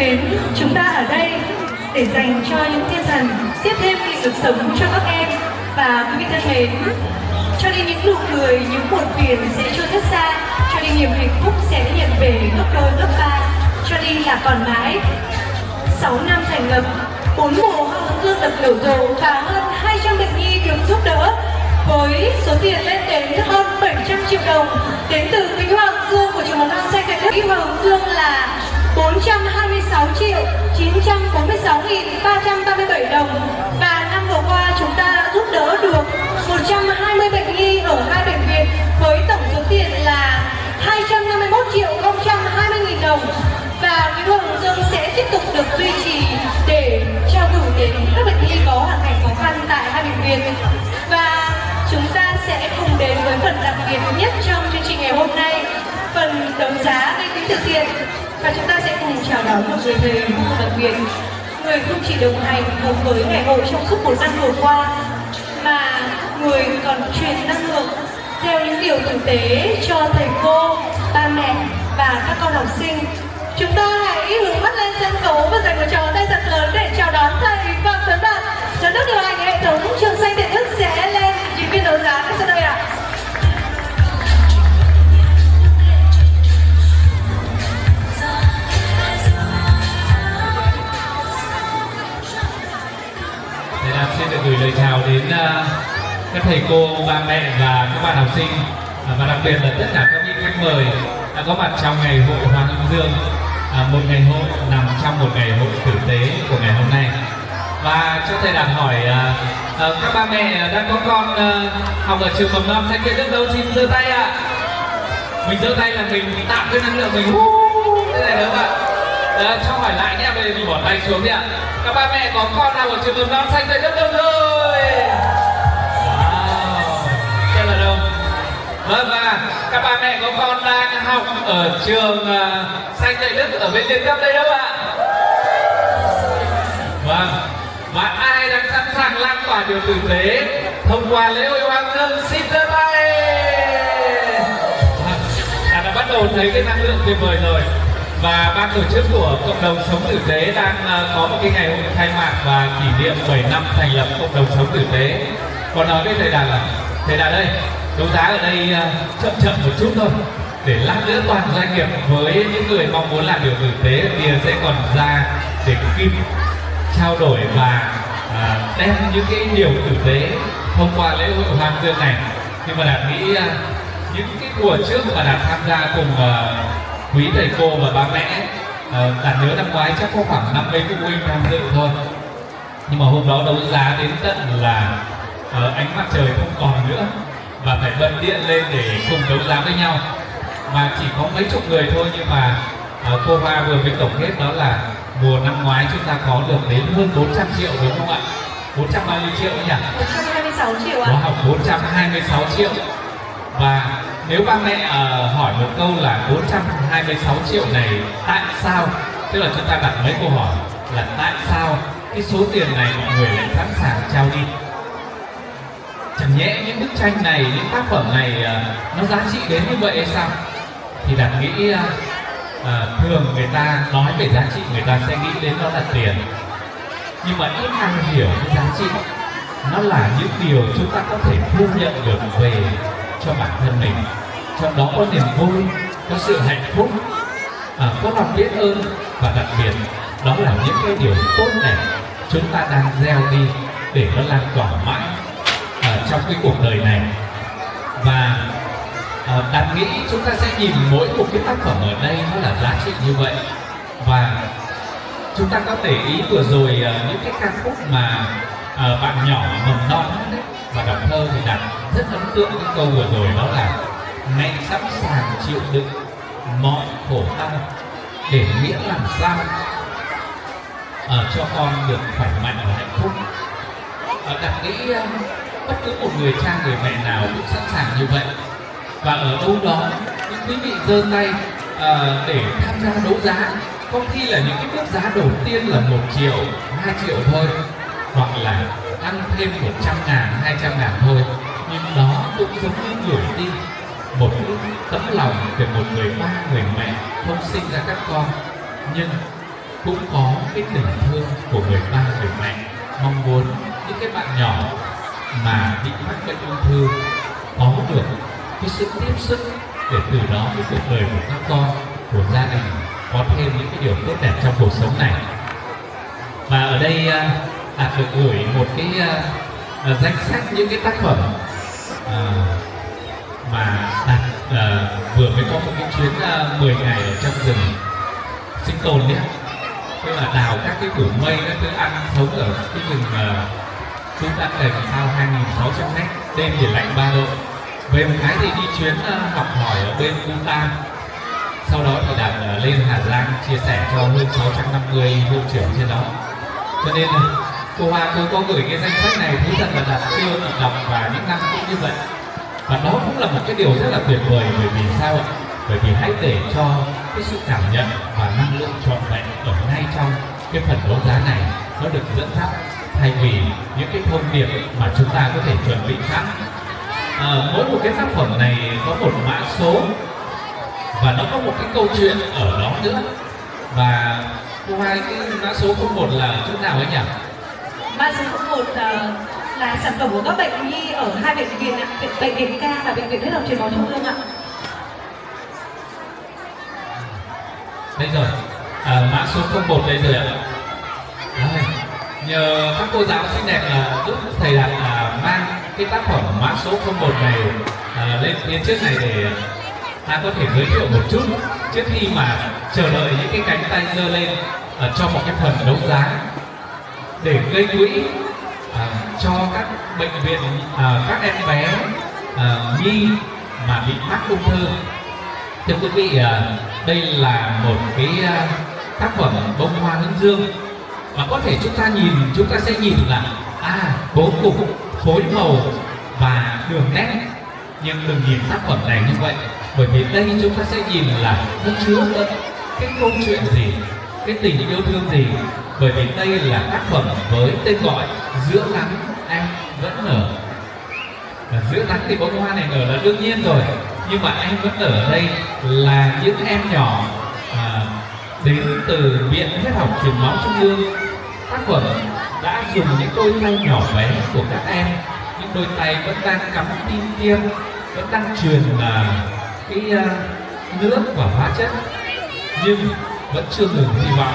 mến, chúng ta ở đây để dành cho những thiên thần tiếp thêm nghị lực sống cho các em. Và quý vị thân mến, cho đi những nụ cười, những buồn phiền sẽ trôi rất xa, cho đi niềm hạnh phúc sẽ nhận về gấp đôi gấp ba, cho đi là còn mãi. 6 năm thành lập, 4 mùa Hoa hướng dương được nở rộ và hơn 200 bệnh nhi được giúp đỡ với số tiền lên đến hơn 700 triệu đồng đến từ quỹ Hoa hướng dương của trường mầm non Xanh Tây Đức. Quỹ Hoa hướng dương là 426 triệu 946.337 đồng, và năm vừa qua chúng ta đã giúp đỡ được 120 bệnh nhi ở 2 bệnh viện với tổng số tiền là 251 triệu 020.000 đồng. Và quỹ Hoa hướng dương sẽ tiếp tục được duy trì để trao gửi đến các bệnh nhi có hoàn cảnh khó khăn tại 2 bệnh viện. Và chúng ta sẽ cùng đến với phần đặc biệt nhất trong chương trình ngày hôm nay, phần đấu giá gây quỹ từ thiện. Và chúng ta sẽ cùng chào đón một người thầy vô cùng đặc biệt, người không chỉ đồng hành cùng với ngày hội trong suốt 4 năm vừa qua, mà người còn truyền năng lượng theo những điều tử tế cho thầy cô, ba mẹ và các con học sinh. Chúng ta hãy hướng mắt lên sân khấu và dành một tràng tay thật lớn để chào đón thầy Phạm Tuấn Đạt, giám đốc điều hành hệ thống trường Xanh Tây Đức sẽ lên chính viên đấu giá ngay sau đây ạ. Xin được gửi lời chào đến các thầy cô, ba mẹ và các bạn học sinh, và đặc biệt là tất cả các vị khách mời đã có mặt trong ngày hội Hoa hướng dương, một ngày hội nằm trong một ngày hội tử tế của ngày hôm nay. Và cho thầy Đạt hỏi, các ba mẹ đã có con học ở trường mầm non Xanh Tây Đức đâu, xin giơ tay ạ. Mình giơ tay là mình tạo cái năng lượng mình thế này đúng không ạ? Cho hỏi lại nhé, bây giờ mình bỏ tay xuống đi ạ. Các ba mẹ có con nào ở trường mầm non Xanh Tây Đức đâu rồi? Wow, rất là đông. Vâng, và các ba mẹ có con đang học ở trường Xanh Tây Đức ở bên trên cấp đây đâu ạ? Vâng, và ai đang sẵn sàng lan tỏa điều tử tế thông qua lễ hội Hoa hướng dương xin giơ tay. Đã bắt đầu thấy cái năng lượng tuyệt vời rồi. Và ban tổ chức của cộng đồng sống tử tế đang có một cái ngày hội khai mạc và kỷ niệm 7 năm thành lập cộng đồng sống tử tế. Còn nói với thầy Đạt là, thầy Đạt ơi, đấu giá ở đây chậm một chút thôi, để lát nữa toàn doanh nghiệp với những người mong muốn làm điều tử tế thì sẽ còn ra để kịp trao đổi và đem những cái điều tử tế thông qua lễ hội Hoa hướng dương này. Nhưng mà Đạt nghĩ những cái mùa trước mà Đạt tham gia cùng quý thầy cô và ba mẹ, Đạt nhớ năm ngoái chắc có khoảng 50 phụ huynh tham dự thôi. Nhưng mà hôm đó đấu giá đến tận là ánh mặt trời không còn nữa và phải bật điện lên để cùng đấu giá với nhau. Mà chỉ có mấy chục người thôi, nhưng mà cô Hoa vừa mới tổng kết đó là mùa năm ngoái chúng ta có được đến hơn 400 triệu đúng không ạ? 400 bao nhiêu triệu ấy nhỉ? 426 triệu ạ. Wow, 426 triệu. Và nếu ba mẹ hỏi một câu là 426 triệu này tại sao, tức là chúng ta đặt mấy câu hỏi là tại sao cái số tiền này mọi người lại sẵn sàng trao đi. Chẳng nhẽ những bức tranh này, những tác phẩm này nó giá trị đến như vậy hay sao? Thì Đạt nghĩ thường người ta nói về giá trị người ta sẽ nghĩ đến đó là tiền. Nhưng mà ít ai hiểu cái giá trị nó là những điều chúng ta có thể thu nhận được về cho bản thân mình. Trong đó có niềm vui, có sự hạnh phúc, có lòng biết ơn, và đặc biệt đó là những cái điều tốt đẹp chúng ta đang gieo đi để nó lan tỏa mãi trong cái cuộc đời này. Và Đạt nghĩ chúng ta sẽ nhìn mỗi một cái tác phẩm ở đây nó là giá trị như vậy. Và chúng ta có để ý vừa rồi những cái ca khúc mà bạn nhỏ mầm non đấy và đọc thơ thì Đạt rất ấn tượng cái câu vừa rồi, đó là mẹ sẵn sàng chịu đựng mọi khổ đau để miễn làm sao cho con được khỏe mạnh và hạnh phúc. Đạt nghĩ bất cứ một người cha người mẹ nào cũng sẵn sàng như vậy. Và ở đâu đó những quý vị giơ tay để tham gia đấu giá, có khi là những cái mức giá đầu tiên là 1 triệu, 2 triệu thôi, hoặc là ăn thêm 100.000, 200.000 thôi, nhưng đó cũng giống như gửi đi một cái tấm lòng về một người ba, người mẹ không sinh ra các con, nhưng cũng có cái tình thương của người ba người mẹ, mong muốn những cái bạn nhỏ mà bị mắc bệnh ung thư có được cái sự tiếp sức để từ đó cái cuộc đời của các con, của gia đình có thêm những cái điều tốt đẹp trong cuộc sống này. Và ở đây Đạt được gửi một cái danh sách những cái tác phẩm mà Đạt vừa mới có một cái chuyến 10 ngày ở trong rừng sinh tồn nhé, tức là đào các cái củ mây, các thứ ăn sống ở cái rừng chúng ta cành cao 2.600 mét, đêm thì lạnh 3 độ. Về một cái thì đi chuyến học hỏi ở bên Bhutan, sau đó thì Đạt lên Hà Giang chia sẻ cho hơn 650 hiệu trưởng trên đó. Cho nên cô Hoa tôi có gửi cái danh sách này, thú thật là Đạt chưa bị đọc và những năm cũng như vậy. Và đó cũng là một cái điều rất là tuyệt vời, bởi vì sao ạ? Bởi vì hãy để cho cái sự cảm nhận và năng lượng trọn vẹn ở ngay trong cái phần đấu giá này nó được dẫn dắt, thay vì những cái thông điệp mà chúng ta có thể chuẩn bị sẵn. Mỗi một cái tác phẩm này có một mã số và nó có một cái câu chuyện ở đó nữa. Và cô Hai, cái mã số 01 là chỗ nào ấy nhỉ? Mã số 01 là sản phẩm của các bệnh nhi ở hai bệnh viện, bệnh viện Ca và bệnh viện huyết học truyền máu trung ương ạ. Đây rồi, mã số 01 đây rồi ạ. Rồi, nhờ các cô giáo xinh đẹp giúp thầy Đạt mang cái tác phẩm mã số 01 này lên phía trước này để ta có thể giới thiệu một chút trước khi mà chờ đợi những cái cánh tay giơ lên cho một cái phần đấu giá để gây quỹ cho các bệnh viện, các em bé nhi mà bị mắc ung thư. Thưa quý vị, đây là một cái tác phẩm bông hoa hướng dương và có thể chúng ta sẽ nhìn là bố cục, phối màu và đường nét, nhưng đừng nhìn tác phẩm này như vậy, bởi vì đây chúng ta sẽ nhìn là nó chứa đựng cái câu chuyện gì, cái tình yêu thương gì. Bởi vì đây là tác phẩm với tên gọi Giữa Nắng Em Vẫn Nở. Giữa nắng thì bông hoa này nở là đương nhiên rồi, nhưng mà em vẫn ở đây là những em nhỏ đến từ Viện Huyết học truyền máu trung ương. Tác phẩm đã dùng những đôi tay nhỏ bé của các em, những đôi tay vẫn đang cắm tim tiêm, vẫn đang truyền cái nước và hóa chất, nhưng vẫn chưa ngừng hy vọng.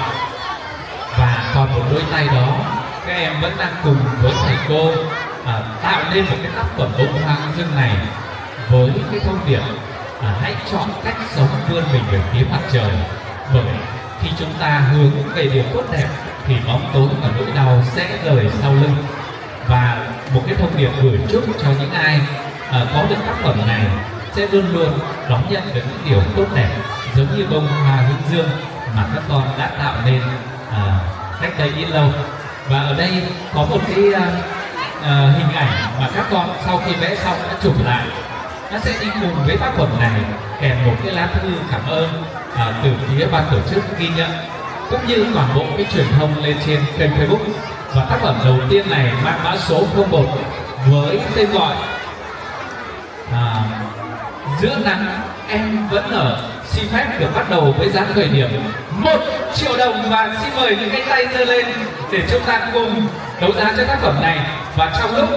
Và còn một đôi tay đó, các em vẫn đang cùng với thầy cô tạo nên một cái tác phẩm bông hoa hướng dương này với cái thông điệp hãy chọn cách sống vươn mình về phía mặt trời. Bởi khi chúng ta hướng về điều tốt đẹp thì bóng tối và nỗi đau sẽ rời sau lưng. Và một cái thông điệp gửi chúc cho những ai có được tác phẩm này sẽ luôn luôn đón nhận được những điều tốt đẹp giống như bông hoa hướng dương mà các con đã tạo nên cách đây ít lâu. Và ở đây có một cái hình ảnh mà các con sau khi vẽ xong đã chụp lại, nó sẽ đi cùng với tác phẩm này kèm một cái lá thư cảm ơn từ phía ban tổ chức ghi nhận, cũng như toàn bộ cái truyền thông lên trên kênh Facebook. Và tác phẩm đầu tiên này mang mã số 01 với tên gọi Giữa Nắng Em Vẫn Nở, xin phép được bắt đầu với giá khởi điểm 1 triệu đồng. Và xin mời những cánh tay giơ lên để chúng ta cùng đấu giá cho tác phẩm này. Và trong lúc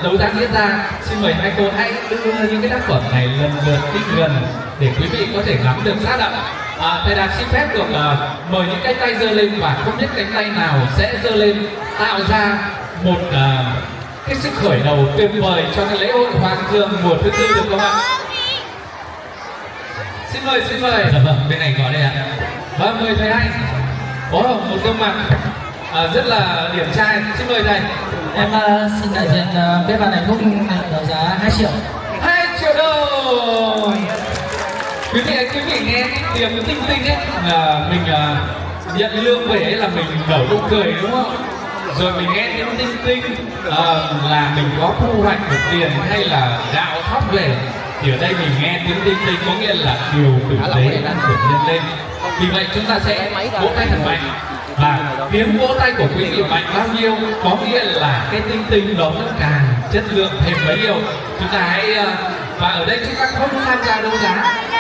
đấu giá diễn ra, xin mời hai cô hãy đưa những cái tác phẩm này lần lượt đi gần để quý vị có thể ngắm được sát ạ. Thầy Đạt xin phép được mời những cánh tay giơ lên, và không biết cánh tay nào sẽ giơ lên tạo ra một cái sức khởi đầu tuyệt vời cho cái lễ hội Hoàng Dương mùa thứ tư, được không ạ? Xin mời. Dạ vâng, bên này có đây ạ. Vâng, mời thầy Anh. Một gương mặt rất là điển trai. Xin mời thầy. Em xin đại diện bếp ăn hạnh phúc đấu giá 2 triệu. 2 triệu đồng. Quý vị nghe cái tiếng tinh tinh ấy là mình nhận lương về ấy là mình nở nụ cười, đúng không? Rồi mình nghe tiếng tinh tinh là mình có thu hoạch được tiền hay là gạo thóc về. Thì ở đây mình nghe tiếng tinh tinh có nghĩa là điều tử tế đang được nhân lên. Vì vậy chúng ta sẽ vỗ tay thật mạnh. Và tiếng vỗ tay của quý vị mạnh bao nhiêu có nghĩa là cái tinh tinh đó nó càng chất lượng thêm bấy nhiêu. Chúng ta hãy Và ở đây chúng ta không tham gia đấu giá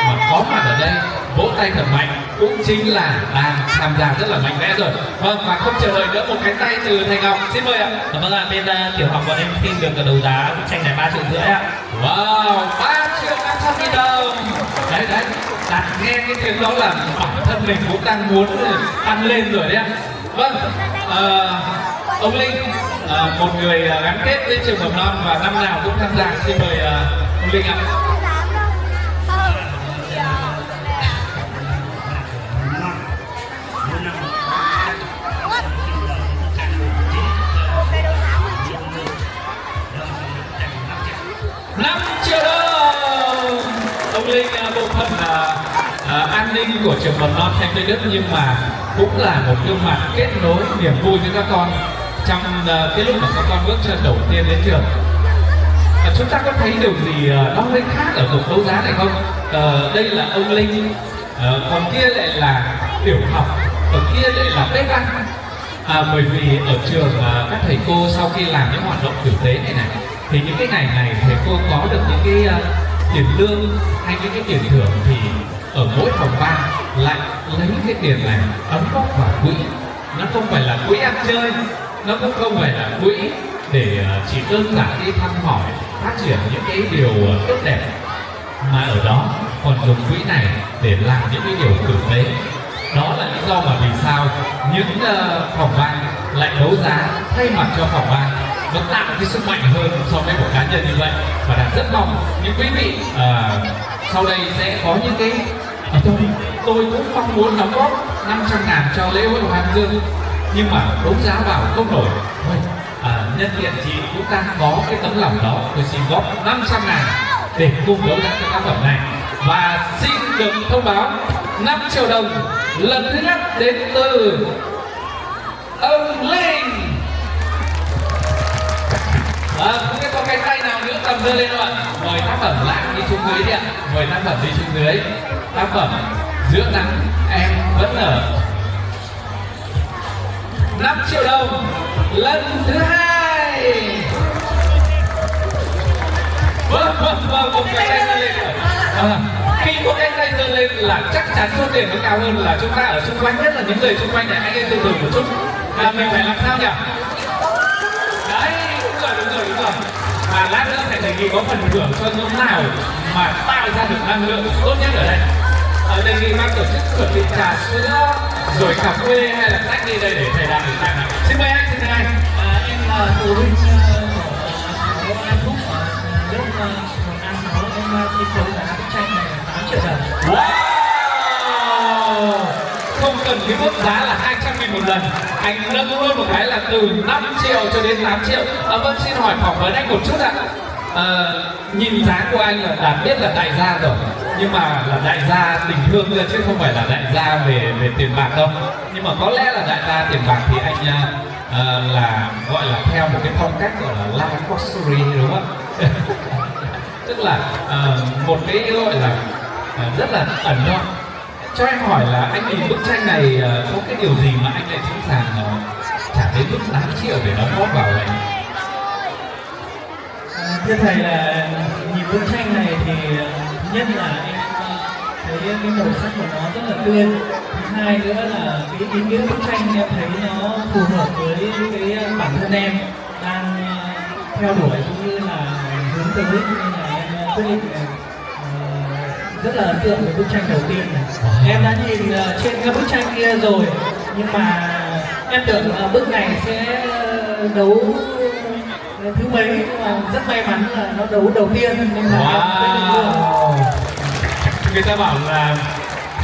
mà có mặt ở đây vỗ tay thật mạnh cũng chính là đang tham gia rất là mạnh mẽ rồi. Vâng, và không chờ đợi nữa, một cánh tay từ Thành Ngọc, xin mời ạ. Vâng ạ, bên tiểu học bọn em xin được đấu giá bức tranh này 3,5 triệu ạ. Wow, 3.500.000 đồng. Đấy đấy, đặt nghe cái tiếng đó là bản thân mình cũng đang muốn tăng lên rồi đấy ạ. Vâng, ông Linh, một người gắn kết với trường mầm non và năm nào cũng tham gia, xin mời ông Linh ạ. Ông Linh bộ phận an ninh của trường mầm non Thanh Tây Đức, nhưng mà cũng là một gương mặt kết nối niềm vui với các con trong cái lúc mà các con bước chân đầu tiên đến trường. Chúng ta có thấy điều gì nó hơi khác ở cuộc đấu giá này không? Đây là ông Linh, còn kia lại là tiểu học, còn kia lại là bếp ăn. Bởi vì ở trường các thầy cô sau khi làm những hoạt động tử tế này thì những cái ngày này thầy cô có được những cái tiền lương hay những cái tiền thưởng, thì ở mỗi phòng ban lại lấy cái tiền này đóng góp vào quỹ. Nó không phải là quỹ ăn chơi, nó cũng không phải là quỹ để chỉ đơn giản đi thăm hỏi phát triển những cái điều tốt đẹp, mà ở đó còn dùng quỹ này để làm những cái điều tử tế. Đó là lý do mà vì sao những phòng ban lại đấu giá thay mặt cho phòng ban, nó tạo cái sức mạnh hơn so với một cá nhân như vậy. Và đang rất mong những quý vị sau đây sẽ có những cái tôi cũng mong muốn đóng góp 500.000 cho lễ hội Hoàng Dương, nhưng mà đấu giá vào không nổi. Nhân tiện chị cũng đang có cái tấm lòng đó, tôi xin góp 500.000 để cùng đấu giá cái tác phẩm này. Và xin được thông báo 5 triệu đồng lần thứ nhất đến từ ông Linh. Không biết có cánh tay nào nữa cầm đưa lên không ạ? Mời tác phẩm lại đi xuống dưới đi ạ. Mời tác phẩm đi xuống dưới. Tác phẩm Giữa Nắng Em Vẫn Ở. 5 triệu đồng lần thứ hai. Vâng, một cánh tay giơ lên. Khi một cánh tay giơ lên là chắc chắn số tiền nó cao hơn là chúng ta ở xung quanh, nhất là những người xung quanh này. Anh em từ từ một chút. Mình phải làm sao nhỉ? Đấy, đúng rồi. Và lát nữa thầy đề nghị có phần thưởng cho những nào mà tạo ra được năng lượng tốt nhất ở đây. Đề nghị ban tổ chức chuẩn bị trà sữa rồi cà phê hay là sách đi đây để thầy làm được tặng. Xin mời anh, Em là phụ huynh của An Phúc ở lớp 1A6. Em xin đấu giá bức tranh này 8 triệu đồng. Wow! Không cần cái mức giá là 200.000 một lần, anh nâng luôn một cái là từ 5 triệu cho đến 8 triệu. Vâng, xin hỏi phỏng vấn anh một chút ạ. Nhìn dáng của anh là đã biết là đại gia rồi, nhưng mà là đại gia tình thương thôi chứ không phải là đại gia về tiền bạc đâu. Nhưng mà có lẽ là đại gia tiền bạc thì anh là gọi là theo một cái phong cách gọi là life luxury, đúng không? Tức là một cái gọi là rất là ẩn đo. Cho em hỏi là anh nhìn bức tranh này có cái điều gì mà anh lại sẵn sàng trả đến mức 8 triệu để đóng góp vào vậy? Thưa thầy, là nhìn bức tranh này thì thứ nhất là em thấy cái màu sắc của nó rất là tươi. Thứ hai nữa là cái ý nghĩa bức tranh em thấy nó phù hợp với cái bản thân em đang theo đuổi cũng như là hướng tới, nên là em quyết định rất là ấn tượng với bức tranh đầu tiên này. Em đã nhìn trên các bức tranh kia rồi, nhưng mà em tưởng bức này sẽ đấu thứ mấy, nhưng mà rất may mắn là nó đấu đầu tiên, nên là wow. Người ta bảo là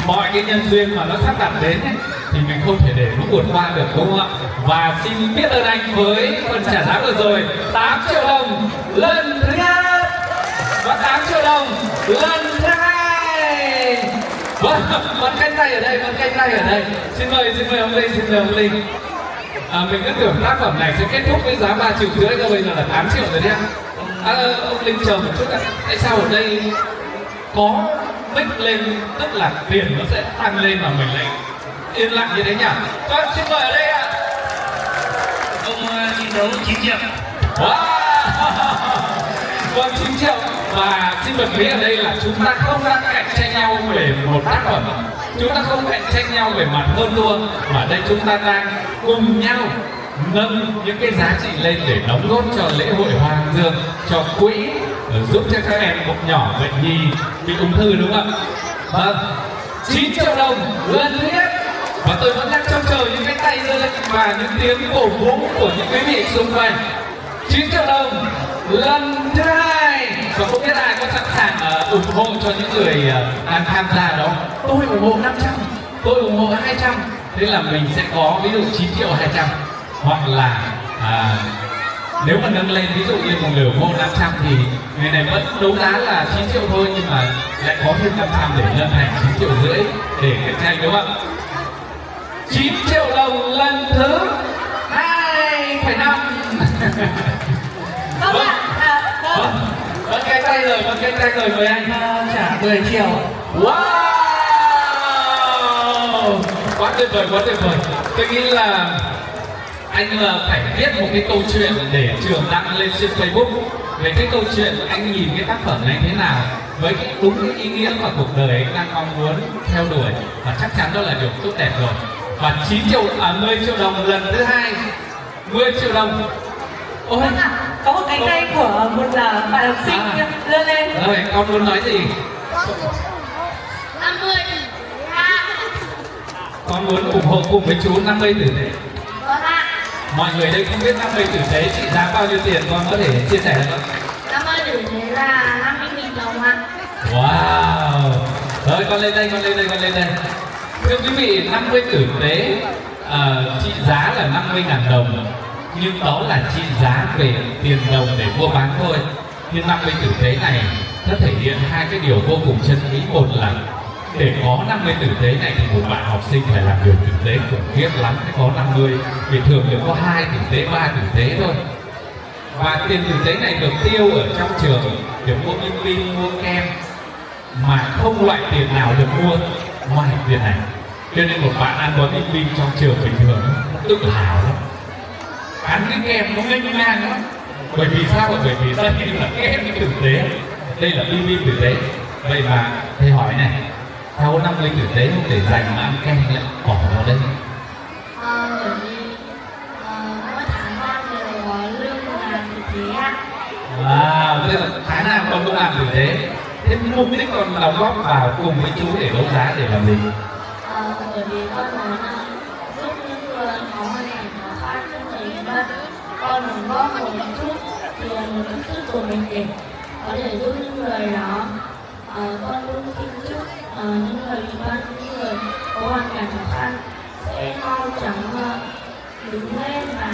mọi cái nhân duyên mà nó sắp đặt đến ấy, thì mình không thể để nó vượt qua được, đúng không ạ? Và xin biết ơn anh với phần trả giá vừa rồi, 8 triệu đồng lần thứ hai và 8 triệu đồng lần thứ hai. Vâng, vẫn cánh tay ở đây, Xin mời ông Linh. Mình cứ tưởng tác phẩm này sẽ kết thúc với giá 3,5 triệu, cơ bây giờ là 8 triệu rồi đấy ạ. Ông Linh chờ một chút ạ. Tại sao ở đây có mic lên, tức là tiền nó sẽ tăng lên mà mình lại yên lặng như thế nhỉ? Vâng, xin mời ở đây ạ. Ông chiến đấu 9 triệu. Wow. Vâng, 9 triệu. Và xin bật mí ở đây là chúng ta không đang cạnh tranh nhau về một tác phẩm, chúng ta không cạnh tranh nhau về mặt hơn thua, mà đây chúng ta đang cùng nhau nâng những cái giá trị lên để đóng góp cho lễ hội Hoa Hướng Dương, cho quỹ giúp cho các em một nhỏ bệnh nhi bị ung thư, đúng không ạ? Vâng, 9 triệu đồng lần thứ nhất. Và tôi vẫn đang trông chờ những cái tay giơ lên và những tiếng cổ vũ của những quý vị xung quanh. 9 triệu đồng lần thứ hai. Và không biết ai có sẵn sàng ủng hộ cho những người đang tham gia đó. Tôi ủng hộ 500, tôi ủng hộ 200. Thế là mình sẽ có ví dụ 9 triệu 200. Hoặc là nếu mà nâng lên ví dụ như một người ủng hộ 500 thì người này vẫn đấu giá là 9 triệu thôi, nhưng mà lại có thêm 500 để nâng thành 9 triệu rưỡi để cạnh tranh, đúng không ạ? 9 triệu đồng lần thứ 2,5. Vâng ạ. Vâng, cái tay rồi, vâng, cái tay rồi, mời anh. Trả 10 triệu. Wow, quá tuyệt vời, quá tuyệt vời. Tôi nghĩ là anh phải viết một cái câu chuyện để trường đăng lên trên Facebook về cái câu chuyện anh nhìn cái tác phẩm này thế nào, với cái đúng cái ý nghĩa mà cuộc đời anh đang mong muốn theo đuổi, và chắc chắn đó là điều tốt đẹp rồi. Và 10 triệu đồng lần thứ hai, 10 triệu đồng. Ôi, Vâng ạ. Có một cánh tay của một bạn học sinh lên lên. rồi con muốn nói gì? 50. Con muốn ủng hộ cùng với chú 50 tử tế. Vâng ạ. Mọi người đây không biết 50 tử tế trị giá bao nhiêu tiền, con có thể chia sẻ được không? 50 tử tế là 50.000 đồng ạ. Wow. Rồi con lên đây, con lên đây, con lên đây. Thưa quý vị, 50 tử tế trị giá là 50.000 đồng, nhưng đó là trị giá về tiền đồng để mua bán thôi. Nhưng 50 tử tế này nó thể hiện hai cái điều vô cùng chân quý. Một là để có 50 tử tế này thì một bạn học sinh phải làm điều tử tế khủng khiếp lắm mới có 50, vì thường được có 2 tử tế, 3 tử tế thôi. Và tiền tử tế này được tiêu ở trong trường, được mua bim bim, mua kem, mà không loại tiền nào được mua ngoài tiền này. Cho nên một bạn ăn gói bim bim trong trường bình thường nó tự hào lắm, ăn cái kem nó nghênh ngang lắm. Bởi vì sao? Bởi vì đây là kem tử tế, đây là bim bim tử tế. Vậy mà thầy hỏi này, sao 50 tử tế không để dành mà ăn kem lại bỏ vào đây? Bởi vì mỗi tháng con đều có lương làm tử tế ạ. Tức là tháng nào con cũng làm tử tế. Thế mục đích con đóng góp vào cùng với chú để đấu giá để làm gì? Bởi vì con muốn giúp những người có hoàn cảnh khó khăn, những người bị bệnh. Con muốn góp một chút tiền, một chút sức của mình để có thể giúp những người đó. Con luôn xin chúc những người bị bệnh, những người có hoàn cảnh khó khăn sẽ mau chóng đứng lên và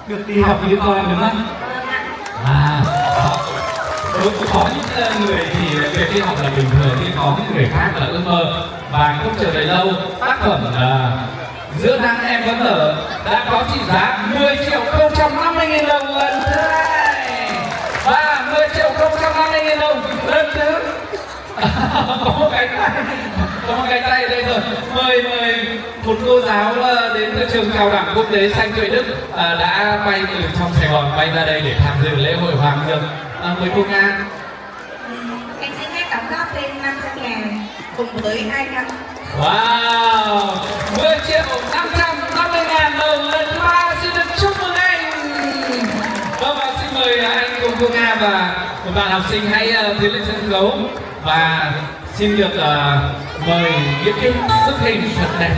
Được đi học như con đúng không? vâng ạ. Có những người thì việc đi học là bình thường, nhưng có những người khác là ước mơ và không chờ đợi lâu. Tác phẩm Giữa Nắng Em Vẫn Ở đã có trị giá 10.050.000 đồng lần thứ hai và 10.050.000 đồng lần thứ có một cái tay đây rồi. Mời một cô giáo đến từ trường cao đẳng quốc tế Xanh Tuệ Đức đã bay từ trong Sài Gòn bay ra đây để tham dự lễ hội Hoa Hướng Dương. Mời cô Nga. Em xin phép đóng góp thêm 500.000 cùng với anh ạ. Wow, 10.550.000 đồng lần thứ ba. Xin được chúc mừng anh. Vâng, và xin mời anh cùng cô Nga và một bạn học sinh hãy tiến lên sân khấu và xin được mời những cái bức hình thật đẹp,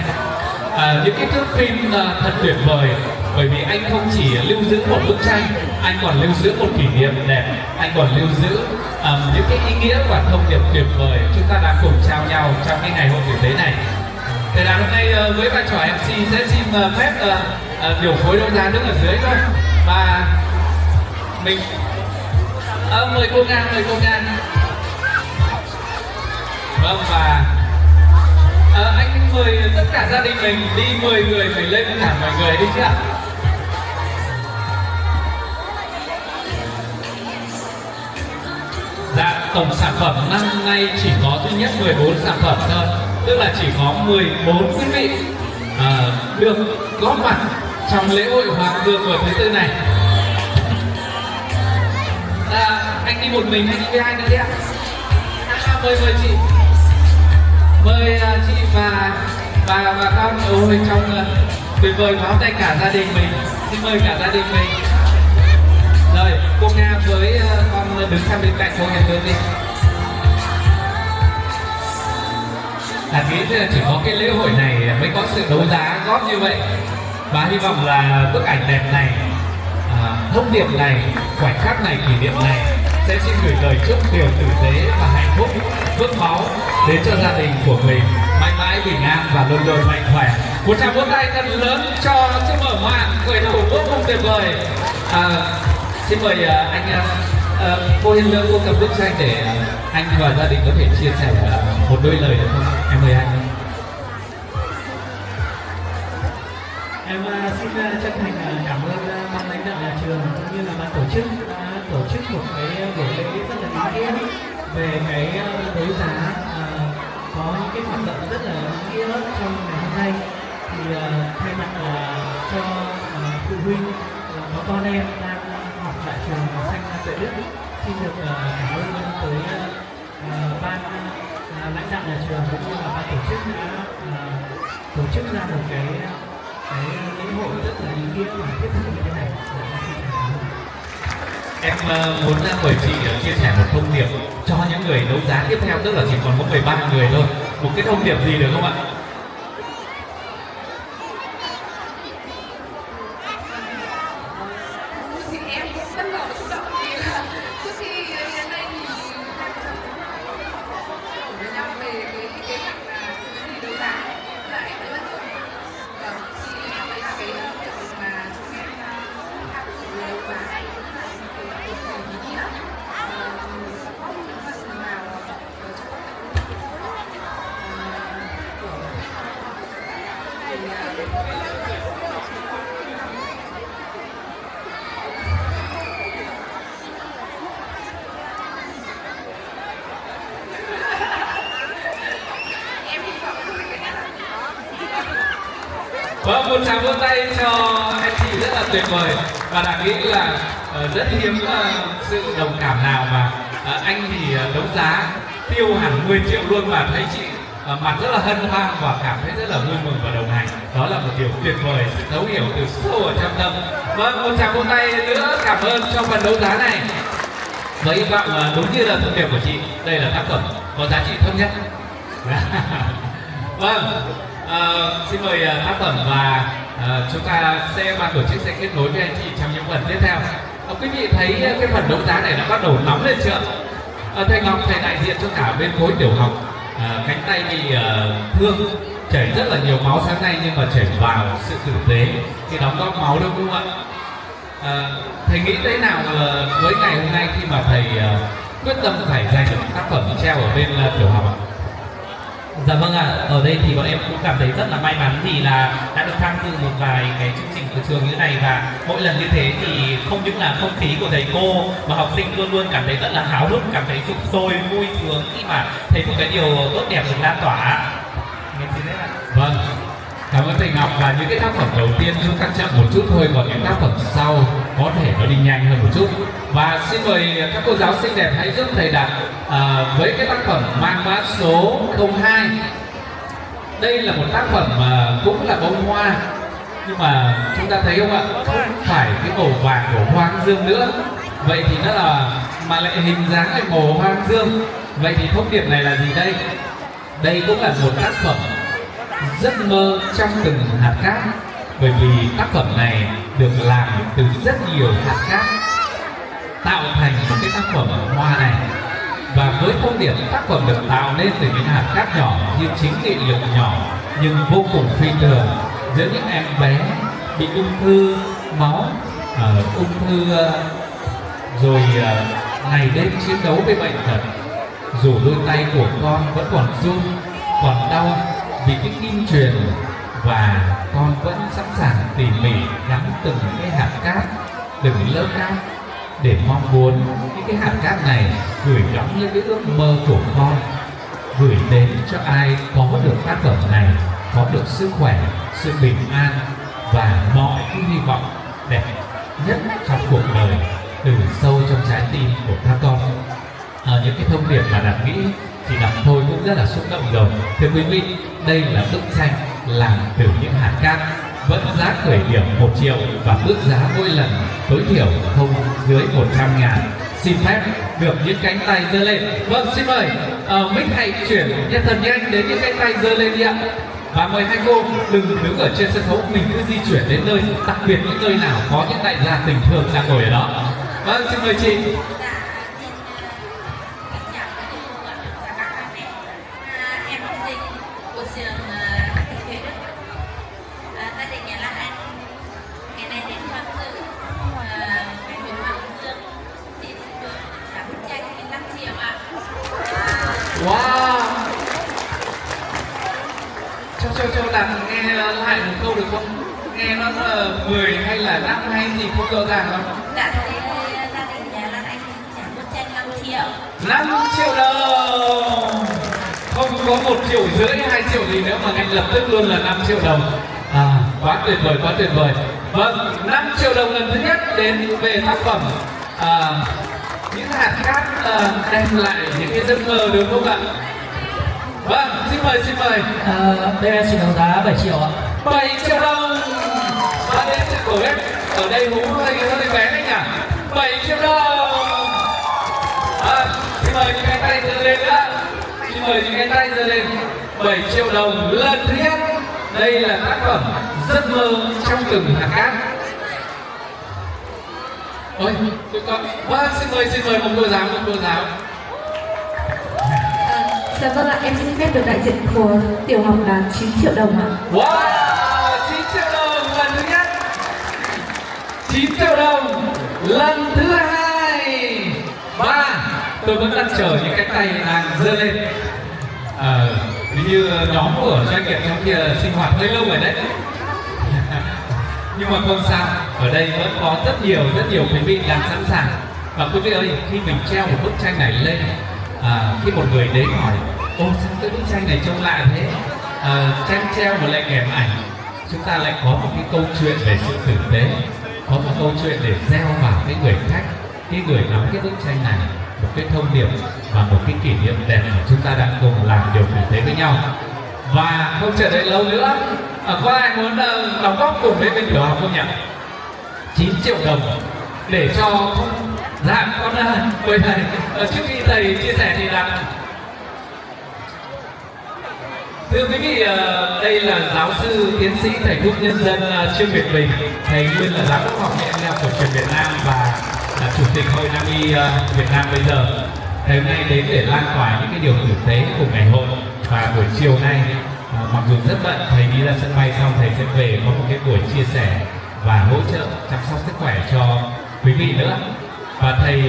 những cái thước phim thật tuyệt vời. Bởi vì anh không chỉ lưu giữ một bức tranh, anh còn lưu giữ một kỷ niệm đẹp, anh còn lưu giữ những cái ý nghĩa và thông điệp tuyệt vời chúng ta đang cùng trao nhau trong cái ngày hội tử tế này. Thế là hôm nay với vai trò MC sẽ xin phép điều phối đấu giá đứng ở dưới thôi, và mình mời cô Nga, mời cô Nga. Vâng, và anh mời tất cả gia đình mình đi 10 người phải lên cả mọi người đi chứ ạ. Dạ, tổng sản phẩm năm nay chỉ có duy nhất 14 sản phẩm thôi, tức là chỉ có 14 quý vị được góp mặt trong lễ hội Hoa Hướng Dương mùa thứ tư này. anh đi một mình hay đi với ai nữa đấy ạ? Mời chị, mời chị và con. Ôi trong tuyệt vời máu tay cả gia đình mình, xin mời cả gia đình mình. Rồi cô Nga với con đứng sang bên cạnh cô Hiền Lương đi. Nghĩ là chỉ có cái lễ hội này mới có sự đấu giá góp như vậy, và hy vọng là bức ảnh đẹp này, thông điệp này, khoảnh khắc này, kỷ niệm này sẽ xin gửi lời chúc điều tử tế và hạnh phúc phước máu đến cho gia đình của mình mãi mãi bình an và luôn luôn mạnh khỏe. Một tràng vỗ tay thật lớn cho sự mở màn khởi đầu vô cùng tuyệt vời. Xin mời cô Hiền Lương, cô cầm bức tranh để anh và gia đình có thể chia sẻ một đôi lời được không? Em mời anh. Em xin chân thành cảm ơn ban lãnh đạo nhà trường cũng như là ban tổ chức đã tổ chức một cái buổi lễ rất là ý nghĩa về cái đấu giá, có những cái hoạt động rất là ý nghĩa trong ngày hôm nay. Thì thay mặt cho phụ huynh có con em đang học tại trường Xanh Tuệ Đức, xin được cảm ơn tới ban lãnh đạo nhà trường cũng như là ban tổ chức đã tổ chức ra một cái lễ hội rất là ý nghĩa và thiết thực như thế này. Em muốn mời chị chia sẻ một thông điệp cho những người đấu giá tiếp theo, tức là chỉ còn có 13 người thôi. Một cái thông điệp gì được không ạ? Thì em cũng bất ngờ và xúc động vì là trước khi đến đây thì với nhau về cái kế hoạch là đi đấu giá, là em thấy bất ngờ. Thì em thấy là cái việc mà chúng em tham dự đấu giá này cũng là một cái ý nghĩa, có một phần nào Vâng, một tràng vỗ tay cho anh chị rất là tuyệt vời, và đã nghĩ là rất hiếm sự đồng cảm nào mà anh thì đấu giá tiêu hẳn 10 triệu luôn, mà thấy chị mặt rất là hân hoan và cảm thấy rất là vui mừng và đồng hành. Đó là một điều tuyệt vời, sự thấu hiểu từ sâu ở trong tâm. Vâng, một tràng vỗ tay nữa cảm ơn cho phần đấu giá này. Và hy vọng đúng như là thông điệp của chị, đây là tác phẩm có giá trị thấp nhất. Vâng, xin mời tác phẩm và chúng ta ban tổ chức sẽ kết nối với anh chị trong những phần tiếp theo. Quý vị thấy cái phần đấu giá này đã bắt đầu nóng lên chưa? Thầy Ngọc, thầy đại diện cho cả bên khối tiểu học, cánh tay bị thương, chảy rất là nhiều máu sáng nay, nhưng mà chảy vào sự tử tế khi đóng góp máu, đúng không ạ? Thầy nghĩ thế nào với ngày hôm nay khi mà thầy quyết tâm phải giành được tác phẩm treo ở bên tiểu học ạ? Dạ vâng ạ, ở đây thì bọn em cũng cảm thấy rất là may mắn vì là đã được tham dự một vài cái chương trình của trường như thế này, và mỗi lần như thế thì không những là không khí của thầy cô mà học sinh luôn luôn cảm thấy rất là háo hức, cảm thấy sục sôi, vui sướng khi mà thấy một cái điều tốt đẹp được lan tỏa. Vâng, cảm ơn thầy Ngọc. Và những cái tác phẩm đầu tiên chúng ta chậm một chút thôi, còn những tác phẩm sau có thể nó đi nhanh hơn một chút. Và xin mời các cô giáo xinh đẹp hãy giúp thầy Đạt với cái tác phẩm mang mã số 02. Đây là một tác phẩm cũng là bông hoa, nhưng mà chúng ta thấy không ạ, không phải cái màu vàng của hoa hướng dương nữa. Vậy thì nó là mà lại hình dáng lại màu hoa hướng dương. Vậy thì thông điệp này là gì đây? Đây cũng là một tác phẩm giấc mơ trong từng hạt cát, bởi vì tác phẩm này được làm từ rất nhiều hạt cát tạo thành một cái tác phẩm hoa này. Và với thông điệp tác phẩm được tạo nên từ những hạt cát nhỏ như chính nghị lực nhỏ nhưng vô cùng phi thường giữa những em bé bị ung thư máu, ung thư rồi ngày đêm chiến đấu với bệnh tật, dù đôi tay của con vẫn còn run, còn đau vì cái kim truyền, và con vẫn sẵn sàng tỉ mỉ gắn từng cái hạt cát, từng lớp cát để mong muốn những cái hạt cát này gửi gắm những cái ước mơ của con, gửi đến cho ai có được tác phẩm này, có được sức khỏe, sự bình an và mọi cái hy vọng đẹp nhất trong cuộc đời. từ sâu trong trái tim của các con. Những cái thông điệp mà Đạt nghĩ thì đọc thôi cũng rất là xúc động rồi. Thưa quý vị, đây là bức tranh làm từ những hạt cát, vẫn giá khởi điểm 1 triệu và mức giá mỗi lần tối thiểu không dưới 100.000. Xin phép được những cánh tay giơ lên. Vâng, xin mời Mích hãy chuyển nhân thần nhanh đến những cánh tay giơ lên đi ạ. Và mời hai cô đừng đứng ở trên sân khấu, mình cứ di chuyển đến nơi, đặc biệt những nơi nào có những đại gia tình thương đang ngồi ở đó. Vâng, xin mời chị. Em học sinh của trường Thủy Đức. Gia đình nhà là anh ngày nay đến tham dự ngày hội Hoàng Dương, xin được trả bức tranh 5 triệu ạ. Wow. Cho Đạt nghe lại một câu được không? Nghe nó là 10 hay là 5 hay gì không rõ ràng không? Dạ thế gia đình nhà là anh trả bức tranh 5 triệu. 5 triệu đồng. Không có 1,5 triệu, 2 triệu gì nữa mà ngay lập tức luôn là 5 triệu đồng. Quá tuyệt vời, quá tuyệt vời. Vâng, 5 triệu đồng lần thứ nhất đến về tác phẩm những hạt cát đem lại những cái giấc mơ, đúng không ạ? Vâng, xin mời. Đây em xin đấu giá 7 triệu ạ. 7 triệu đồng. Và đến sự cổ ghét ở đây hú hơi bé đấy nhỉ. 7 triệu đồng. Xin mời những cái tay giơ lên nữa. Xin mời những cái tay giơ lên. 7 triệu đồng lần thứ nhất. Đây là tác phẩm giấc mơ trong từng hạt cát. Ôi, tụi con. Vâng, xin mời một cô giáo. Dạ vâng ạ, em xin phép được đại diện của tiểu học là 9 triệu đồng ạ. Wow, 9 triệu đồng lần thứ nhất. 9 triệu đồng lần thứ hai. Và tôi vẫn đang chờ những cái tay đang giơ lên. Như nhóm của doanh nghiệp trong kia sinh hoạt hơi lâu rồi đấy. Nhưng mà không sao, ở đây vẫn có rất nhiều quý vị đang sẵn sàng. Và quý vị ơi, khi mình treo một bức tranh này lên, khi một người đến hỏi ô sao cái bức tranh này trông lạ thế, tranh treo mà lại kèm ảnh, chúng ta lại có một cái câu chuyện về sự tử tế, có một câu chuyện để gieo vào cái người khách, cái người ngắm cái bức tranh này, một cái thông điệp và một cái kỷ niệm đẹp mà chúng ta đang cùng làm điều tử tế với nhau. Và không chờ đợi lâu nữa, có ai muốn đóng góp cùng với bên tiểu học không nhỉ? 9 triệu đồng để cho không... Dạ con mời thầy. Trước khi thầy chia sẻ thì là thưa quý vị, đây là giáo sư tiến sĩ thầy thuốc nhân dân Trương Việt Bình. Thầy nguyên là giám đốc học viện y học cổ truyền Việt Nam và là chủ tịch Hội Nam y Việt Nam bây giờ. Thầy hôm nay đến để lan tỏa những cái điều tử tế của ngày hội. Và buổi chiều nay mặc dù rất bận, thầy đi ra sân bay xong thầy sẽ về có một cái buổi chia sẻ và hỗ trợ chăm sóc sức khỏe cho quý vị nữa. Và thầy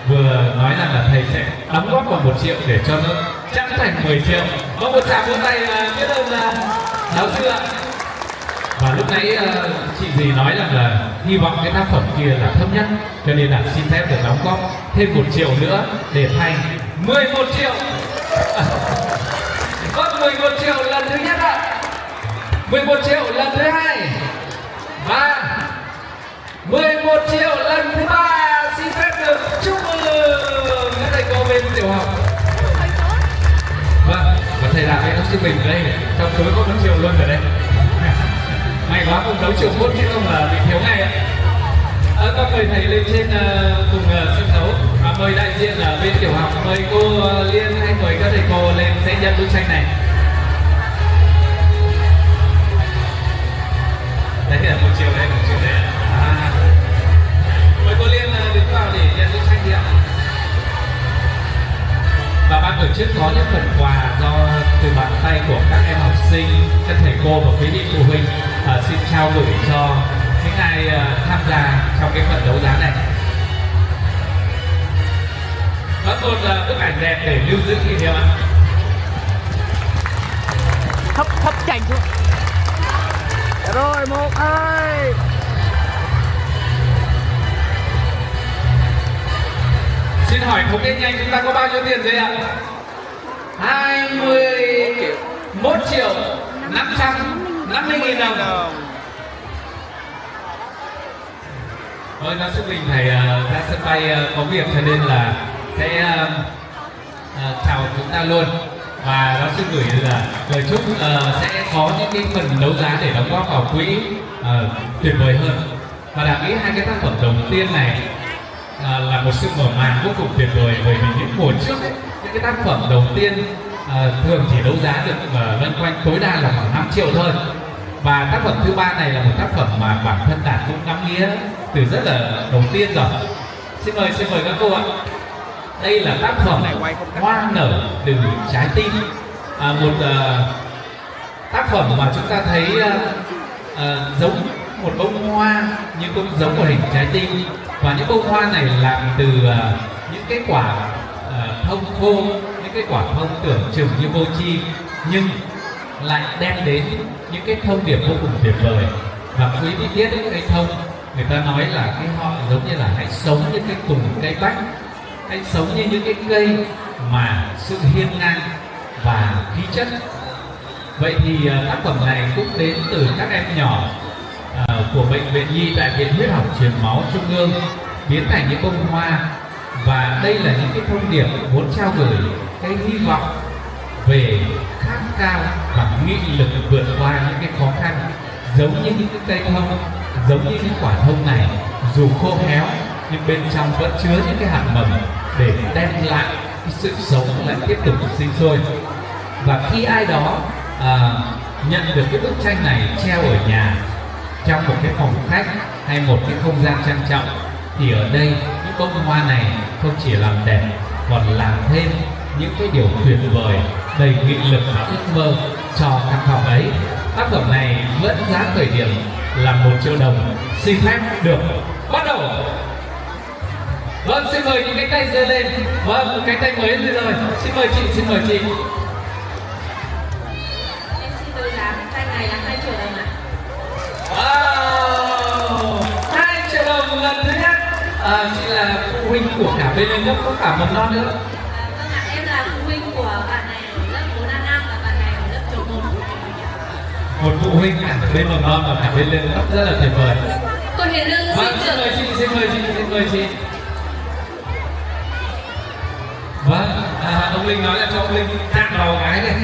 vừa nói rằng là thầy sẽ đóng góp vào 1 triệu để cho nó chẵn thành 10 triệu. Có một tràng vỗ tay biết ơn giáo sư ạ. Và lúc nãy chị dì nói rằng là hy vọng cái tác phẩm kia là thấp nhất, cho nên là xin phép được đóng góp thêm 1 triệu nữa để thành 11 triệu. Vâng, 11 triệu lần thứ nhất ạ, 11 triệu lần thứ hai và 11 triệu lần thứ ba. Xin phép được chúc mừng các thầy cô bên tiểu học. Vâng, và thầy làm cái giáo sư Bình ở đây, trong túi có 4 triệu luôn ở đây. May quá không đấu triệu phút chứ không là bị thiếu ngay ạ. Các mời thầy lên trên cùng sân khấu. Mời đại diện ở bên tiểu học, mời cô Liên hay mời các thầy cô lên sẽ nhận bức tranh này. Đấy là 1 triệu đây, 1 triệu đây. Mời cô Liên đứng vào để nhận bức tranh đi ạ. Và ban tổ chức có những phần quà do từ bàn tay của các em học sinh, các thầy cô và quý vị phụ huynh xin trao gửi cho những ai tham gia trong cái phần đấu giá này. Có một bức ảnh đẹp để lưu giữ kỷ niệm ạ. Thấp chành xuống. Rồi 1, 2. Xin hỏi thống kê nhanh chúng ta có bao nhiêu tiền rồi ạ? 21 triệu 550.000 đồng. Ôi giáo sư Bình thầy ra sân bay có việc cho nên là sẽ chào chúng ta luôn, và giáo sư gửi là lời chúc sẽ có những cái phần đấu giá để đóng góp vào quỹ tuyệt vời hơn. Và đã nghĩ hai cái tác phẩm đầu tiên này là một sự mở màn vô cùng tuyệt vời, bởi vì những mùa trước ấy, những cái tác phẩm đầu tiên thường chỉ đấu giá được loanh quanh tối đa là khoảng 5 triệu thôi. Và tác phẩm thứ ba này là một tác phẩm mà bản thân Đạt cũng ngắm nghĩa từ rất là đầu tiên rồi. Xin mời các cô ạ. Đây là tác phẩm Hoa nở từ trái tim, một tác phẩm mà chúng ta thấy giống một bông hoa nhưng cũng giống một hình trái tim, và những bông hoa này làm từ những cái quả thông khô, những cái quả thông tưởng chừng như vô tri nhưng lại đem đến những cái thông điệp vô cùng tuyệt vời. Và quý vị biết cái cây thông, người ta nói là cái họ giống như là hãy sống như cái cùng cây bách, hãy sống như những cái cây mà sự hiên ngang và khí chất. Vậy thì tác phẩm này cũng đến từ các em nhỏ của bệnh viện Nhi tại Viện Huyết học Truyền máu Trung ương, biến thành những bông hoa. Và đây là những cái thông điệp muốn trao gửi cái hy vọng về khát khao và nghị lực vượt qua những cái khó khăn, giống như những cái cây thông, giống như những quả thông này, dù khô héo nhưng bên trong vẫn chứa những cái hạt mầm để đem lại cái sự sống lại tiếp tục sinh sôi. Và khi ai đó nhận được cái bức tranh này treo ở nhà, trong một cái phòng khách hay một cái không gian trang trọng, thì ở đây những bông hoa này không chỉ làm đẹp, còn làm thêm những cái điều tuyệt vời, đầy nghị lực và ước mơ cho căn phòng ấy. Tác phẩm này vẫn giá khởi điểm là 1 triệu đồng. Xin phép được bắt đầu. Vâng, xin mời những cánh tay giơ lên. Vâng, một cánh tay mới lên rồi. Xin mời chị, xin mời chị. Em xin đấu giá bức tranh này là 2 triệu đồng ạ. Wow, 2 triệu đồng lần thứ nhất. Chị là phụ huynh của cả bên lên lớp, có cả mầm non nữa. Vâng ạ, em là phụ huynh của bạn này ở lớp 4A5 và bạn này ở lớp tiểu 1. Một phụ huynh cả bên mầm non và cả bên lên lớp, rất là tuyệt vời. Cô Hiền Lương Vâng, xin mời chị, xin mời chị, xin mời chị. Vâng, ông Linh nói là cho ông Linh chạm vào cái này.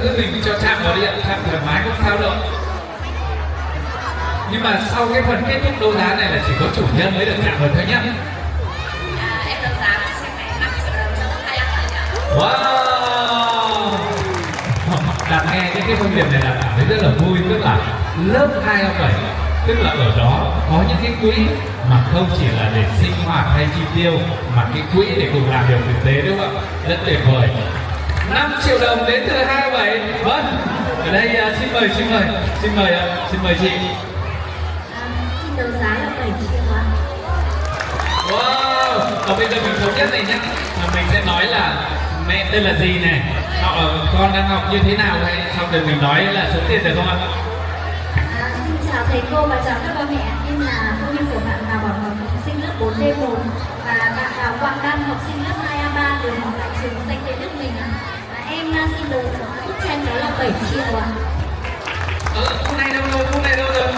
Cứ mình cho chạm vào đi ạ, chạm thoải mái không sao đâu. Nhưng mà sau cái phần kết thúc đấu giá này là chỉ có chủ nhân mới được chạm vào thôi nhá. Em đấu giá bức tranh này 5 triệu đồng cho 25 bạn ạ. Wow, Đạt nghe những cái thông điệp này là cảm thấy rất là vui. Tức là lớp 2A7, tức là ở đó có những cái quỹ mà không chỉ là để sinh hoạt hay chi tiêu, mà cái quỹ để cùng làm điều thực tế, đúng không ạ? Rất tuyệt vời. 5 triệu đồng đến từ 2A7. Vâng, ở đây xin mời chị. Xin đấu giá là 7 triệu ạ. Wow, và bây giờ mình thống nhất này nhé, mình sẽ nói là mẹ tên là gì này, con đang học như thế nào, hay xong rồi mình nói là số tiền được không ạ? Xin chào thầy cô và chào các ba mẹ. Em là phụ huynh của bạn Đào Bảo Ngọc, học sinh lớp 4D1, và bạn Đào Quang Đăng, học sinh lớp 2A3 đều học tại trường danh tiếng nước mình. Em xin đấu giá bức tranh đó là 7 triệu ạ. Khu này đâu rồi?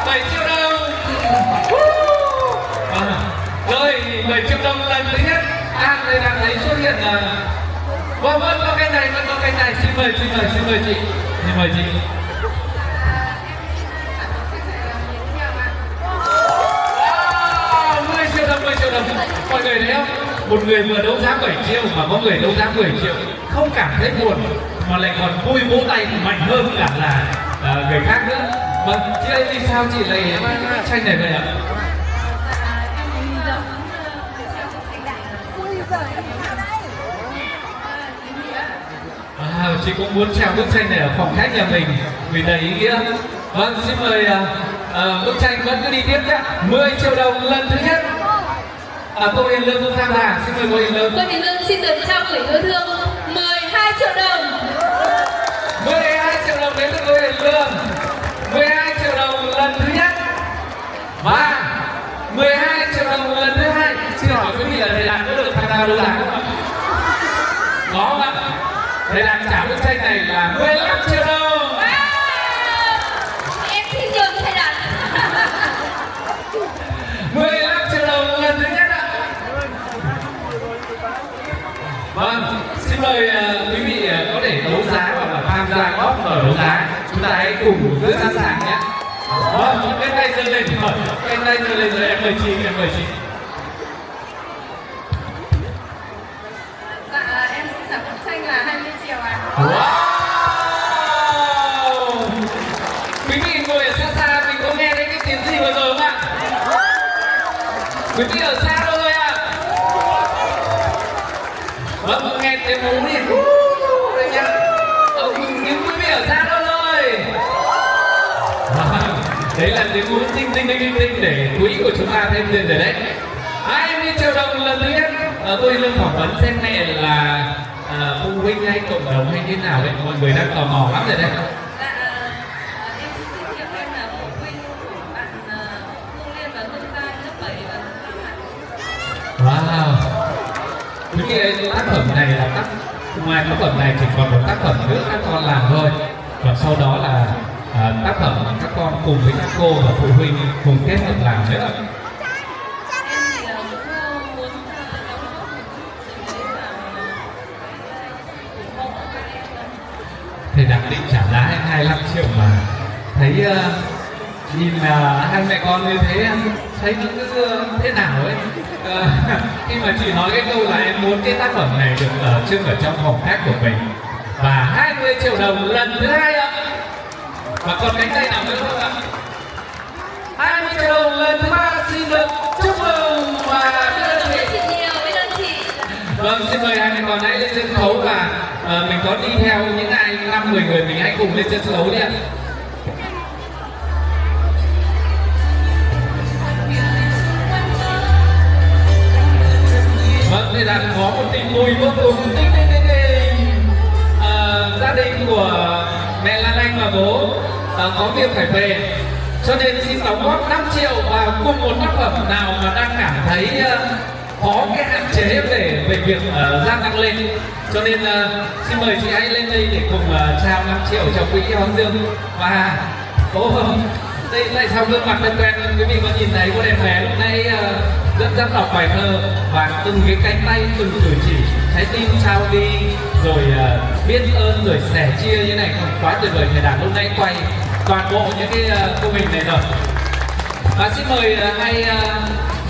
7 triệu đồng. Rồi, 7 triệu đồng lần thứ nhất. Thầy đang thấy xuất hiện là vẫn có cái này, Xin mời chị. Wow, 10 triệu đồng. Mọi người thấy không? Một người vừa đấu giá 7 triệu mà có người đấu giá 10 triệu, không cảm thấy buồn mà lại còn vui, vỗ tay mạnh hơn cả là người khác nữa. Vâng, chị ơi, vì sao chị lại tranh này vậy ạ? Chị cũng muốn treo bức tranh này ở phòng khách nhà mình vì đầy ý nghĩa. Vâng, xin mời bức tranh vẫn cứ đi tiếp nhé. 10 triệu đồng lần thứ nhất. Cô Hiền Lương cũng tham gia. Xin mời cô Hiền Lương. Cô Hiền Lương xin được trao gửi yêu thương 12 triệu đồng. 12 triệu đồng đến từ cô Hiền Lương. 12 triệu đồng lần thứ nhất. Và 12 triệu đồng lần thứ hai. Xin hỏi quý vị là thầy Đạt có được tham gia đấu giá không ạ? Có không ạ? Thầy Đạt trả bức tranh này là 15 triệu đồng. Em xin nhường thầy Đạt. ta góp mở đấu giá, chúng ta hãy cùng cứ sẵn sàng nhé. Vâng, bên đây giơ lên rồi, bên đây giơ lên rồi, em mời chị, em mời chị. Dạ, em xin trả bức tranh là 20 triệu ạ. Wow! Quý vị ngồi ở xa xa, mình có nghe thấy cái tiếng gì vừa rồi không ạ? Quý vị ở xa đâu rồi ạ? Vâng, nghe tiếng hú đi. Đây nhá. Nhưng quý vị ở xa đâu rồi? Đấy là tiếng hú tinh tinh tinh tinh để quỹ của chúng ta thêm tiền rồi đấy. 20 triệu đồng lần thứ nhất. Tôi lên phỏng vấn xem mẹ là phụ huynh hay cộng đồng hay như nào đấy, mọi người đang tò mò lắm rồi đấy. Dạ, em xin giới thiệu em là phụ huynh của bạn Hương Liên và Hương Giang lớp 7 và lớp 8 ạ. Wow. Quý vị, tác phẩm này là ngoài tác phẩm này chỉ còn một tác phẩm nữa các con làm thôi. Còn sau đó là tác phẩm các con cùng với các cô và phụ huynh cùng kết hợp làm nữa. Em thì cũng muốn đóng góp một chút gì đấy vào ủng hộ các em. Thầy Đạt định trả giá em 25 triệu mà thấy nhìn hai mẹ con như thế thấy nó cứ thế nào ấy. Khi mà chị nói cái câu là em muốn cái tác phẩm này được trưng ở trong phòng khách của mình và 20 triệu đồng lần thứ hai ạ. Và còn cánh tay nào nữa không ạ? 20 triệu đồng lần thứ ba xin được chúc mừng và biết ơn chị. Biết ơn chị. Vâng, xin mời hai mẹ con hãy lên sân khấu và mình có đi theo những ai 5-10 người mình hãy cùng lên sân khấu đi ạ. Vâng, thì là có một tin vui vô cùng gia đình của mẹ Lan Anh và bố có việc phải về, cho nên xin đóng góp 5 triệu vào cùng một tác phẩm nào mà đang cảm thấy có cái hạn chế về việc gia tăng lên. Cho nên xin mời chị hãy lên đây để cùng trao 5 triệu cho quỹ Hoàng Dương. Và bố đây tại sao gương mặt quen quen, quý vị có nhìn thấy cô em bé lúc nãy dẫn dắt đọc bài thơ và từng cái cánh tay, từng cử chỉ, trái tim trao đi, rồi biết ơn, rồi sẻ chia như này, quá tuyệt vời. Thầy Đạt lúc nãy quay toàn bộ những cái của mình này rồi. Và xin mời hai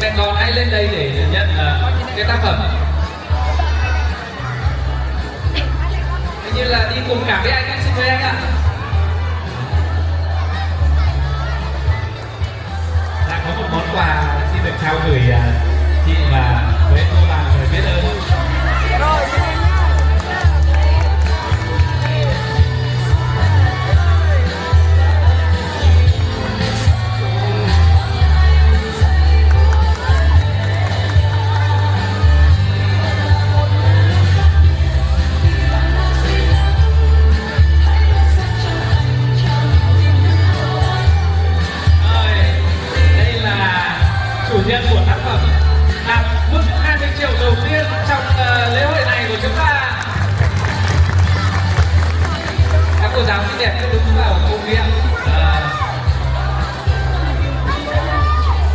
mẹ con hãy lên đây để nhận cái tác phẩm. Hình như là đi cùng cả với anh, xin mời anh ạ. Đã có một món quà xin được trao gửi chị và với cô bạn người biết ơn. Chủ nhân của tác phẩm đạt mức 20 triệu đầu tiên trong lễ hội này của chúng ta. Các cô giáo xinh đẹp cứ đứng vào công viên.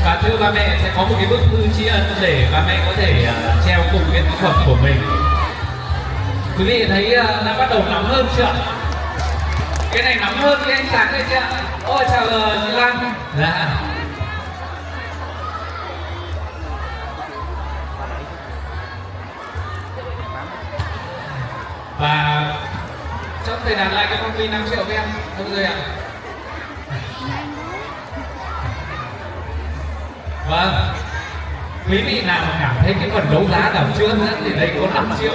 Và thưa ba mẹ, sẽ có một cái bức thư tri ân để ba mẹ có thể treo cùng cái tác phẩm của mình. Quý vị thấy đã bắt đầu nóng hơn chưa? Cái này nóng hơn cái ánh sáng này chưa? Ôi chào chị Lan. Dạ. Và cho thầy Đạt lại cái phong bì 5 triệu với em, không rơi ạ. Vâng, quý vị nào mà cảm thấy cái phần đấu giá nào chưa hấp dẫn thì đây có 5 triệu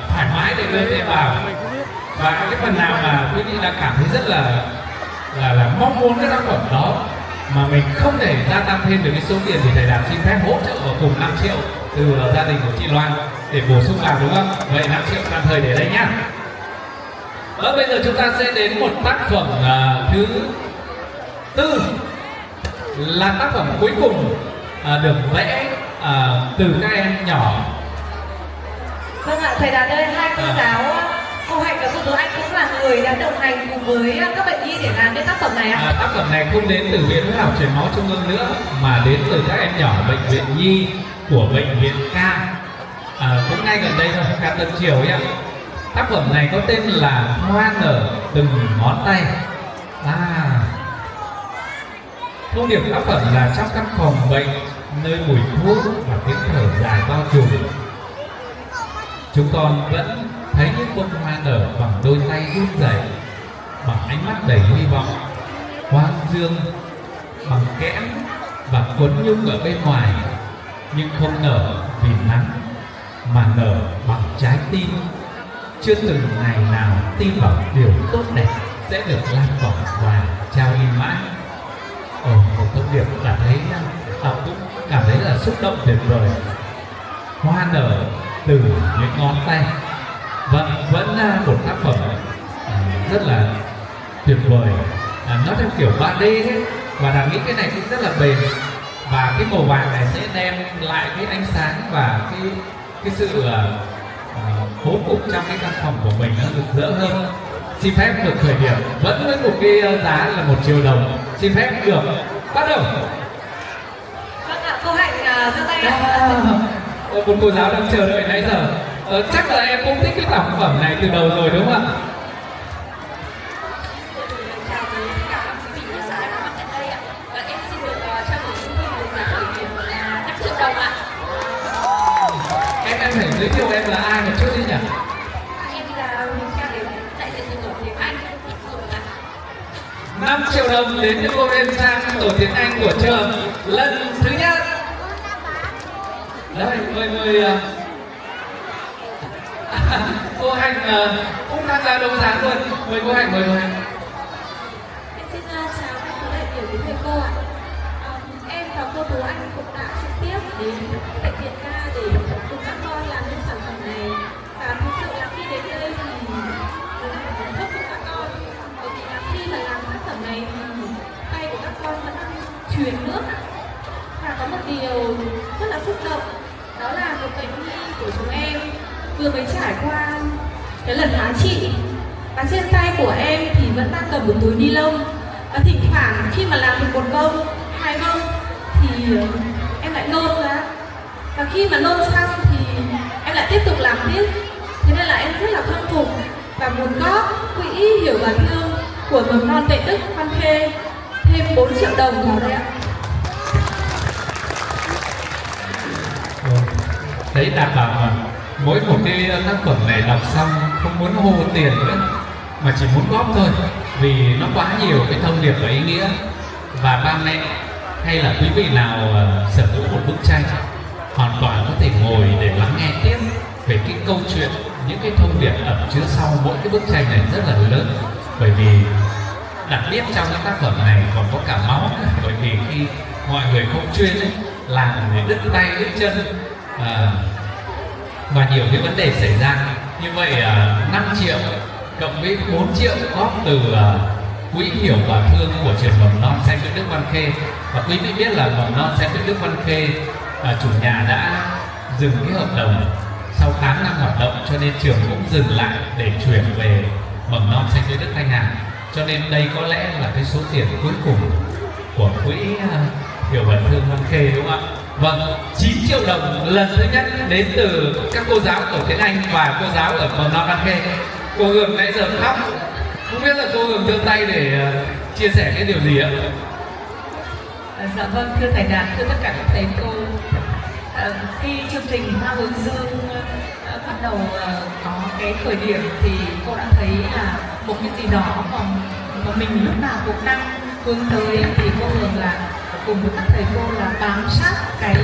thoải mái để đưa thêm vào. Và cái phần nào mà quý vị đang cảm thấy rất là mong muốn cái tác phẩm đó mà mình không thể gia tăng thêm được cái số tiền thì thầy Đạt xin phép hỗ trợ vào cùng 5 triệu từ gia đình của chị Loan để bổ sung vào, đúng không? Vậy 5 triệu tạm thời để đây nhá. Bây giờ chúng ta sẽ đến một tác phẩm thứ tư, là tác phẩm cuối cùng được vẽ từ các em nhỏ. Vâng ạ, thầy Đạt ơi, hai cô giáo cô Hạnh và cô Tú Anh cũng là người đã đồng hành cùng với các bệnh nhi để làm cái tác phẩm này ạ. Tác phẩm này không đến từ Viện Huyết học Truyền máu Trung ương nữa mà đến từ các em nhỏ bệnh viện nhi của bệnh viện Ca, cũng ngay gần đây thôi, Ca Tân Triều ấy ạ. Tác phẩm này có tên là Hoa nở từng ngón tay. Thông điệp tác phẩm là trong căn phòng bệnh nơi mùi thuốc và tiếng thở dài bao trùm, chúng con vẫn thấy những bông hoa nở bằng đôi tay run rẩy, bằng ánh mắt đầy hy vọng, hoang dương, bằng kẽm và cuốn nhung ở bên ngoài, nhưng không nở vì nắng mà nở bằng trái tim chưa từng ngày nào tin vào điều tốt đẹp sẽ được lan tỏa và trao đi mãi. Một thông điệp cảm thấy cũng cảm thấy là xúc động tuyệt vời. Hoa nở từ những ngón tay, vâng, vẫn một tác phẩm rất là tuyệt vời. Nó theo kiểu 3D ấy, và Đạt nghĩ cái này cũng rất là bền, và cái màu vàng này sẽ đem lại cái ánh sáng và cái sự bố cục trong cái căn phòng của mình nó rực rỡ hơn. Xin phép được khởi điểm vẫn với một cái giá là 1 triệu đồng. Xin phép được bắt đầu. Vâng ạ, cô Hạnh giơ tay ạ. Một cô giáo đang chờ đợi nãy giờ. Chắc là em cũng thích cái tác phẩm này từ đầu rồi đúng không ạ? Chào quý tất cả các quý vị khán giả đang có mặt tại đây ạ. Và em xin được trao đổi với quý vị giá khởi điểm là 5 triệu đồng ạ. Em phải giới thiệu em là ai một chút đi nhỉ? Em là Huỳnh Trang đến đại diện từ tổ tiếng Anh. 5 triệu đồng đến cho cô Huyền Trang, tổ tiếng Anh của trường lần thứ nhất. Đây, mời cô Hạnh cũng tham gia đấu giá luôn. Mời cô Hạnh, mời cô Hạnh. Em xin chào các cô đại biểu quý thầy cô ạ. Em và cô Tú Anh cũng đã trực tiếp đến bệnh viện ca để cùng các con làm nên sản phẩm này. Và thực sự là khi đến đây thì thuyết phục các con, bởi vì là khi mà làm tác phẩm này thì tay của các con vẫn đang truyền nước ạ. Và có một điều rất là xúc động, đó là một bệnh nhi của chúng em vừa mới trải qua cái lần hóa trị, và trên tay của em thì vẫn đang cầm một túi ni lông, và thỉnh thoảng khi mà làm được một bông, 2 bông thì em lại nôn ra, và khi mà nôn xong thì em lại tiếp tục làm tiếp. Thế nên là em rất là khâm phục và muốn góp quỹ hiểu và thương của mầm non Tệ Đức Văn Khê thêm 4 triệu đồng vào đây ạ. Đấy, đảm bảo mà mỗi một cái tác phẩm này đọc xong không muốn hô tiền nữa mà chỉ muốn góp thôi, vì nó quá nhiều cái thông điệp và ý nghĩa. Và ba mẹ hay là quý vị nào sở hữu một bức tranh hoàn toàn có thể ngồi để lắng nghe tiếp về cái câu chuyện, những cái thông điệp ẩn chứa sau mỗi cái bức tranh này rất là lớn. Bởi vì đặc biệt trong cái tác phẩm này còn có cả máu, bởi vì khi mọi người không chuyên ấy, làm để đứt tay đứt chân và nhiều cái vấn đề xảy ra. Như vậy 5 triệu cộng với 4 triệu góp từ quỹ hiểu và thương của trường mầm non Xanh Nguyễn Đức Văn Khê. Và quý vị biết là mầm non Xanh Nguyễn Đức Văn Khê chủ nhà đã dừng cái hợp đồng sau 8 năm hoạt động, cho nên trường cũng dừng lại để chuyển về mầm non Xanh Nguyễn Đức Thanh Hà. Cho nên đây có lẽ là cái số tiền cuối cùng của quỹ hiểu và thương Văn Khê, đúng không ạ? Vâng, 9 triệu đồng lần thứ nhất đến từ các cô giáo tổ tiếng Anh và cô giáo ở mầm non Văn Khê. Cô Hường nãy giờ khóc, không biết là cô Hường giơ tay để chia sẻ cái điều gì ạ? Dạ vâng, thưa thầy Đạt, thưa tất cả các thầy cô. Khi chương trình Hoa Hướng Dương bắt đầu có cái khởi điểm thì cô đã thấy là một cái gì đó mà mình lúc nào cũng đang hướng tới, thì cô Hường là cùng với các thầy cô là bám sát cái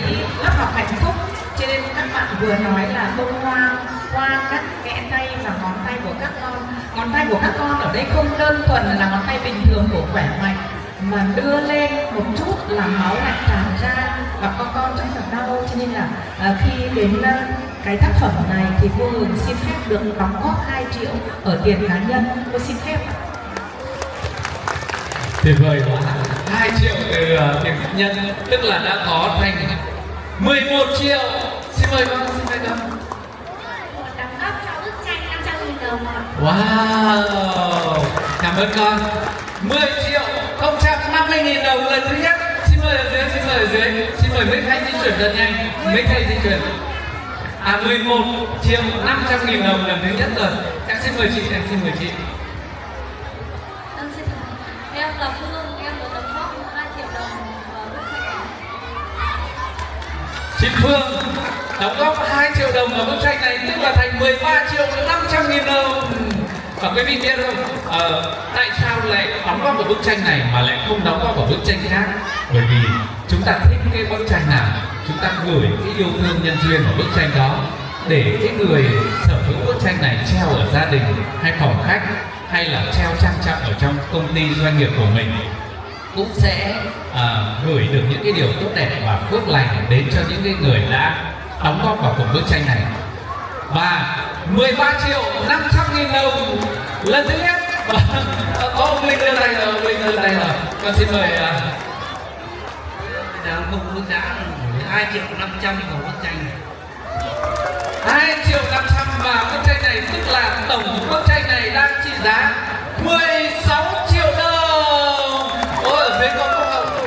lớp học hạnh phúc. Cho nên các bạn vừa nói là bông hoa qua các kẽ tay và ngón tay của các con. Ngón tay của các con ở đây không đơn thuần là ngón tay bình thường của khỏe mạnh, mà đưa lên một chút là máu lại tràn ra và con rất là đau. Cho nên là khi đến cái tác phẩm này thì cô Hường xin phép được đóng góp 2 triệu ở tiền cá nhân. Cô xin phép ạ. Tuyệt vời quá, 2 triệu từ tiền cá nhân, tức là đã có thành 11 triệu. Xin mời con, xin mời con. Đóng góp cho bức tranh 500.000 đồng ạ. Wow, cảm ơn con. 10 triệu 050.000 đồng lần thứ nhất. Xin mời ở dưới, xin mời ở dưới. Xin mời mấy thầy di chuyển thật nhanh, mấy thầy di chuyển. 11 triệu 500.000 đồng lần thứ nhất rồi. xin mời chị, em xin mời chị. Xin chào. Em là Phương, em có đóng góp 2 triệu đồng vào bức tranh này. Chị Phương đóng góp 2 triệu đồng vào bức tranh này, tức là thành 13.500.000 đồng. Và quý vị biết không, tại sao lại đóng góp vào bức tranh này mà lại không đóng góp vào bức tranh khác? Bởi vì chúng ta thích cái bức tranh nào, chúng ta gửi cái yêu thương nhân duyên vào bức tranh đó, để cái người sở hữu bức tranh này treo ở gia đình hay phòng khách, hay là treo trang trọng ở trong công ty doanh nghiệp của mình, cũng sẽ gửi được những cái điều tốt đẹp và phước lành đến cho những cái người đã đóng góp vào cùng bức tranh này. Và 13.500.000 đồng lần thứ nhất. Ông Linh đưa tay rồi, Linh đưa tay rồi. Con xin mời. Không mức giá 2.500.000 vào bức tranh này. 2.500.000 vào bức tranh này, tức là tổng bức tranh này đang trị giá 16 triệu đồng. Ôi, ở dưới có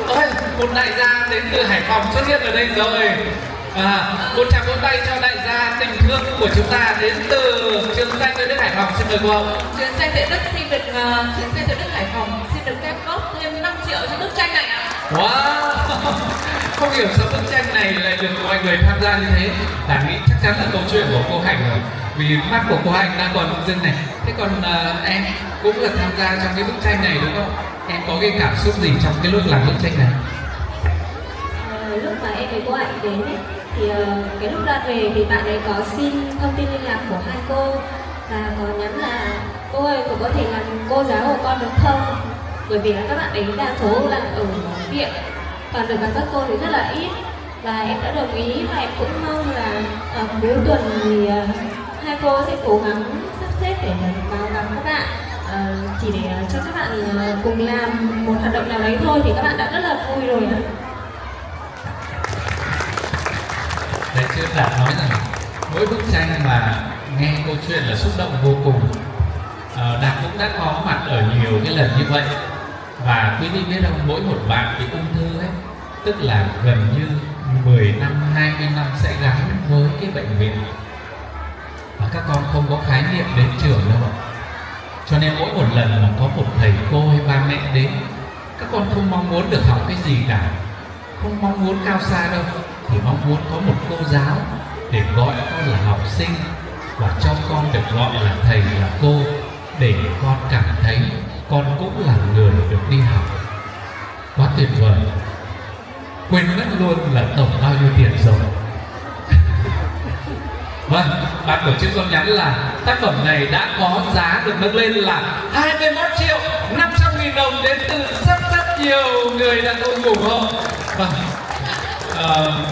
ôi, một đại gia đến từ Hải Phòng xuất hiện ở đây rồi. Một tràng vỗ tay cho đại gia tình thương của chúng ta đến từ Trường Xanh Tuệ Đức Hải Phòng. Xin mời cô. Trường Xanh Tuệ Đức xin được Trường Xanh Tuệ Đức Hải Phòng xin được phép góp thêm 5 triệu cho bức tranh này ạ. Wow, không hiểu sao bức tranh này lại được mọi người tham gia như thế. Ta nghĩ chắc chắn là câu chuyện của cô Hạnh rồi, vì mắt của cô Hạnh đang còn dưng này. Thế còn em cũng là tham gia trong cái bức tranh này đúng không? Em có cái cảm xúc gì trong cái lúc làm bức tranh này? Lúc mà em với cô Hạnh đến ấy, thì cái lúc ra về thì bạn ấy có xin thông tin liên lạc của hai cô và có nhắn là cô ơi, cô có thể làm cô giáo của con được không? Bởi vì là các bạn ấy đa số là ở viện, còn được gặp các cô thì rất là ít, và em đã đồng ý và em cũng mong là cuối tuần thì hai cô sẽ cố gắng sắp xếp để vào gặp các bạn, chỉ để cho các bạn cùng làm một hoạt động nào đấy thôi thì các bạn đã rất là vui rồi ạ. Đấy, chưa đã nói rằng mỗi bức tranh mà nghe câu chuyện là xúc động vô cùng. Đạt cũng đã có mặt ở nhiều cái lần như vậy. Và quý vị biết không, mỗi một bạn bị ung thư ấy, tức là gần như 10 năm, 20 năm sẽ gắn với cái bệnh viện. Và các con không có khái niệm đến trường đâu ạ. Cho nên mỗi một lần mà có một thầy cô hay ba mẹ đến, các con không mong muốn được học cái gì cả, không mong muốn cao xa đâu, thì mong muốn có một cô giáo để gọi con là học sinh và cho con được gọi là thầy là cô, để con cảm thấy con cũng là người được đi học. Quá tuyệt vời. Quên mất luôn là tổng bao nhiêu tiền rồi. Vâng, ban tổ chức có nhắn là tác phẩm này đã có giá được nâng lên là 21.500.000 đồng đến từ rất nhiều người đã ủng hộ. Vâng.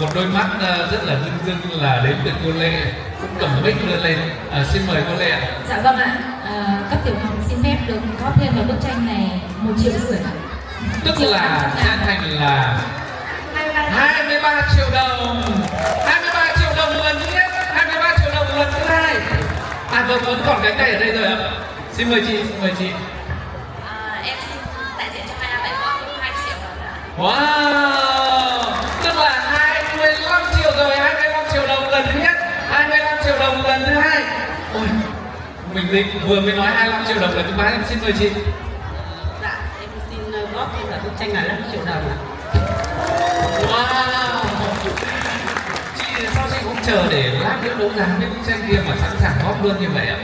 Một đôi mắt rất là rưng rưng là đến từ cô Lê, cũng cầm mic đưa lên. Xin mời cô Lê ạ. Dạ vâng ạ. Cấp tiểu học xin phép được góp thêm vào bức tranh này 1,5 triệu. Tức là sẽ thành là 23 triệu đồng. 23 triệu đồng lần thứ nhất, 23 triệu đồng lần thứ hai. Vâng, vẫn còn cánh tay ở đây rồi ạ. Xin mời chị, xin mời chị. Em xin đại diện cho 2 bạn góp 2 triệu rồi ạ. Wow, tức là 25 triệu rồi, 25 triệu đồng lần thứ nhất, 25 triệu đồng lần thứ hai. Ôi, mình định vừa mới nói 25 triệu đồng lần thứ ba. Em xin mời chị. Dạ, em xin góp thêm vào bức tranh là 5 triệu đồng ạ. Wow, chị sao chị cũng chờ để lát nữa đấu giá cái bức tranh kia mà sẵn sàng góp luôn như vậy ạ?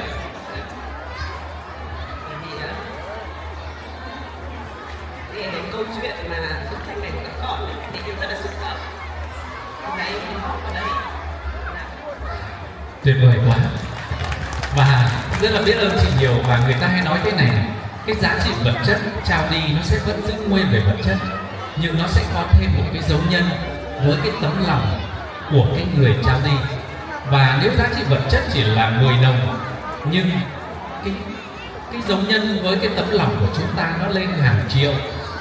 Vì cái câu chuyện mà bức tranh này của các con ấy, thì em rất là xúc động. Đấy, em góp vào đây. Tuyệt vời quá. Và rất là biết ơn chị nhiều. Và người ta hay nói thế này, cái giá trị vật chất trao đi nó sẽ vẫn giữ nguyên về vật chất, nhưng nó sẽ có thêm một cái dấu nhân với cái tấm lòng của cái người trao đi. Và nếu giá trị vật chất chỉ là 10 đồng, nhưng cái dấu nhân với cái tấm lòng của chúng ta nó lên hàng triệu,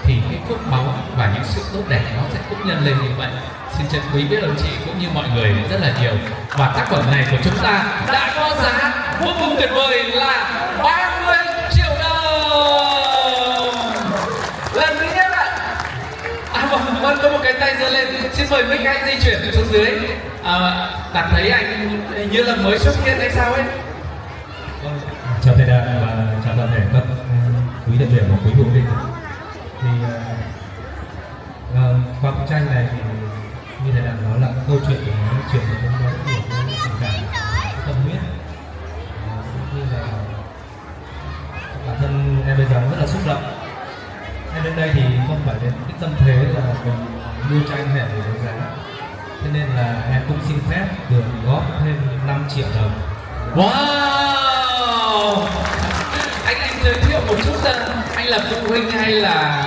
thì cái phước báu và những sự tốt đẹp nó sẽ cũng nhân lên như vậy. Xin trân quý biết ơn chị cũng như mọi người rất là nhiều. Và tác phẩm này của chúng ta đã có giá vô cùng tuyệt vời là 30 triệu đồng lần thứ nhất ạ. Vâng, có một cái tay giơ lên. Xin mời Minh Anh di chuyển xuống dưới. Đạt thấy anh như là mới xuất hiện hay sao ấy. Chào Chào thầy Đạt và chào toàn thể các quý đại biểu và quý phụ huynh. Thì qua bức tranh này thì như thầy Đạt nói là câu chuyện của nó truyền được đến rất nhiều cái tình cảm, cái tâm huyết, cũng như là bản thân em bây giờ rất là xúc động. Em đến đây thì không phải đến cái tâm thế là mình mua tranh để đấu giá, thế nên là em cũng xin phép được góp thêm 5 triệu đồng. Wow! Anh giới thiệu một chút ra, anh là phụ huynh hay là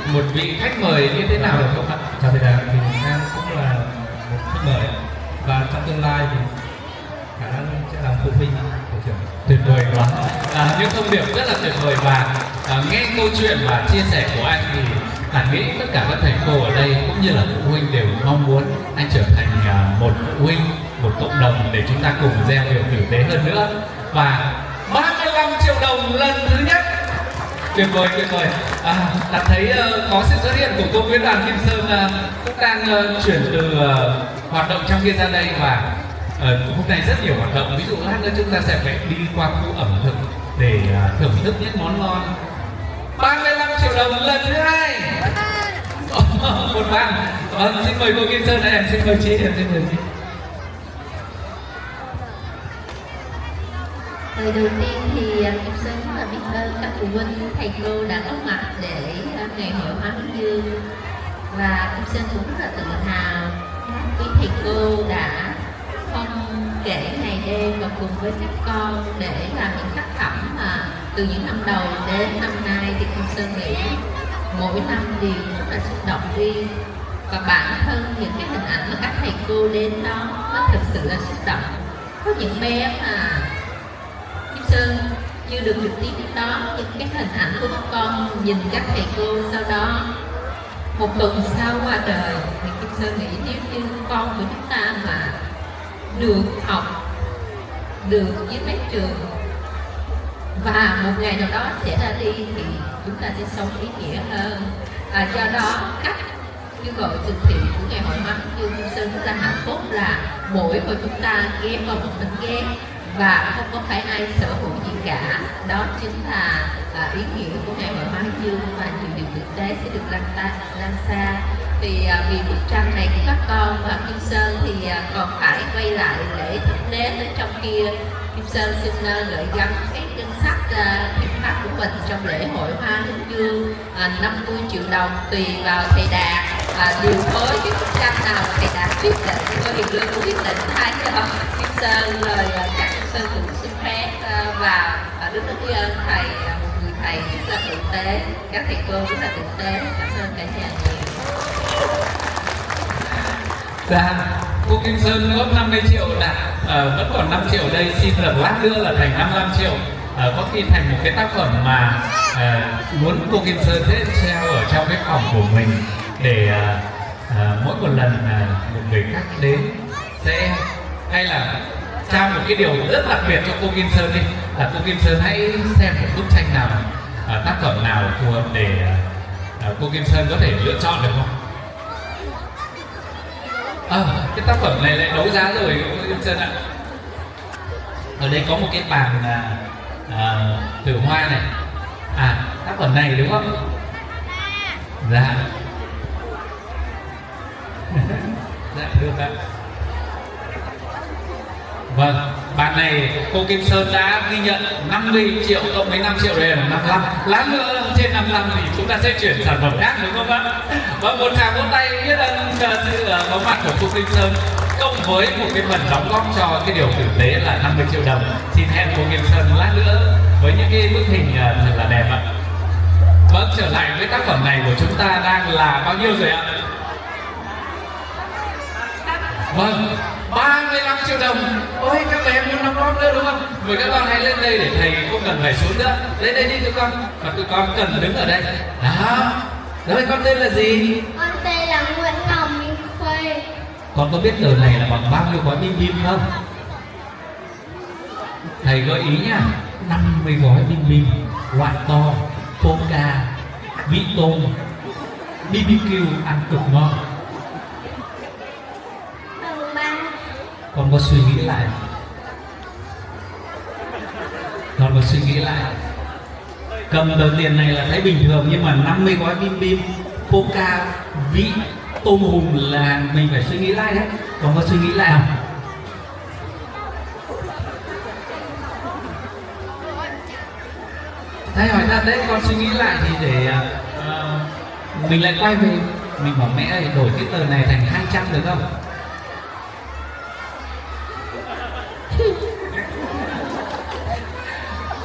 một vị khách mời như thế nào được không ạ? Chào thầy Đạt, thì em cũng là một khách mời và trong tương lai thì khả năng sẽ làm phụ huynh của trường. Tuyệt vời quá. Những thông điệp rất là tuyệt vời và nghe câu chuyện và chia sẻ của anh thì anh nghĩ tất cả các thầy cô ở đây cũng như là phụ huynh đều mong muốn anh trở thành một phụ huynh, một cộng đồng để chúng ta cùng gieo điều tử tế hơn nữa. Và 35 triệu đồng lần thứ nhất. Tuyệt vời, tuyệt vời. Đạt thấy có sự xuất hiện của cô Nguyễn Đoàn Kim Sơn cũng đang chuyển từ hoạt động trong kia ra đây, và hôm nay rất nhiều hoạt động. Ví dụ lát nữa chúng ta sẽ phải đi qua khu ẩm thực để thưởng thức những món ngon. 35 triệu đồng lần thứ hai. Một bạn. Xin mời cô Kim Sơn, em xin mời chị, em xin mời chị. Lời đầu tiên thì Kim Sơn rất là biết ơn các phụ huynh, thầy cô đã có mặt để ngày hội Hoa Hướng Dương, và Kim Sơn cũng rất là tự hào khi thầy cô đã không kể ngày đêm và cùng với các con để làm những tác phẩm mà từ những năm đầu đến năm nay thì Kim Sơn nghĩ mỗi năm đều rất là xúc động riêng, và bản thân những cái hình ảnh mà các thầy cô đến đó nó thực sự là xúc động. Có những bé mà Kim Sơn chưa được trực tiếp đến đó, những cái hình ảnh của các con nhìn các thầy cô sau đó một tuần sau qua đời thì Kim Sơn nghĩ nếu như con của chúng ta mà được học được với mấy trường và một ngày nào đó sẽ ra đi thì chúng ta sẽ sống ý nghĩa hơn. Do đó cách kêu gọi từ thiện của ngày hội Hoa Hướng Dương Kim Sơn rất là hạnh phúc là mỗi hồi chúng ta ghé vào một tấm ghé và không có phải ai sở hữu gì cả. Đó chính là ý nghĩa của ngày hội Hoa Hướng Dương, và nhiều điều thực tế sẽ được lan xa. Thì vì bức tranh này của các con và Kim Sơn thì còn phải quay lại lễ thực tế đến trong kia. Kim Sơn xin gửi gắm cái ngân sách hiến pháp của mình trong lễ hội Hoa Hướng Dương 50 triệu đồng tùy vào thầy Đạt điều phối cái bức tranh nào thầy Đạt quyết định, cô Hiền Lương quyết định thay cho Kim Sơn, rồi các Kim Sơn cũng xin phép và rất biết ơn thầy, một người thầy rất là tử tế, các thầy cô rất là tử tế. Cảm ơn cả nhà nhiều. Dạ, cô Kim Sơn góp 50 triệu Đạt vẫn còn 5 triệu đây, xin lần lát nữa là thành 55 triệu. Có khi thành một cái tác phẩm mà muốn cô Kim Sơn sẽ treo ở trong cái phòng của mình để mỗi một lần một người khách đến sẽ, hay là trao một cái điều rất đặc biệt cho cô Kim Sơn đi, là cô Kim Sơn hãy xem một bức tranh nào, tác phẩm nào phù hợp để cô Kim Sơn có thể lựa chọn được không? Cái tác phẩm này lại đấu giá rồi cô Kim Sơn ạ. Ở đây có một cái bàn tử hoa này. Tác phẩm này đúng không? Dạ. Dạ được ạ. Vâng, bàn này cô Kim Sơn đã ghi nhận 50 triệu cộng với 5 triệu, đây là 55. Lát nữa trên 55 thì chúng ta sẽ chuyển sản phẩm khác đúng không ạ? Và một tràng vỗ tay biết ơn sự có mặt của cô Kim Sơn cộng với một cái phần đóng góp cho cái điều tử tế là 50 triệu đồng. Xin hẹn cô Kim Sơn lát nữa với những cái bức hình thật là đẹp ạ. Vâng, trở lại với tác phẩm này của chúng ta đang là bao nhiêu rồi ạ? Vâng, 35 triệu đồng. Ôi, các bé muốn đóng góp nữa đúng không? Mời các con hãy lên đây để thầy không cần phải xuống nữa. Lên đây đi tụi con. Và tụi con cần đứng ở đây. Đó. Rồi con tên là gì? Con tên là Nguyễn Ngọc Minh Khuê. Con có biết tờ này là bằng bao nhiêu gói bim bim không? Thầy gợi ý nhá, 50 gói bim bim loại to, Coca, vị tôm, BBQ ăn cực ngon. Con có suy nghĩ lại. Còn một suy nghĩ lại. Cầm tờ tiền này là thấy bình thường, nhưng mà 50 gói bim bim, Poca, vị, tôm hùm là mình phải suy nghĩ lại đấy. Còn có suy nghĩ lại không? Thầy hỏi ta đấy, con suy nghĩ lại thì để mình lại quay về mình bảo mẹ ơi, đổi cái tờ này thành 200 được không?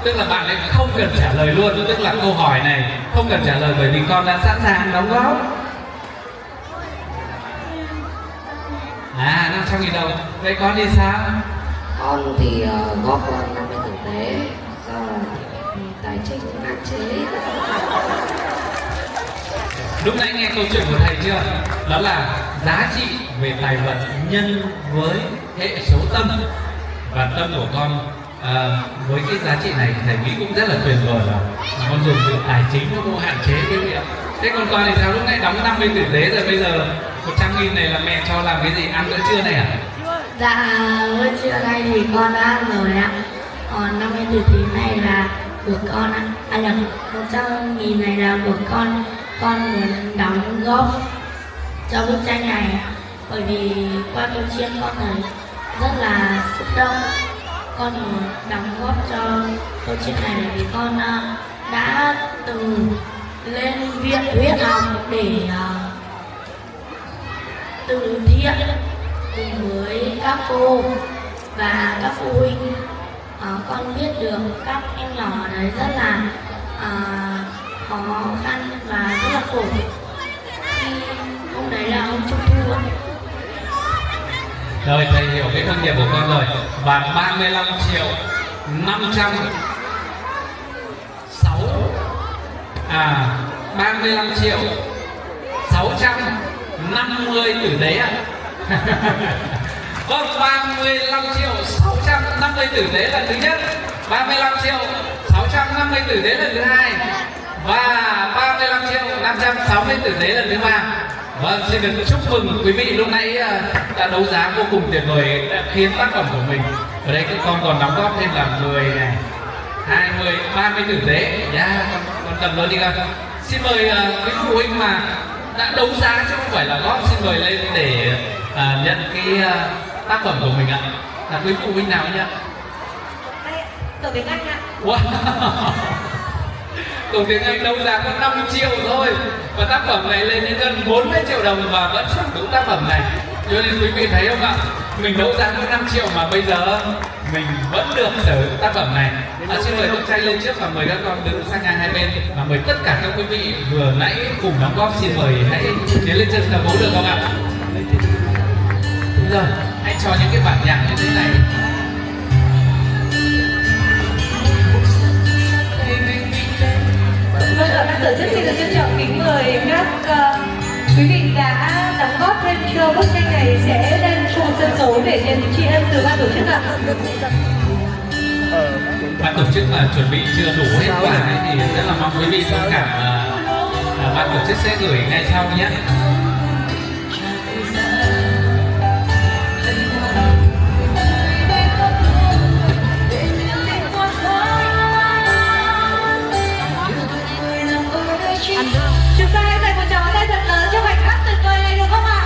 Tức là bạn ấy không cần trả lời luôn, tức là câu hỏi này không cần trả lời bởi vì con đã sẵn sàng đóng góp. 500.000 đồng. Vậy con thì sao? Con thì góp 50 thực tế, do tài chính hạn chế. Lúc nãy nghe câu chuyện của thầy chưa? Đó là giá trị về tài vật nhân với hệ số tâm, và tâm của con với cái giá trị này thầy nghĩ cũng rất là tuyệt vời rồi. Con dùng từ tài chính nó vô hạn chế cái gì ạ? Thế còn con thì sao? Lúc nãy đóng 50 tử tế rồi, bây giờ 100.000 này là mẹ cho làm cái gì? Ăn bữa trưa này à? Dạ, bữa trưa nay thì con đã ăn rồi ạ. Còn 50 tử tế này là của con ạ. À nhầm, 100.000 này là của con muốn đóng góp cho bức tranh này ạ. Bởi vì qua câu chuyện con thấy rất là xúc động. Con muốn đóng góp cho câu chuyện này vì con đã từng lên viện huyết học để từ thiện cùng với các cô và các phụ huynh. Con biết được các em nhỏ ở đấy rất là khó khăn và rất là khổ khi hôm đấy là hôm trung thu. Rồi thầy hiểu cái thông điệp của con rồi. Và 35 triệu 35 triệu 650 tử tế ạ. Vâng, 35 triệu 650 tử tế lần thứ nhất, 35 triệu 650 tử tế lần thứ hai, và 35 triệu 560 tử tế lần thứ ba. Vâng, xin được chúc mừng quý vị lúc nãy đã đấu giá vô cùng tuyệt vời, đã khiến tác phẩm của mình. Ở đây các con còn đóng góp thêm là 10 này, 20, 30 tử tế. Con cầm luôn đi con. Xin mời quý phụ huynh mà đã đấu giá chứ không phải là góp, xin mời lên để nhận cái tác phẩm của mình ạ. Là quý phụ huynh nào nhỉ? Đây, Tổ tiếng Anh ạ. Wow. Tổ tiếng Anh đấu giá có 5 triệu thôi, và tác phẩm này lên đến gần 40 triệu đồng và vẫn sở hữu tác phẩm này. Cho nên quý vị thấy không ạ? Mình đấu giá có 5 triệu mà bây giờ mình vẫn được sở hữu tác phẩm này. Xin mời bức tranh lên trước và mời các con đứng sang ngang hai bên, và mời tất cả các quý vị vừa nãy cùng đóng góp, xin mời hãy tiến lên chân là bố được không ạ? Đúng rồi, hãy cho những cái bản nhạc như thế này. Vâng ạ, ban tổ chức xin được trân trọng kính mời các quý vị đã đóng góp thêm cho bức tranh này sẽ lên xuống sân khấu để nhận tri ân từ ban tổ chức ạ. Ban tổ chức mà chuẩn bị chưa đủ hết quả ấy, thì rất là mong quý vị thông cảm, ban tổ chức sẽ gửi ngay sau nhé. Chúng ta hãy dành một tràng tay thật lớn cho khoảnh khắc tuyệt vời này được không ạ?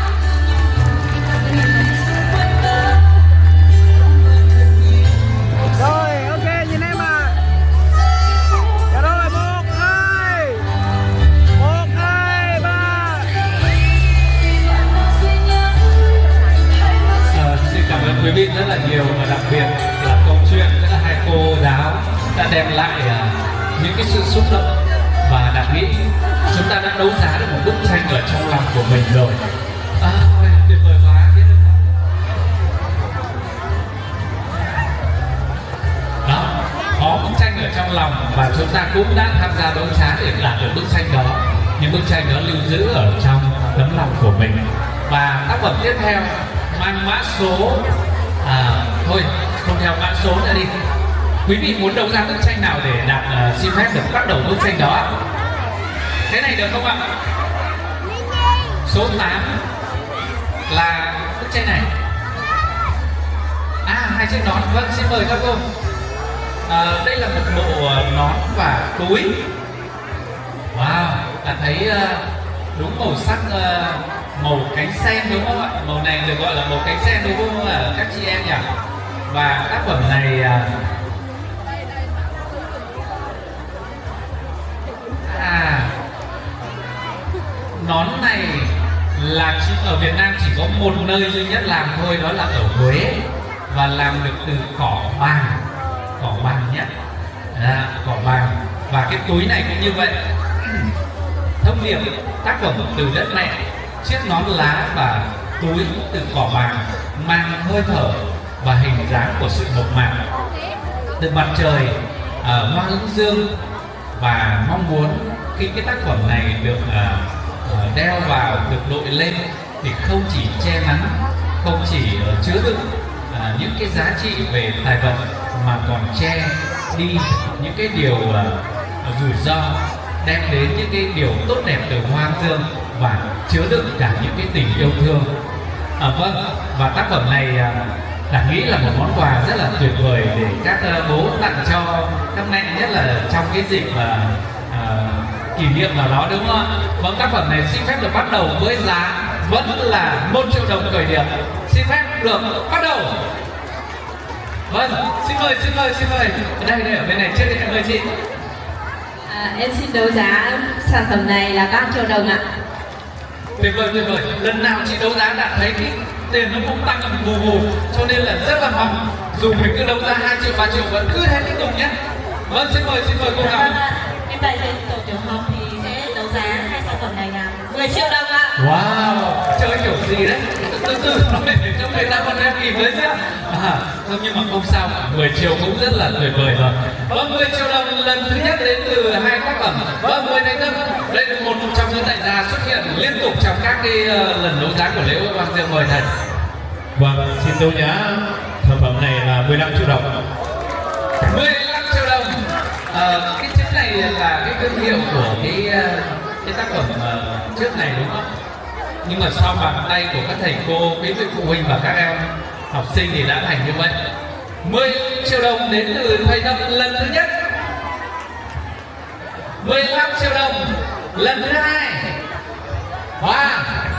Rồi, ok, nhìn em ạ. Dạ rồi, 1, 2, 3. Xin cảm ơn quý vị rất là nhiều, và đặc biệt là câu chuyện rất là hai cô giáo đã đem lại những cái sự xúc động, và đặc nghĩ chúng ta đã đấu giá được một bức tranh ở trong lòng của mình rồi. Tuyệt vời quá. Đó, có bức tranh ở trong lòng và chúng ta cũng đã tham gia đấu giá để đạt được bức tranh đó. Những bức tranh đó lưu giữ ở trong tấm lòng của mình. Và tác phẩm tiếp theo mang mã số thôi không theo mã số nữa đi. Quý vị muốn đấu giá bức tranh nào để đạt xin phép được bắt đầu bức tranh đó? Thế này được không ạ? Số 8 là bức tranh này. Hai chiếc nón. Vâng, xin mời các cô. Đây là một bộ nón và túi. Wow, ta thấy đúng màu sắc màu cánh sen đúng không ạ? Màu này được gọi là màu cánh sen đúng không ạ các chị em nhỉ? Và tác phẩm này nón này là chỉ ở Việt Nam chỉ có một nơi duy nhất làm thôi, đó là ở Huế, và làm được từ cỏ bàng nhé, cỏ bàng. Và cái túi này cũng như vậy. Thông điệp tác phẩm từ đất mẹ, chiếc nón lá và túi từ cỏ bàng, mang hơi thở và hình dáng của sự mộc mạc từ mặt trời, hoa hướng dương. Và mong muốn khi cái tác phẩm này được đeo vào, được đội lên thì không chỉ che nắng, không chỉ chứa đựng những cái giá trị về tài vật, mà còn che đi những cái điều rủi ro, đem đến những cái điều tốt đẹp từ hoa dương và chứa đựng cả những cái tình yêu thương. Vâng, và tác phẩm này Đạt nghĩ là một món quà rất là tuyệt vời để các bố tặng cho các mẹ, nhất là trong cái dịp kỷ niệm nào đó, đúng không ạ? Vâng, tác phẩm này xin phép được bắt đầu với giá vẫn là 1 triệu đồng khởi điểm. Xin phép được bắt đầu. Vâng, xin mời. Đây ở bên này trước đi, em mời chị. Em xin đấu giá sản phẩm này là 3 triệu đồng ạ. Tuyệt vời. Lần nào chị đấu giá đã thấy cái tiền nó cũng tăng vù, cho nên là rất là mong dù mình cứ đấu giá 2 triệu, 3 triệu vẫn cứ thế tiếp tục nhé. Vâng, xin mời cô Ngọc. Em đại diện tổ tiểu học thì sẽ đấu giá hai sản phẩm này là 10 triệu đồng ạ. Wow, chơi kiểu gì đấy? Từ nói để cho người ta còn em kịp đấy chứ. Không, nhưng mà không sao, 10 triệu cũng rất là tuyệt vời rồi. Vâng, 10 triệu đồng lần thứ nhất đến từ hai tác phẩm. Vâng, 10 thành tâm. Đây là một trong những đại gia xuất hiện liên tục trong các cái lần đấu giá của lễ hội Hoàng Dương. Mời thầy. Vâng, xin đấu giá sản phẩm này là 15 triệu đồng. 15 triệu đồng. Cái chữ này là cái thương hiệu của cái tác phẩm trước này đúng không? Nhưng mà sau bàn tay của các thầy cô, quý vị phụ huynh và các em học sinh thì đã thành như vậy. 10 triệu đồng đến từ thầy Tâm lần thứ nhất. 15 triệu đồng lần thứ hai.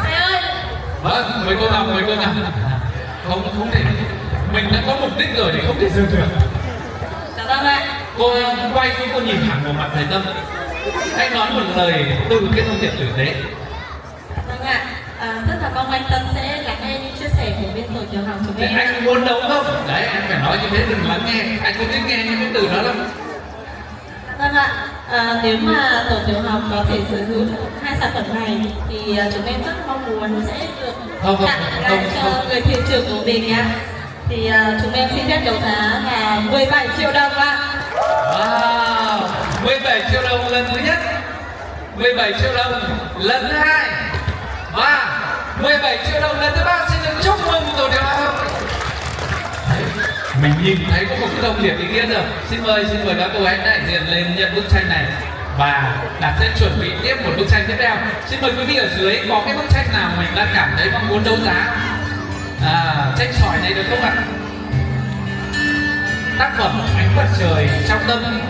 Thầy ơi. Vâng, mời cô Ngọc. Không thể, mình đã có mục đích rồi thì không thể dừng được. Dạ vâng ạ. Cô quay xuống, cô nhìn thẳng vào mặt thầy Tâm, hãy nói một lời từ cái thông điệp tử tế. Vâng ạ. Rất là mong anh Tâm sẽ lắng nghe những chia sẻ của bên tổ tiểu học chúng em. Anh muốn đấu không? Đấy, em phải nói như thế, đừng lắng nghe. Anh không thích nghe những cái từ đó lắm. Vâng ạ. Nếu mà tổ tiểu học có thể sở hữu hai sản phẩm này thì chúng em rất mong muốn sẽ được tặng lại cho người thuyền trưởng của mình ạ. Thì chúng em xin phép đấu giá là 17 triệu đồng ạ. Wow, 17 triệu đồng lần thứ nhất, 17 triệu đồng lần thứ hai, và 17 triệu đồng lần thứ ba. Xin được chúc mừng tổ tiểu học. Mình nhìn thấy có một cái thông điệp ý nghĩa rồi. Xin mời các cô gái đại diện lên nhận bức tranh này, và Đạt sẽ chuẩn bị tiếp một bức tranh tiếp theo. Xin mời quý vị ở dưới có cái bức tranh nào mình đang cảm thấy mong muốn đấu giá, tranh sỏi này được không ạ? Tác phẩm Ánh Mặt Trời Trong Tâm.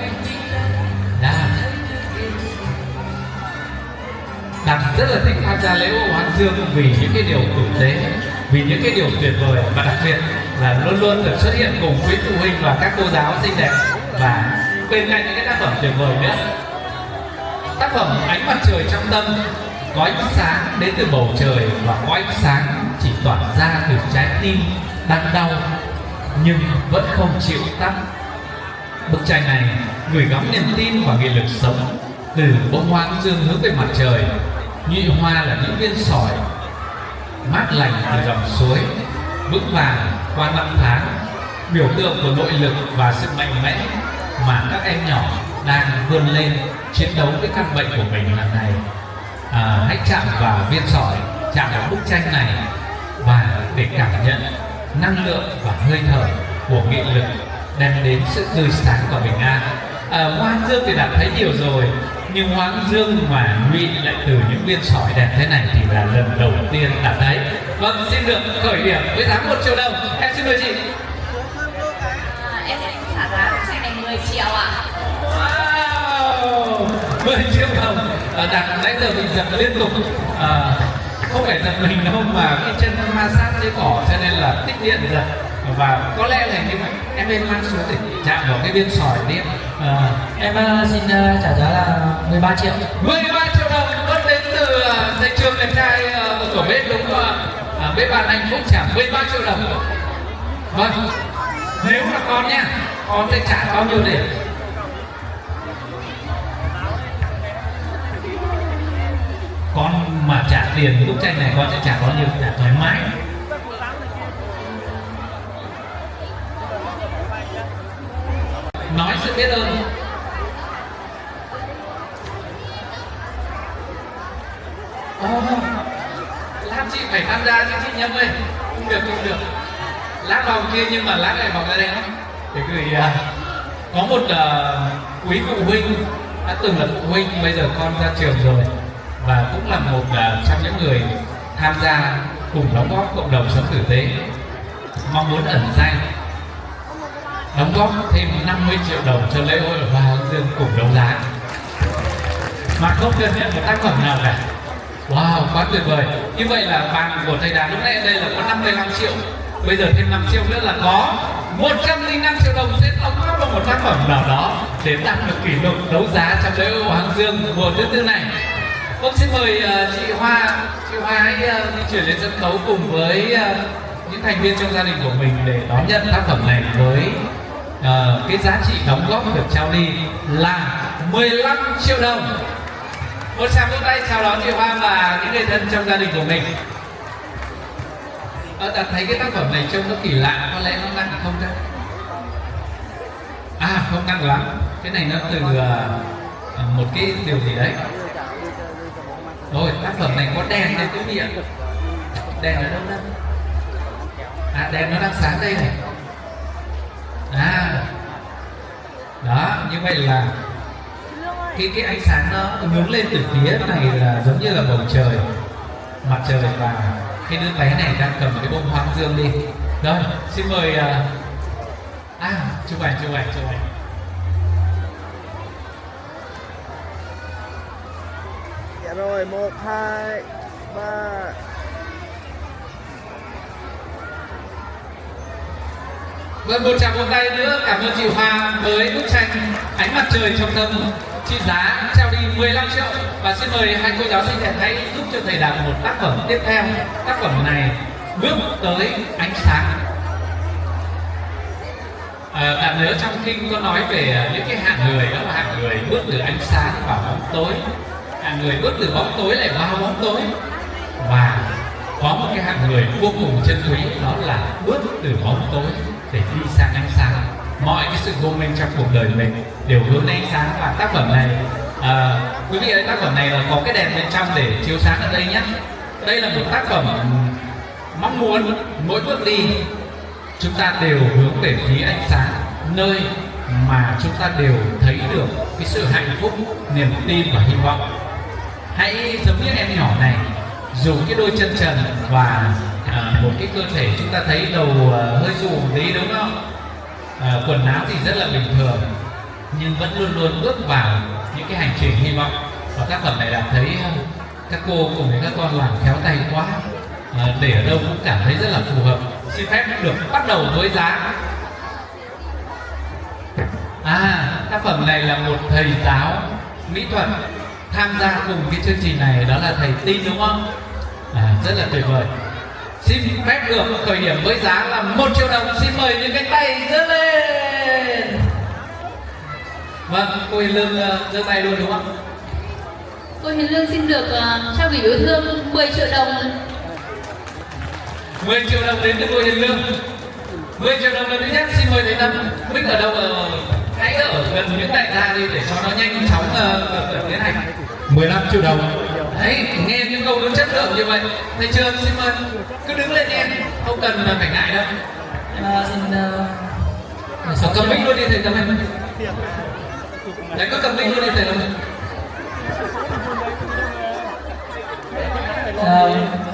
Đạt rất là thích tham gia lễ hội Hoàng Dương vì những cái điều tử tế, vì những cái điều tuyệt vời, và đặc biệt là luôn luôn được xuất hiện cùng quý phụ huynh và các cô giáo xinh đẹp. Và bên cạnh những cái tác phẩm tuyệt vời nữa, tác phẩm Ánh Mặt Trời Trong Tâm có ánh sáng đến từ bầu trời, và có ánh sáng chỉ tỏa ra từ trái tim đang đau nhưng vẫn không chịu tắt. Bức tranh này gửi gắm niềm tin và nghị lực sống từ bông hoa hướng dương hướng về mặt trời, nhụy hoa là những viên sỏi mát lành từ dòng suối, vững vàng qua năm tháng, biểu tượng của nội lực và sự mạnh mẽ mà các em nhỏ đang vươn lên chiến đấu với căn bệnh của mình hàng ngày. Hãy chạm vào viên sỏi, chạm vào bức tranh này và để cảm nhận năng lượng và hơi thở của nghị lực đem đến sự tươi sáng và bình an. Hoa dương thì đã thấy nhiều rồi, nhưng hoa dương mà ngụy lại từ những viên sỏi đẹp thế này thì là lần đầu tiên đã thấy. Vâng, xin được khởi điểm với giá 1 triệu đồng. Em xin mời chị. Em xin trả giá bức tranh này 10 triệu ạ. Wow, 10 triệu đồng. Đạt nãy giờ mình giật liên tục. Không phải giật mình đâu mà cái chân ma sát dưới cỏ cho nên là tích điện giật. Và có lẽ là như vậy em lên mang xuống để chạm vào cái viên sỏi điện. Em xin trả giá là 13 triệu. 13 triệu đồng vẫn đến từ thầy trường đẹp trai của bếp đúng không ạ? Bếp bạn anh cũng trả 13 triệu đồng. Vâng, nếu là con nha, con sẽ trả bao nhiêu điểm? Con mà trả tiền bức tranh này con sẽ trả bao nhiêu? Trả thoải mái. Nói sự biết ơn. Lát chị phải tham gia chứ chị Nhâm ơi. Không được, không được. Lát vào kia nhưng mà lát này vào đây lắm. Để gửi có một quý phụ huynh đã từng là phụ huynh, bây giờ con ra trường rồi và cũng là một trong những người tham gia cùng đóng góp cộng đồng sống tử tế, mong muốn ẩn danh đóng góp thêm 50 triệu đồng cho lễ hội ở Hoa Hướng Dương cùng đấu giá mà không cần nhận một tác phẩm nào cả. Wow, quá tuyệt vời. Như vậy là bàn của thầy Đạt lúc nãy đây là có 55 triệu, bây giờ thêm 5 triệu nữa là có 105 triệu đồng sẽ đóng góp vào một tác phẩm nào đó để đạt được kỷ lục đấu giá trong lễ hội Hoa Hướng Dương mùa thứ tư này. Vâng, xin mời chị Hoa hãy di chuyển lên sân khấu cùng với những thành viên trong gia đình của mình để đón nhận tác phẩm này với cái giá trị đóng góp được trao đi là 15 triệu đồng. Một tràng vỗ tay chào đón chị Hoa và những người thân trong gia đình của mình. Đạt thấy cái tác phẩm này trông nó kỳ lạ, có lẽ nó nặng không đấy? Không nặng lắm. Cái này nó từ một cái điều gì đấy. Rồi, tác phẩm này có đèn đây quý vị ạ. Đèn ở đâu đây? Đèn nó đang sáng đây này. Đó, như vậy là cái ánh sáng nó hướng lên từ phía này là giống như là bầu trời, mặt trời, và cái đứa bé này đang cầm cái bông hoa dương đi. Rồi, xin mời chụp ảnh. Dạ rồi, 1, 2, 3. Vâng, một tràng vỗ tay nữa cảm ơn chị Hoa với bức tranh Ánh Mặt Trời Trong Tâm trị giá trao đi 15 triệu. Và xin mời hai cô giáo xinh đẹp hãy giúp cho thầy Đạt một tác phẩm tiếp theo. Tác phẩm này bước tới ánh sáng. Đạt nhớ trong kinh có nói về những cái hạng người, đó là hạng người bước từ ánh sáng vào bóng tối, hạng người bước từ bóng tối lại vào bóng tối, và có một cái hạng người vô cùng chân quý, đó là bước từ bóng tối để đi sang ánh sáng. Mọi cái sự vô minh trong cuộc đời mình đều hướng đến ánh sáng. Và tác phẩm này, quý vị ơi, tác phẩm này là có cái đèn bên trong để chiếu sáng ở đây nhé. Đây là một tác phẩm mong muốn mỗi bước đi chúng ta đều hướng về phía ánh sáng, nơi mà chúng ta đều thấy được cái sự hạnh phúc, niềm tin và hy vọng. Hãy giống như em nhỏ này, dù cái đôi chân trần và một cái cơ thể chúng ta thấy đầu hơi rù một tí đúng không? Quần áo thì rất là bình thường, nhưng vẫn luôn luôn bước vào những cái hành trình hy vọng. Và tác phẩm này là thấy các cô cùng với các con làm khéo tay quá, để ở đâu cũng cảm thấy rất là phù hợp. Xin phép được bắt đầu với giá. Tác phẩm này là một thầy giáo mỹ thuật tham gia cùng cái chương trình này, đó là thầy Tin đúng không? Rất là tuyệt vời. Xin phép được khởi điểm với giá là 1 triệu đồng. Xin mời những cánh tay giơ lên. Vâng, cô Hiền Lương giơ tay luôn đúng không? Cô Hiền Lương xin được trao gửi yêu thương 10 triệu đồng. 10 triệu đồng đến từ cô Hiền Lương. 10 triệu đồng lần thứ nhất. Xin mời thầy Tâm. Bích ở đâu? Hãy ở gần những đại gia đi để cho nó nhanh chóng tiến hành. 15 triệu đồng. Đấy, nghe những câu nói chất lượng như vậy. Thầy Trường xin mời, cứ đứng lên em, không cần phải ngại đâu. Xin cầm mic luôn đi thầy Tâm em. Đấy, cứ cầm mic luôn đi thầy Tâm.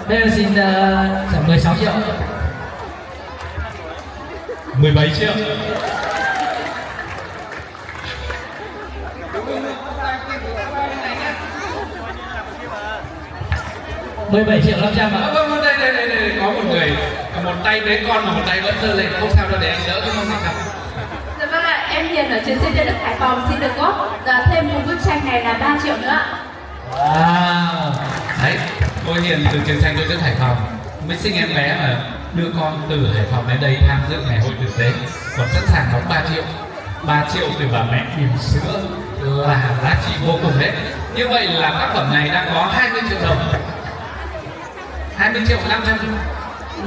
Đây là xin giảm 16 triệu. 17 triệu. 17 triệu 500 ạ. Vâng, đây có một người, một tay bế con mà một tay vẫn giơ lên, không sao đâu, để anh đỡ cái mông này. Dạ vâng ạ, em Hiền ở trường Sinh Viên Hải Phòng xin được góp thêm một bức tranh này là 3 triệu nữa ạ. Wow. Đấy, cô Hiền từ trường Tranh Đôi Nước Hải Phòng mới sinh em bé mà đưa con từ Hải Phòng đến đây tham dự ngày hội thực tế, còn sẵn sàng đóng 3 triệu. 3 triệu từ bà mẹ bỉm sữa là giá trị vô cùng đấy. Như vậy là tác phẩm này đã có 20 triệu đồng, 20 triệu 500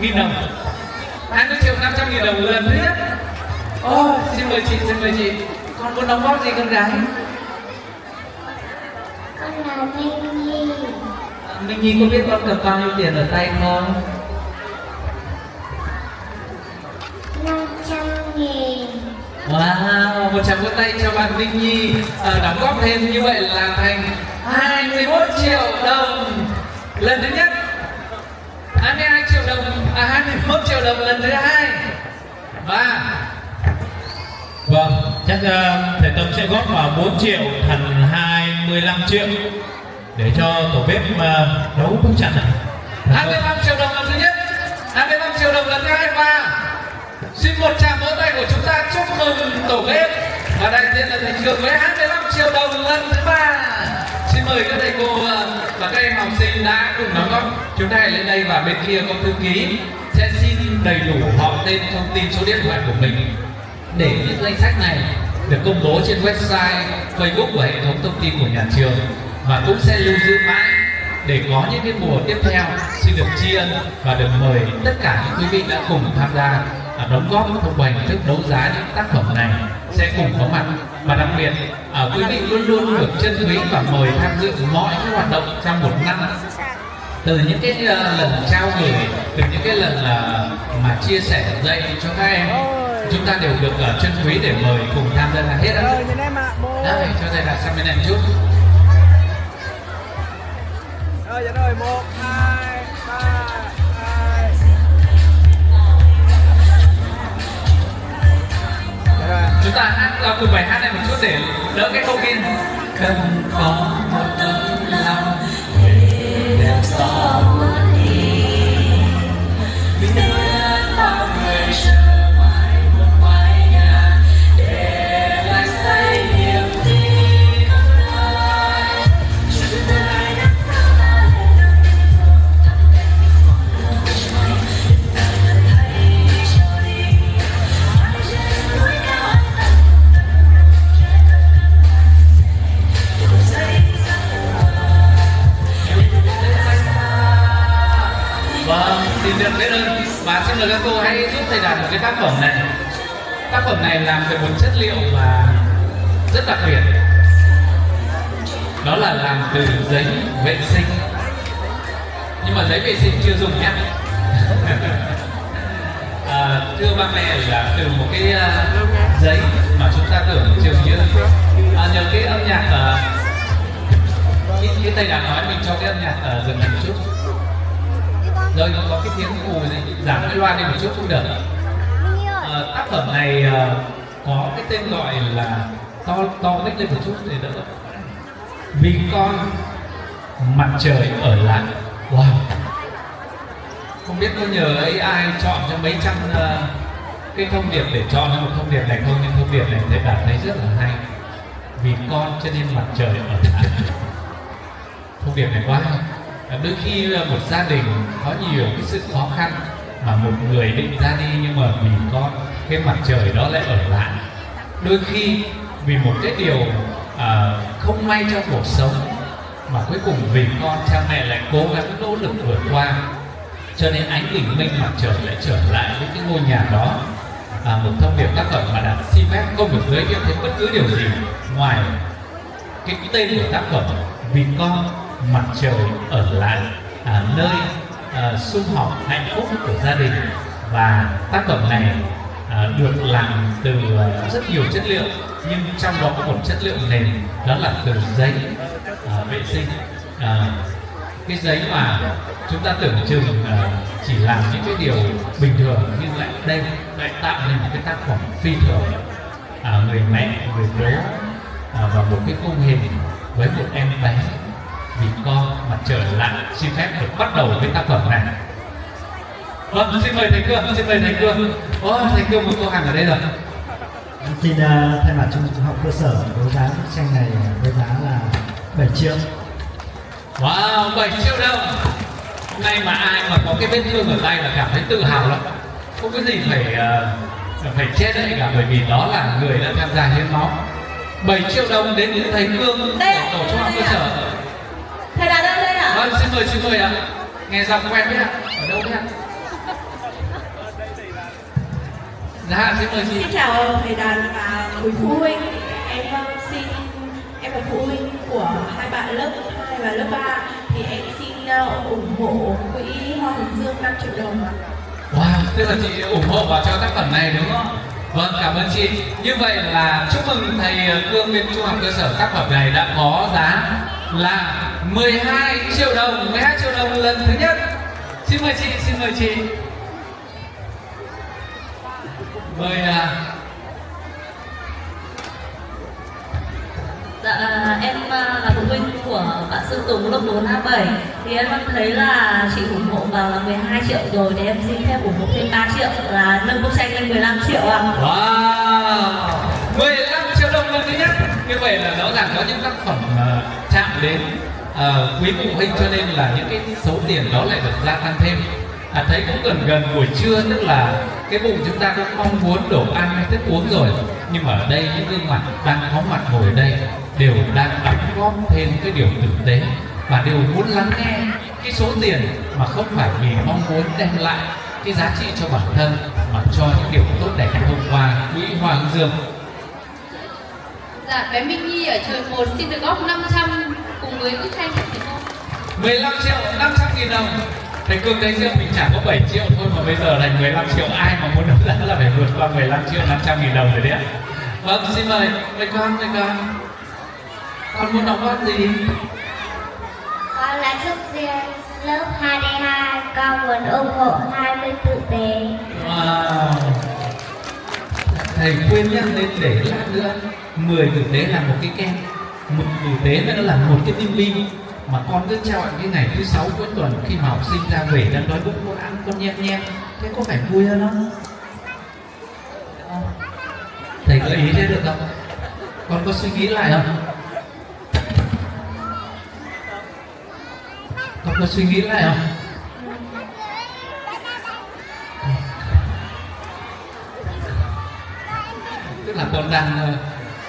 nghìn đồng, 20 triệu 500 nghìn đồng lần thứ nhất. Xin mời chị, con muốn đóng góp gì con gái? Con là Minh Nhi. Minh Nhi có biết con cầm bao nhiêu tiền ở tay không? 500.000. Wow, một tràng vỗ tay cho bạn Minh Nhi đóng góp thêm, như vậy là thành 21 triệu đồng lần thứ nhất, 22 triệu đồng, 21 triệu đồng lần thứ hai. Và Vâng, chắc thầy Tâm sẽ góp vào 4 triệu thành 25 triệu để cho tổ bếp nấu bức tranh này. 25 triệu đồng lần thứ nhất, 25 triệu đồng lần thứ hai. Và xin một tràng vỗ tay của chúng ta chúc mừng tổ bếp và đại diện là Thành Cường với 25 triệu đồng lần thứ ba. Xin mời các thầy cô và các em học sinh đã cùng đóng góp. Chúng ta hãy lên đây và bên kia có thư ký sẽ xin đầy đủ họ, tên, thông tin, số điện thoại của mình để những danh sách này được công bố trên website, Facebook và hệ thống thông tin của nhà trường, và cũng sẽ lưu giữ mãi để có những cái mùa tiếp theo xin được tri ân và được mời tất cả những quý vị đã cùng tham gia đóng góp thông qua hình thức đấu giá những tác phẩm này sẽ cùng có mặt. Và đặc biệt quý vị luôn luôn được trân quý và mời tham dự mọi cái hoạt động trong một năm, từ những cái lần trao gửi, từ những cái lần mà chia sẻ dạy cho các em, chúng ta đều được trân quý để mời cùng tham gia hết á. Đây, cho thầy đặt sang bên này một chút. Rồi, dạ rồi, 1, 2, 3, 2. Chúng ta hát cùng bài hát này một chút để đỡ cái không khí. Cần có một tấm lòng để đem gió cuốn đi, vì đưa bao người trở ngoài một mái nhà để lại xây niềm tin khắp nơi. Chúng ta đã thao ta lên đường đi phố, tắt đèn ngọn lửa trôi, đừng ta cần thấy cho đi. Ai trên núi cao ai tận trái đất căng thẳng đổ dây răng hoa. Vâng, xin được biết ơn và xin mời các cô hãy giúp thầy đạt một cái tác phẩm này. Tác phẩm này làm từ một chất liệu mà rất đặc biệt, đó là làm từ giấy vệ sinh, nhưng mà giấy vệ sinh chưa dùng nhé. Thưa ba mẹ là từ một cái giấy mà chúng ta tưởng chừng như nhờ cái âm nhạc cái thầy đã nói mình cho cái âm nhạc dừng lại một chút. Rồi có cái tiếng cù gì giảm cái loa đi một chút cũng được. Tác phẩm này có cái tên gọi là to nhếch lên một chút để đỡ. Vì con mặt trời ở lại. Wow. Không biết có nhờ AI chọn cho mấy trăm cái thông điệp để chọn ra một thông điệp này không, nhưng thông điệp này thầy cảm thấy rất là hay. Vì con cho nên mặt trời ở lại. Thông điệp này quá hay. Đôi khi một gia đình có nhiều cái sự khó khăn mà một người định ra đi, nhưng mà vì con cái mặt trời đó lại ở lại. Đôi khi vì một cái điều không may trong cuộc sống mà cuối cùng vì con, cha mẹ lại cố gắng nỗ lực vượt qua, cho nên ánh bình minh mặt trời lại trở lại với cái ngôi nhà đó. Một thông điệp tác phẩm mà đã xin phép không được giới thiệu thêm bất cứ điều gì ngoài cái tên của tác phẩm Vì con mặt trời ở lại, nơi sum họp hạnh phúc của gia đình. Và tác phẩm này được làm từ rất nhiều chất liệu, nhưng trong đó có một chất liệu nền, đó là từ giấy vệ sinh. Cái giấy mà chúng ta tưởng chừng chỉ làm những cái điều bình thường, nhưng lại đây lại tạo nên một cái tác phẩm phi thường. Người mẹ, người bố và một cái khung hình với một em bé vì con mà trở lại xin phép được bắt đầu với tác phẩm này. Vâng, xin mời thầy Cương, xin mời thầy Cương. Thầy Cương một cô hàng ở đây rồi. Xin thay mặt trung học cơ sở đấu giá bức tranh này với giá là 7 triệu. Wow, 7 triệu đồng. Hôm nay mà ai mà có cái vết thương ở tay là cảm thấy tự hào lắm. Không có gì phải chết đấy cả, bởi vì đó là người đã tham gia hiến máu. 7 triệu đồng đến từ thầy Cương ở tổ trung học cơ sở. Thầy Đạt ơi, đây ạ. Vâng, xin mời ạ. Nghe giọng quen đấy ạ. Ở đâu đấy ạ? Dạ, xin mời chị. Xin chào thầy Đạt và quý phụ huynh. Em là phụ huynh của hai bạn lớp 2 và lớp 3 thì em xin ủng hộ quỹ Hoa Hướng Dương 5 triệu đồng ạ. Wow, tức là chị ủng hộ vào cho tác phẩm này đúng không? Vâng, cảm ơn chị. Như vậy là chúc mừng thầy Cương bên trung học cơ sở, tác phẩm này đã có giá là 12 triệu đồng. 12 triệu đồng lần thứ nhất. Xin mời chị, xin mời chị. Mời Dạ, em là phụ huynh của bạn Sơn Tùng lớp 4A7 thì em vẫn thấy là chị ủng hộ vào là 12 triệu rồi thì em xin phép ủng hộ thêm 3 triệu là nâng bức tranh lên 15 triệu ạ. Wow, 15 triệu đồng lần thứ nhất. Như vậy là rõ ràng có những tác phẩm chạm đến quý phụ huynh, cho nên là những cái số tiền đó lại được gia tăng thêm. Thấy cũng gần buổi trưa, tức là cái bụng chúng ta cũng mong muốn đồ ăn thức uống rồi, nhưng mà ở đây những gương mặt đang có mặt ngồi ở đây đều đang đóng góp thêm cái điều tử tế và đều muốn lắng nghe cái số tiền mà không phải vì mong muốn đem lại cái giá trị cho bản thân mà cho những điều tốt đẹp hôm qua quỹ Hoa Hướng Dương. Dạ, bé Minh Nhi ở trường 1 xin được góp 500 cùng với bức tranh được không? 15 triệu 500 nghìn đồng. Thầy Cương thấy chưa, mình trả có 7 triệu thôi mà bây giờ thành 15 triệu. Ai mà muốn đấu giá là phải vượt qua 15 triệu 500 nghìn đồng rồi đấy ạ. Vâng, xin mời con. Con muốn đóng góp gì? Con là Trúc Duyên, lớp 2D2, con muốn ủng hộ 20 tử tế. Wow. Thầy quên nhắc đến để lát nữa 10 tử tế là một cái kem, 1 tử tế nữa là một cái tim lim. Mà con cứ trao cái ngày thứ 6 cuối tuần khi mà học sinh ra về đang đói bụng, con ăn con nhem, thế có phải vui hơn không? Thầy gợi ý thế được không? Con có suy nghĩ lại không? Con có suy nghĩ lại không? Tức là con đang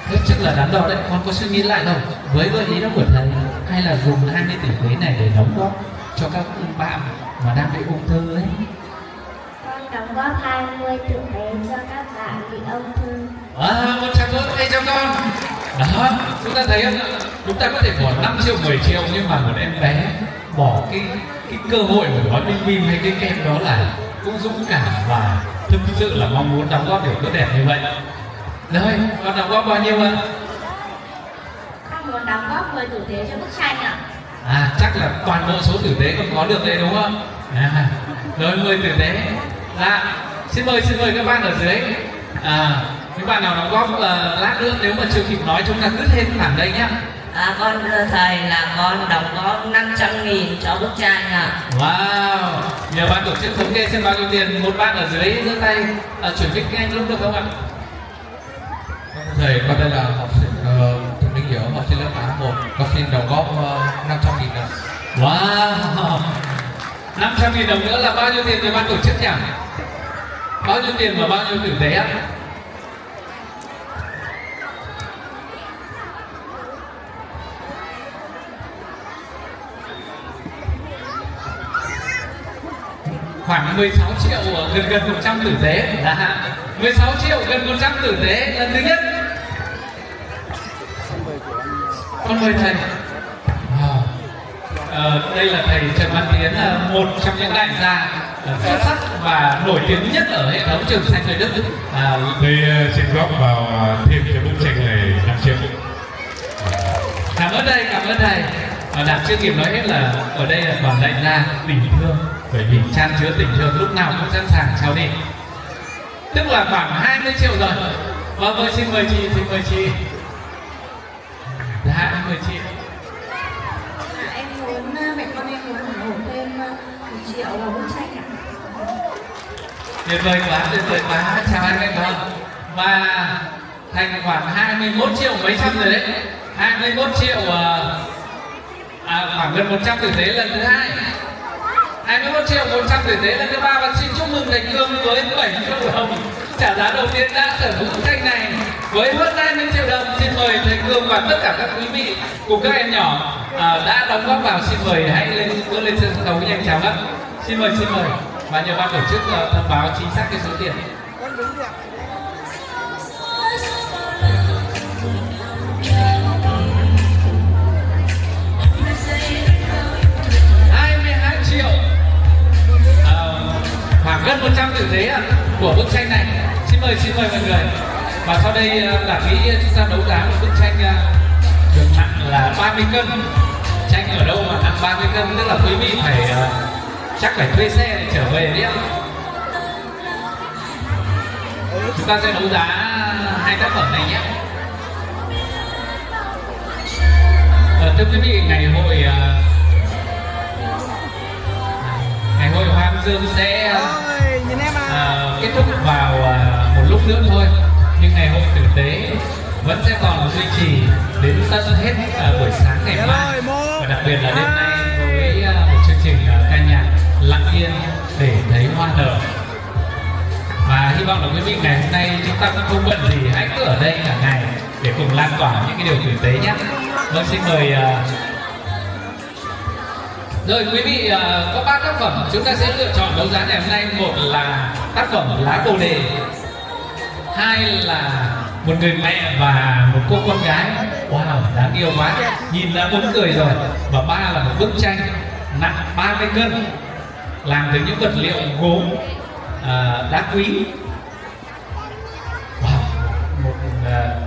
hết sức là đắn đo đấy. Con có suy nghĩ lại không? Với gợi ý đó của thầy, hay là dùng 20 tỷ tế này để đóng góp cho các bạn mà đang bị ung thư ấy? Con đóng góp 20 tử tế cho các bạn bị ung thư. Một tràng vỗ tay cho con. Đó, chúng ta thấy chúng ta có thể bỏ 5 triệu, 10 triệu, nhưng mà một em bé bỏ cái cơ hội của gói bim bim hay cái kem đó là cũng dũng cảm và thực sự là mong muốn đóng góp điều tốt đẹp như vậy. Rồi, con đóng góp bao nhiêu ạ? Con muốn đóng góp 10 tử tế cho bức tranh ạ. Chắc là toàn bộ số tử tế con có được đấy đúng không? Rồi 10 tử tế. Dạ, xin mời các bạn ở dưới. Những bạn nào đóng góp lát nữa nếu mà chưa kịp nói chúng ta cứ thêm thẳng đây nhá. Con thưa thầy là con đóng góp 500.000 cho bức tranh ạ. Wow, nhờ ban tổ chức thống kê xem bao nhiêu tiền. Một bạn ở dưới giơ tay chuyển mic nhanh lúc được không ạ? Thầy, con đây là học sinh Trần Minh Hiểu, học sinh lớp 1. Con xin đóng góp 500.000 đồng. Wow, 500.000 đồng nữa là bao nhiêu tiền cho ban tổ chức nhỉ? Bao nhiêu tiền và bao nhiêu tử tế ạ? Khoảng 16 triệu, gần 100 tử tế. 16 triệu gần 100 tử tế lần thứ nhất. Con mời thầy. Đây là thầy Trần Văn Tiến, một trong những đại gia xuất sắc và nổi tiếng nhất ở hệ thống trường xanh người Đức. Tôi xin góp vào thêm cho bức tranh này 5 triệu. Cảm ơn thầy. Đạt chưa kịp nói hết là ở đây là toàn đại gia tình thương, bởi vì chan chứa tình thương lúc nào cũng sẵn sàng trao đi. Tức là khoảng 20 triệu rồi. Vâng, xin mời chị. Dạ, mời chị. Em triệu vào bức tranh ạ. Tuyệt vời quá, chào anh Vân. Và thành khoảng 21 triệu mấy trăm rồi đấy, 21 triệu khoảng gần 100 tử tế lần thứ hai, 21 triệu 100 tử tế lần thứ ba. Và xin chúc mừng Thành Cương với 7 triệu đồng trả giá đầu tiên đã sở hữu bức tranh này với hơn 20 triệu đồng. Xin mời Thành Cương và tất cả các quý vị cùng các em nhỏ đã đóng góp vào, xin mời hãy lên sân khấu nhanh chóng ạ. Xin mời và nhờ ban tổ chức thông báo chính xác cái số tiền. Khoảng gần 100 tử tế của bức tranh này. Xin mời mọi người. Và sau đây là nghĩ chúng ta đấu giá một bức tranh được nặng là 30 cân. Tranh ở đâu mà nặng 30 cân, tức là quý vị phải chắc phải thuê xe để trở về đấy ạ. Chúng ta sẽ đấu giá hai tác phẩm này nhé. Thưa quý vị, ngày hội Hoang Dương sẽ kết thúc vào một lúc nữa thôi, nhưng ngày hội tử tế vẫn sẽ còn duy trì đến tận hết buổi sáng ngày mai, và đặc biệt là đêm nay với một chương trình ca nhạc lặng yên để thấy hoa nở. Và hy vọng là quý vị ngày hôm nay chúng ta cũng không bận gì, hãy cứ ở đây cả ngày để cùng lan tỏa những cái điều tử tế nhé. Vâng, xin mời. Rồi quý vị, có 3 tác phẩm chúng ta sẽ lựa chọn đấu giá ngày hôm nay. Một là tác phẩm Lá Bồ Đề, hai là một người mẹ và một cô con gái, wow đáng yêu quá, nhìn đã muốn cười rồi, và ba là một bức tranh nặng 30 cân làm từ những vật liệu gốm đá quý. Wow, một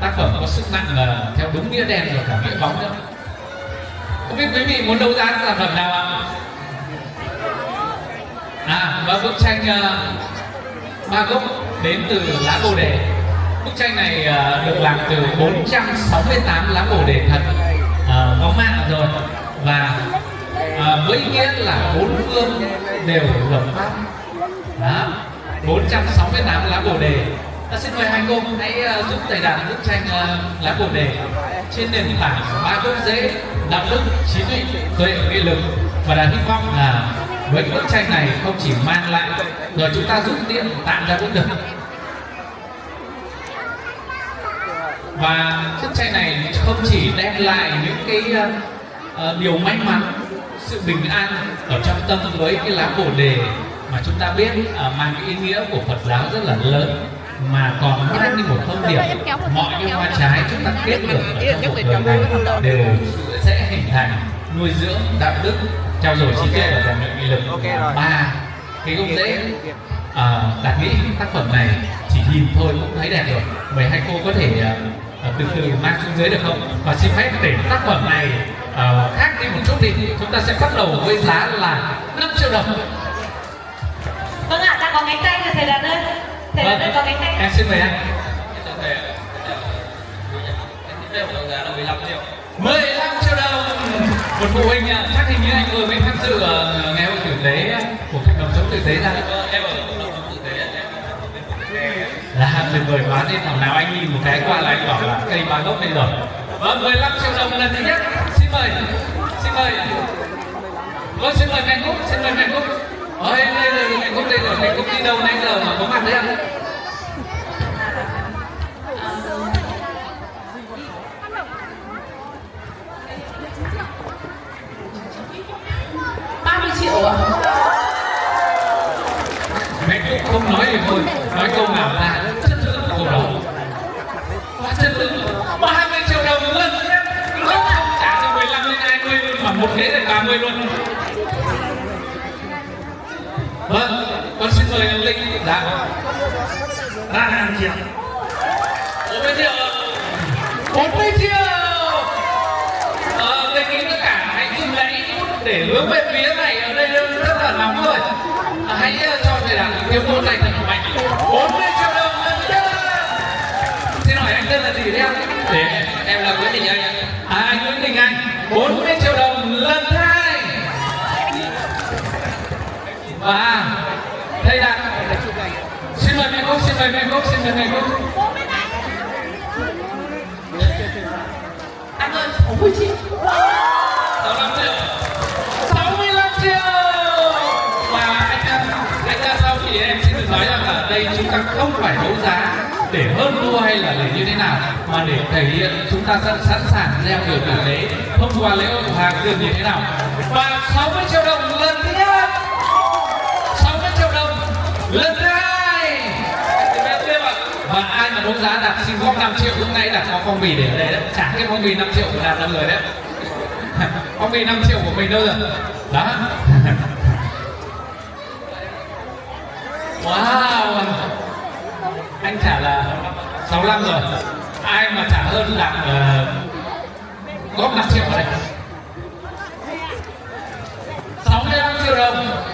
tác phẩm có sức nặng theo đúng nghĩa đen và cả nghĩa bóng nữa. Không biết quý vị muốn đấu giá sản phẩm nào ạ? Và bức tranh ba gốc đến từ lá bồ đề. Bức tranh này được làm từ 468 lá bồ đề thật, có mạ rồi, và với ý nghĩa là 4 phương đều hợp pháp. Đó, 468 lá bồ đề. Xin mời hai cô hãy giúp thầy đạt bức tranh lá bồ đề trên nền tảng ba gốc rễ: đạo đức, trí tuệ, tuệ, nghị lực. Và đã hy vọng là với bức tranh này không chỉ mang lại rồi chúng ta rút tiện tạm ra cũng được. Và bức tranh này không chỉ đem lại những cái điều may mắn, sự bình an ở trong tâm với cái lá bồ đề mà chúng ta biết mang cái ý nghĩa của Phật giáo rất là lớn, mà còn mang đi một thông điệp: mọi cái hoa trái chúng ta kết được ở trong cuộc đời này đều sẽ hình thành, nuôi dưỡng đạo đức, trao dồi trí tuệ và rèn luyện nghị lực. Ba cái gốc rễ. Đạt nghĩ tác phẩm này chỉ nhìn thôi cũng thấy đẹp rồi. Mời hai cô có thể từ từ mang xuống dưới được không? Và xin phép để tác phẩm này khác đi một chút đi, chúng ta sẽ bắt đầu với giá là 5 triệu đồng. Vâng ạ, ta có cánh tay rồi thầy Đạt ơi. Thầy Đạt ơi, có cánh tay. Em xin mời anh. 15 triệu đồng. Một phụ huynh, chắc hình như anh vừa mới tham dự ngày hội tử tế của cộng đồng sống tử tế ra. Em ở cộng đồng sống tử tế. Là tuyệt vời quá, nên thảo nào anh nhìn một cái qua là anh bảo là cây ba gốc đây rồi. Vâng, 15 triệu đồng lần thứ nhất. Xin mời. Vâng, xin mời Mạnh Cúc, Ôi, đây rồi, Mạnh Cúc đây rồi. Mạnh Cúc đi đâu nãy giờ mà có mặt đấy ạ? Mạnh Cúc không nói gì thôi, nói câu nào ra chất lượng câu đó. Quá chất lượng. 30 triệu đồng luôn. Không trả từ 15 đến 20 luôn, mà một ghế là 30 luôn. Vâng, con xin mời anh Linh. Dạ. 35 triệu. 40 triệu. 40 triệu. Mình nghĩ tất cả hãy dừng lại ít phút để hướng về phía này, ở đây rất là nóng rồi. Hãy cho thầy Đạt tiếng vỗ tay thật mạnh. 40 triệu đồng lần nữa. Xin hỏi anh tên là gì đấy em? Để em là Nguyễn Đình Anh. Anh Nguyễn Đình Anh. 40 triệu đồng lần thứ hai. Và thầy Đạt, xin mời mẹ Cúc, xin mời mẹ Cúc, xin mời mẹ Cúc. Anh ơi, 60 triệu. 65 triệu. 65 triệu. Và anh ra sau thì em xin được nói rằng là đây chúng ta không phải đấu giá để hơn thua hay là để như thế nào, mà để thể hiện chúng ta sẵn sàng gieo điều tử tế thông qua lễ hội hàng tiền như thế nào. Và 60 triệu đồng lần thứ nhất, 60 triệu đồng lần thứ hai. Và ai mà đấu giá đạt xin góp 5 triệu, lúc nãy đặt có phong bì để ở đây đấy, trả cái phong bì 5 triệu của Đạt ra người đấy. Phong bì 5 triệu của mình đâu rồi? Đó. Wow, anh trả là 65 rồi. Ai mà trả hơn Đạt góp 5 triệu vào đây. 65 triệu đồng.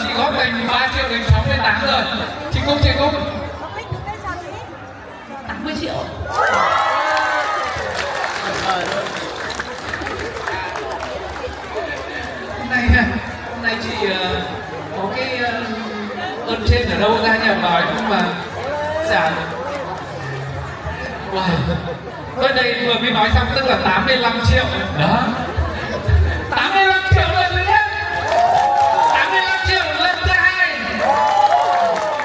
Chị góp mình 3 triệu đến 68 rồi. Chị Cúc, chị Cúc 80 triệu. Hôm nay chị có cái ơn trên ở đâu ra nhờ nói không mà trả. Wow. Tôi đây vừa mới nói xong tức là 85 triệu. Đó. 85 triệu lần thứ nhất. 85 triệu lần thứ hai.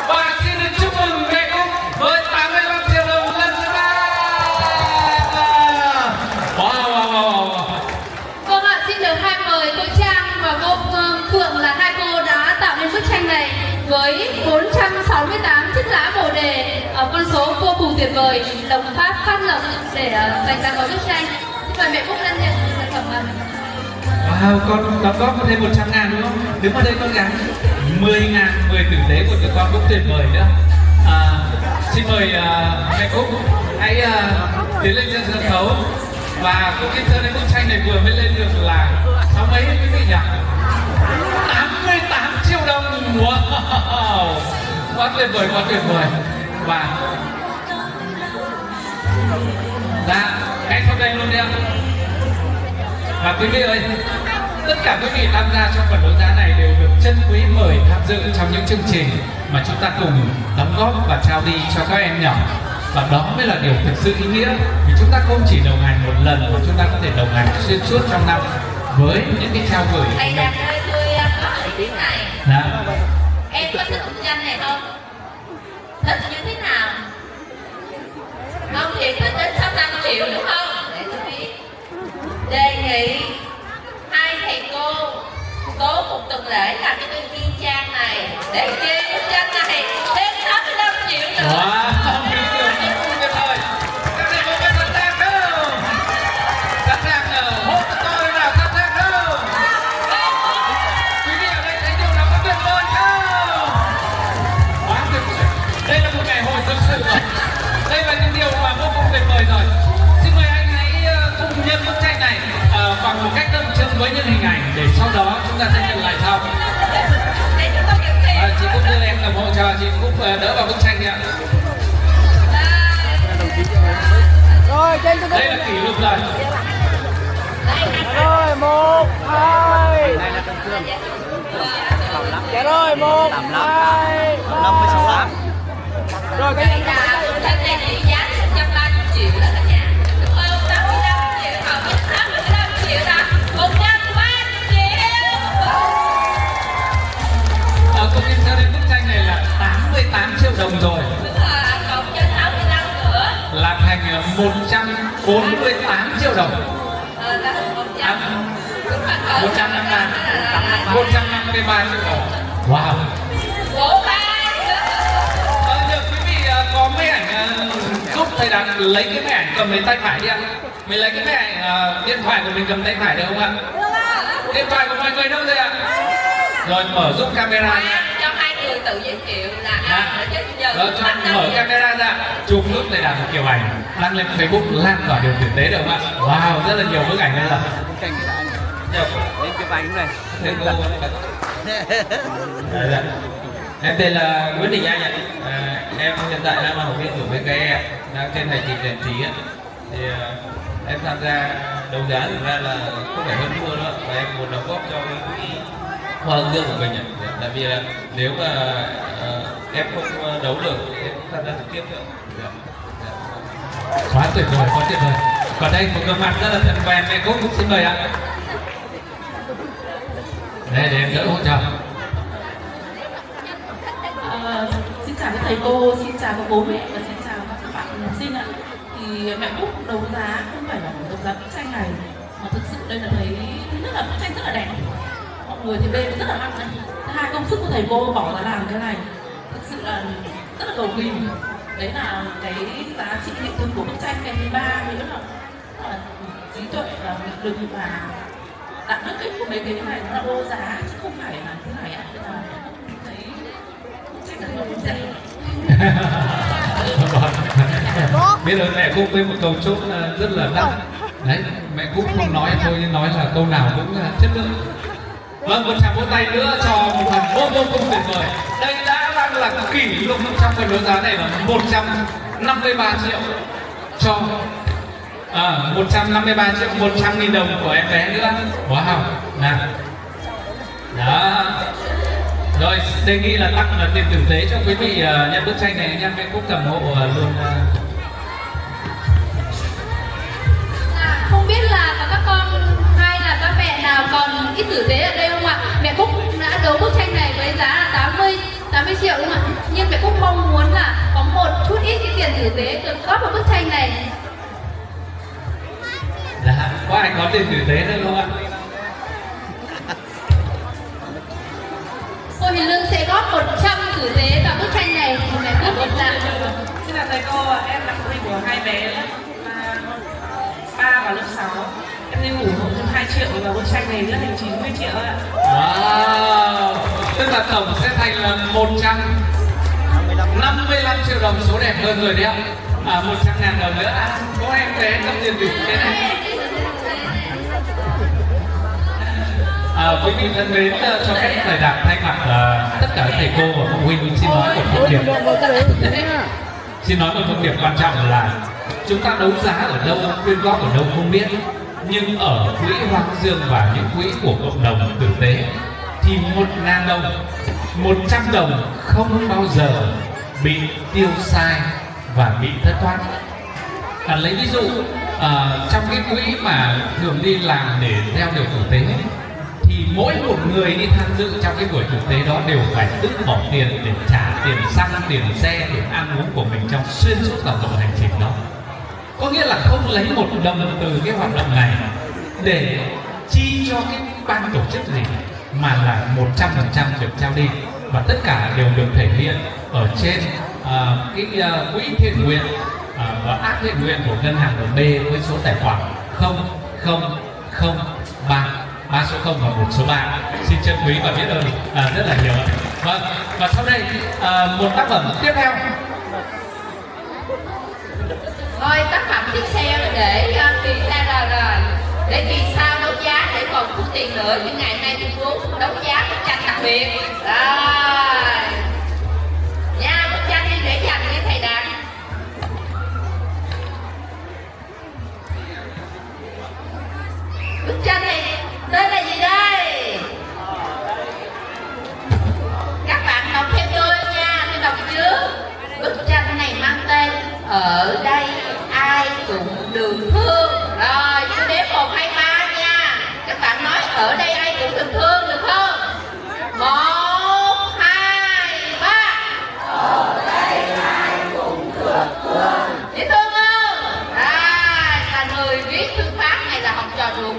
Và xin được chúc mừng mẹ Cúc với 85 triệu đồng lần thứ ba. Wow. Vâng ạ, xin được hai mời cô Trang và cô Phượng là hai cô đã tạo nên bức tranh này với 468 chiếc lá bồ đề, con số vô cùng tuyệt vời, đồng pháp phát lộc để dành ra gói bức tranh. Xin mời mẹ Cúc lên nhận sản phẩm ạ. Wow, con đóng góp thêm 100.000 đúng không? Đứng vào đây con gái. 10.000, 10 tử tế của tụi con cũng tuyệt vời nữa. Xin mời mẹ Cúc hãy tiến lên trên sân khấu. Và cô Kim Sơn, bức tranh này vừa mới lên được là 6 mấy quý vị nhỉ? 88 triệu đồng. Wow, quá tuyệt vời, quá tuyệt vời. Và ngay sau đây luôn đi ạ. Và quý vị ơi, tất cả quý vị tham gia trong phần đấu giá này đều được trân quý mời tham dự trong những chương trình mà chúng ta cùng đóng góp và trao đi cho các em nhỏ. Và đó mới là điều thực sự ý nghĩa, vì chúng ta không chỉ đồng hành một lần mà chúng ta có thể đồng hành xuyên suốt trong năm với những cái trao gửi của Thầy mình. Đạt ơi, tôi có ý kiến này. Dạ. Em có thích bức tranh này không? Thích như thế nào? Không thì thích đến 65 triệu đúng không? Để tôi biết. Đề nghị hai thầy cô tố một tuần lễ làm cho tôi ghi trang này để ghi bức tranh này đến 65 triệu nữa. Wow, tuyệt vời. Các thầy cô có sẵn sàng không? Sẵn sàng hô to lên nào, sẵn sàng không? Quý vị ở đây thấy điều nào có tuyệt vời không? Quá tuyệt vời. Đây là một ngày hội thực sự rồi. Đây là những điều mà vô cùng tuyệt vời rồi. Xin mời anh hãy cùng nhân bức tranh này bằng một cách tượng trưng với những hình ảnh để sau đó chúng ta sẽ nhận lại sau. Chị Cúc đưa em ủng hộ cho chị Cúc đỡ vào bức tranh đi ạ. Rồi, trên cho Đây là kỷ lục rồi. Rồi, 1, 2. Dạ rồi, 1, 2, 3. Rồi, cái Vậy là bức tranh này trị giá 130 triệu đó cả nhà. Đúng không? 85 triệu, không biết 65 triệu ta. 130 triệu. Cô Kim Sơn, bức tranh này là 88 triệu đồng rồi. Đúng rồi, cộng cho 65 nữa. Là thành 148 triệu đồng. Là 153 triệu đồng. Wow. Vỗ tay. Được quý vị có mấy ảnh giúp thầy Đạt lấy cái máy ảnh cầm lấy tay phải đi ạ. Mình lấy cái máy ảnh điện thoại của mình cầm tay phải được không ạ? Điện thoại của mọi người đâu rồi ạ? Rồi mở giúp camera nha. Cho hai người tự giới thiệu là ai ở trên giờ. Rồi cho mở camera ra, chụp giúp thầy Đạt một kiểu ảnh đăng lên Facebook lan tỏa điều tử tế được không ạ? Wow, rất là nhiều bức ảnh đây rồi. Lên chụp ảnh này. Em tên là Nguyễn Đình Anh ạ. Em hiện tại đang là học viên của BKE, đang trên hành trình rèn trí. Thì em tham gia đấu giá thực ra là không phải hơn thua đâu, và em muốn đóng góp cho cái quỹ Hoa Hồng Dương của mình ạ. Tại vì là nếu mà em không đấu được thì em không tham gia trực tiếp nữa. Quá tuyệt vời, quá tuyệt vời. Còn đây một gương mặt rất là thân quen, mẹ Cúc, xin mời ạ. Đây để em đỡ hỗ trợ. Xin chào các thầy cô, xin chào các bố mẹ và xin chào các bạn học sinh ạ. Thì mẹ Cúc đấu giá không phải là đấu giá bức tranh này, mà thực sự đây là thấy thứ nhất là bức tranh rất là đẹp, mọi người thì bê rất là mặn này. Thứ hai, công sức của thầy cô bỏ ra làm cái này thực sự là rất là cầu kỳ. Đấy là cái giá trị nghệ thuật của bức tranh. Cái thứ ba nữa là trí tuệ và nghị lực và đạo đức ấy, mấy cái này nó là đô giá chứ không phải là thứ này ạ. Nên là thấy bức tranh này nó cũng rẻ. Biết ơn mẹ Cúc với một câu chốt rất là đắt. Đấy, mẹ Cúc không nói thôi nhưng nói là câu nào cũng chất lượng. Vâng, một tràng vỗ tay nữa cho một phần vô cùng tuyệt vời. Đây đã đang là kỷ lục trong phần đấu giá này là 153 triệu cho 153 triệu 100.000 đồng của em bé nữa. Wow, nào. Đó. Rồi, đề nghị là tặng tiền tử tế cho quý vị nhận bức tranh này nha. Mẹ Cúc cầm hộ luôn. Không biết là có các con hay là các mẹ nào còn ít tử tế ở đây không ạ? Mẹ Cúc đã đấu bức tranh này với giá là 80 triệu đúng không ạ? Nhưng mẹ Cúc mong muốn là có một chút ít cái tiền tử tế được góp vào bức tranh này. Dạ, có ai có tiền tử tế nữa không ạ? Cô Hiền Lương sẽ góp 100 tử tế vào bức tranh này. Mẹ Cúc là Xin chào thầy cô, em là phụ huynh của hai bé 3 và lớp 6. Em nên ủng hộ thêm 2 triệu và bức tranh này nữa thành 90 triệu ạ. Wow, tức là tổng sẽ thành là 155 triệu đồng, số đẹp hơn rồi đấy ạ. 100.000 đồng nữa. Có em bé trong tiền tử thế này. Quý vị thân mến, cho phép thầy Đạt thay mặt tất cả thầy cô và phụ huynh xin nói một thông điệp. Xin nói một thông điệp quan trọng là chúng ta đấu giá ở đâu, quyên góp ở đâu không biết, nhưng ở quỹ Hoa Hồng Dương và những quỹ của cộng đồng tử tế thì 1.000 đồng, 100 đồng không bao giờ bị tiêu sai và bị thất thoát. Lấy ví dụ trong cái quỹ mà thường đi làm để theo điều tử tế thì mỗi một người đi tham dự trong cái buổi thực tế đó đều phải tự bỏ tiền để trả tiền xăng, tiền xe, tiền ăn uống của mình trong xuyên suốt toàn bộ hành trình đó. Có nghĩa là không lấy một đồng từ cái hoạt động này để chi cho cái ban tổ chức gì, mà là 100% được trao đi, và tất cả đều được thể hiện ở trên cái quỹ thiện nguyện và áp thiện nguyện của ngân hàng MB với số tài khoản 0003 3 số 0 và 1 số 3. Xin trân quý và biết ơn rất là nhiều. Vâng, và sau đây một tác phẩm tiếp theo. Thôi tác phẩm tiếp theo để kỳ ra rồi. Để kỳ sau đấu giá để còn thu tiền nữa, nhưng ngày nay tuyên bố đấu giá bức tranh đặc biệt. Rồi. Nha, bức tranh em để dành với thầy Đạt. Bức tranh này tên là gì đây? Các bạn đọc theo tôi nha, tôi đọc trước. Bức tranh này mang tên Ở đây ai cũng được thương. Rồi, tôi đếm 1, 2, 3 nha. Các bạn nói ở đây ai cũng được thương, được không? 1, 2, 3. Ở đây ai cũng được thương. Dễ thương không? Là người viết thư pháp này là học trò ruột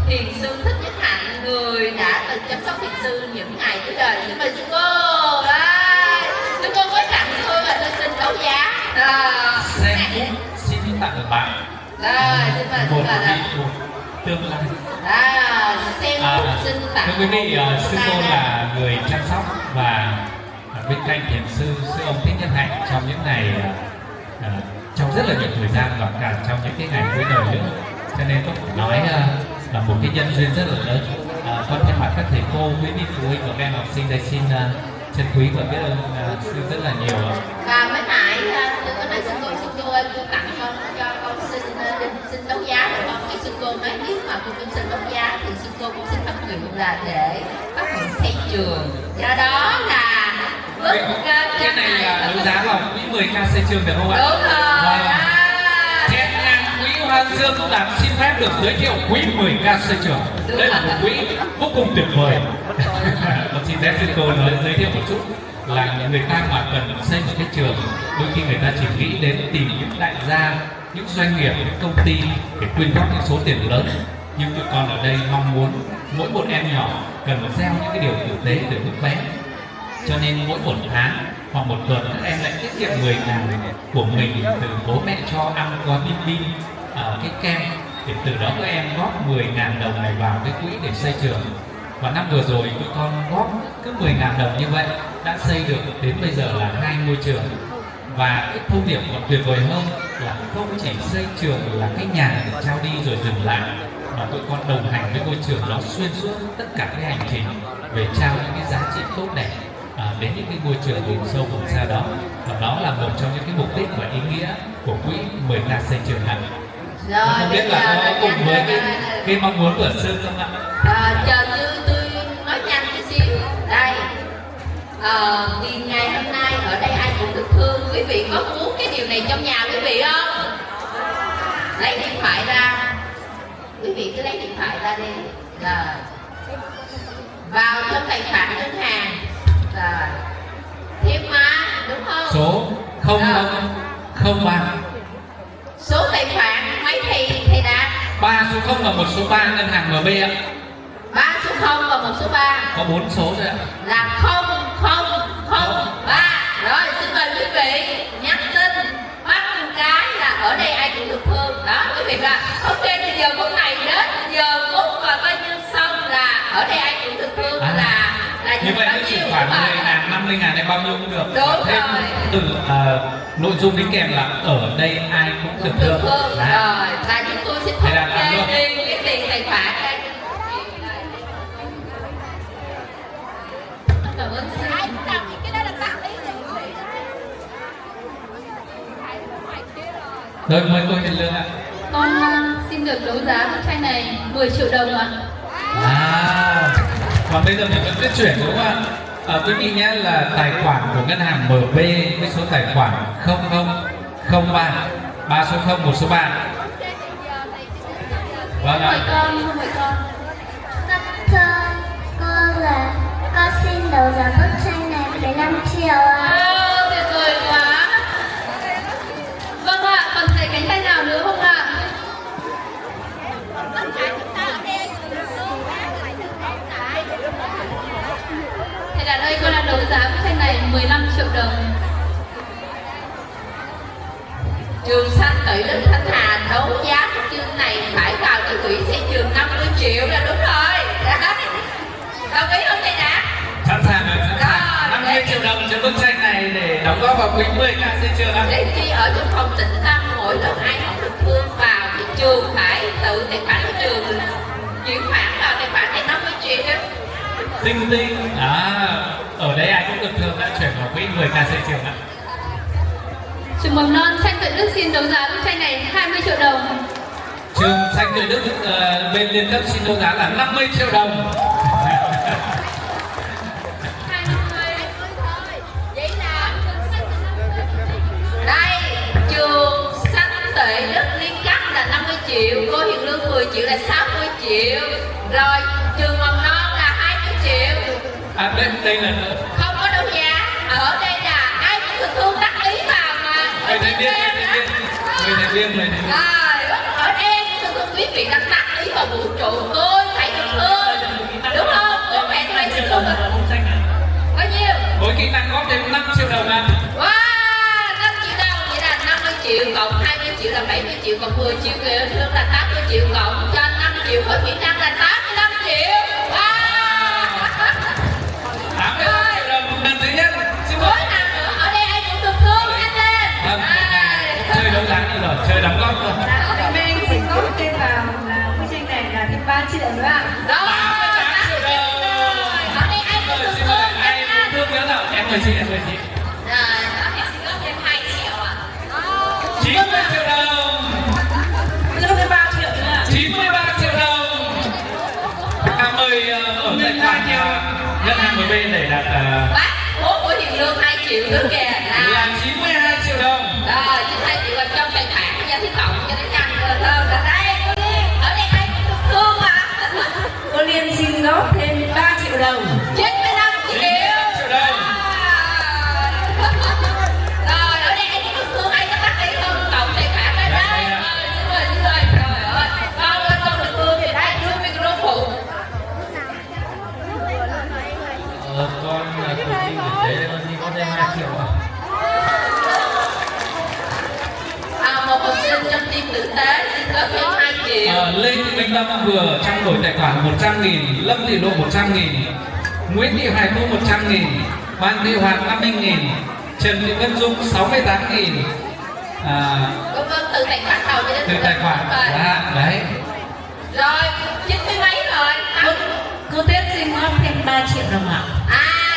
Thiền sư Thích Nhất Hạnh, người đã từng chăm sóc thiền sư những ngày cuối đời. Xin mời sư cô. Đây, sư cô có tặng tôi và tôi xin đấu giá. Em cũng xin tặng bạn Xin mời một sư vị thuộc tương lai. Xem xin tặng. Thưa quý vị, sư cô là người chăm sóc và bên cạnh thiền sư ông Thích Nhất Hạnh trong những ngày trong rất là nhiều thời gian và cả trong những cái ngày cuối đời nữa, cho nên có thể nói là một cái nhân duyên rất là lớn. Con thay mặt các thầy cô, quý vị phụ huynh và các em học sinh đây xin trân quý và biết ơn sư rất là nhiều. Và mới nãy tôi có nói xin cô ơi, cô tặng con cho con xin xin đấu giá được không? Cái sư cô nói nếu mà cô Kim xin đấu giá thì sư cô cũng xin phát nguyện là để phát nguyện xây trường. Do đó là cái này là đấu giá lòng quỹ 10k xây trường được không ạ? Đúng rồi. Chen ngang quỹ Hoa Dương cũng làm xin phép được giới thiệu quỹ 10k xây trường. Đây là một quỹ vô cùng tuyệt vời. Và xin phép sư cô nói giới thiệu một chút là người ta mà cần xây một cái trường, đôi khi người ta chỉ nghĩ đến tìm những đại gia, những doanh nghiệp, những công ty để quyên góp những số tiền lớn. Nhưng tụi con ở đây mong muốn mỗi một em nhỏ cần gieo những cái điều tử tế từ lúc bé. Cho nên mỗi một tháng hoặc một tuần các em lại tiết kiệm 10.000 của mình từ bố mẹ cho ăn gói bim bim, cái kem, để từ đó các em góp 10.000 đồng này vào cái quỹ để xây trường. Và năm vừa rồi tụi con góp cứ 10.000 đồng như vậy đã xây được đến bây giờ là 2 ngôi trường. Và cái thông điệp còn tuyệt vời hơn là không chỉ xây trường là cái nhà để trao đi rồi dừng lại, mà tụi con đồng hành với ngôi trường đó xuyên suốt tất cả cái hành trình về trao những cái giá trị tốt đẹp đến những cái ngôi trường vùng sâu vùng xa đó. Và đó là một trong những cái mục đích và ý nghĩa của quỹ 10k xây trường này. Không biết là có cùng với cái mong muốn của sư không ạ? Chờ như tôi nói nhanh chút xíu đây. Vì ngày hôm nay ở đây ai cũng được thương, quý vị có muốn cái điều này trong nhà quý vị không? Lấy điện thoại ra, quý vị cứ lấy điện thoại ra đi, rồi vào trong tài khoản ngân hàng, rồi thêm mã, đúng không? Số 0003. Số tài khoản mấy thầy Đạt? 3 số 0 và 1 số 3 ngân hàng MB ạ. 3 số 0 và 1 số 3. Có 4 số thôi ạ. Là 0003. Rồi xin mời quý vị nhắn tin bắt một cái là ở đây ai cũng được thương. Đó quý vị ạ. Ok thì giờ phút này đến giờ phút mà coi như xong là ở đây ai cũng được thương là như vậy cái chuyển khoản 10.000, 50.000 hay bao nhiêu cũng được. Đúng thêm rồi. từ nội dung đính kèm là ở đây ai cũng được thương. Rồi và chúng tôi xin thống kê đi cái tiền tài khoản đây. Cảm ơn sư. Rồi mời cô Hiền Lương ạ. Con xin được đấu giá bức tranh này 10 triệu đồng ạ. Còn bây giờ mình vẫn cứ chuyển đúng không ạ? Quý vị nhé, là tài khoản của ngân hàng MB với số tài khoản 0003 3 số 0 1 số 3. Vâng ạ. Mời con. Thưa cô là con xin đấu giá bức tranh này 15 triệu ạ. Tuyệt vời quá. Vâng ạ, còn thấy cánh tay nào nữa không ạ? Thầy Đạt ơi, con đã đấu giá bức tranh này 15 triệu đồng. Trường Xanh Tự Đức Thanh Hà đấu giá cái chương này phải vào cho quỹ xây trường 50 triệu là đúng rồi. Đồng ý không thầy Đạt? Sẵn sàng rồi, sẵn sàng. 50 triệu đồng cho bức tranh này để đóng góp vào quỹ 10k xây trường ạ. Để chi ở trong phòng tịnh tâm mỗi lần ai không được thương vào thì trường phải tự tài khoản của trường chuyển khoản vào tài khoản này 50 triệu. Tinh tinh. Ở đây ai cũng được thương đã chuyển vào quỹ 10k xây trường ạ. Trường mầm non Xanh Tự Đức xin đấu giá bức tranh này 20 triệu đồng. Trường Xanh Tự Đức bên liên cấp xin đấu giá là 50 triệu đồng. Đây, trường Xanh Tuệ Đức liên cấp là 50 triệu, cô Hiền Lương 10 triệu là 60 triệu. Rồi trường mầm non là 20 triệu. Đây là không có đấu giá. Ở đây là ai cũng được thương đắc ý vào mà. người thành viên. Ở đây cũng được thương quý vị đắc ý vào vũ trụ. Tôi phải được thương, đúng không? Bố mẹ tôi phải được thương. Bao nhiêu? Mỗi kỹ năng góp thêm 5 triệu đồng ạ. Wow, 5 triệu đồng, vậy là 50 triệu cộng 20 triệu là 70 triệu, cộng 10 triệu nữa là 80 triệu, cộng cho 5 triệu với kỹ năng là 85 triệu. Wow. 85 triệu đồng lần thứ nhất. Mỗi năm nữa ở đây ai cũng được thương, nhanh lên. Chơi đấu giá nữa rồi, chơi đóng góp rồi. Mình xin góp thêm vào là bức tranh này là thêm 3 triệu nữa ạ. Đó, 3 triệu đồng. Ở đây ai cũng được thương, ai cũng thương nữa nào. Em mời chị. Rồi, em xin góp thêm 2 triệu ạ. 90 triệu đồng. người ở tài khoản ngân hàng MB để đặt bác bố của Hiền Lương 2 triệu nữa kìa là 92 triệu đồng. Rồi 92 triệu vào trong tài khoản ra thứ cộng cho nó nhanh hơn. Ở đây cô Liên, ở đây ai cũng được thương mà. Cô Liên xin góp thêm 3 triệu đồng. 95 triệu đồng. Rồi ở đây ai cũng được thương, ai có bắt ai không cộng tài khoản ở đây. Xin mời. Trời ơi, con được thương thì đây đưa micro phụ. Con là cuộc thi thực tế con đi có thêm 2 triệu ạ. Một học sinh trong team tử tế xin có thêm 2 triệu. Lê Thị Minh Lâm vừa trao đổi tài khoản 100.000, Lâm Thị Lộ 100.000, Nguyễn Thị Hoài Thu 100.000, Hoàng Thị Hoàng 50.000, Trần Thị Vân Dung 68.000. Vâng, từ tài khoản đầu cho đến từ tài khoản đấy. Rồi 90 mấy rồi. Cô Tết xin góp thêm 3 triệu đồng ạ.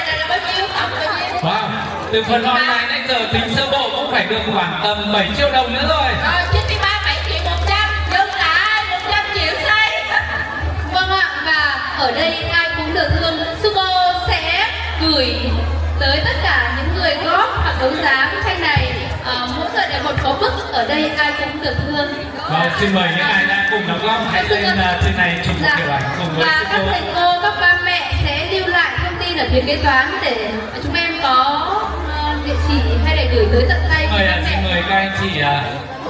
Đây là bao nhiêu? Tổng bao nhiêu? Wow, từ phần online nãy giờ tính sơ bộ cũng phải được khoảng tầm 7 triệu đồng nữa rồi. Rồi 93, 7 triệu 100, dừng lại 100 triệu xây. Vâng ạ, và ở đây ai cũng được thương. Sumo sẽ gửi tới tất cả những người góp hoặc đấu giá bức tranh này mỗi người để một số bức. Ở đây ai cũng được thương. Vâng, xin mời những ai đã cùng đóng góp hãy lên trên này chụp một kiểu ảnh cùng với và các thầy cô, các ba mẹ sẽ lưu lại thông tin ở phía kế toán để chúng em có địa chỉ hay để gửi tới tận tay. Xin mời các anh chị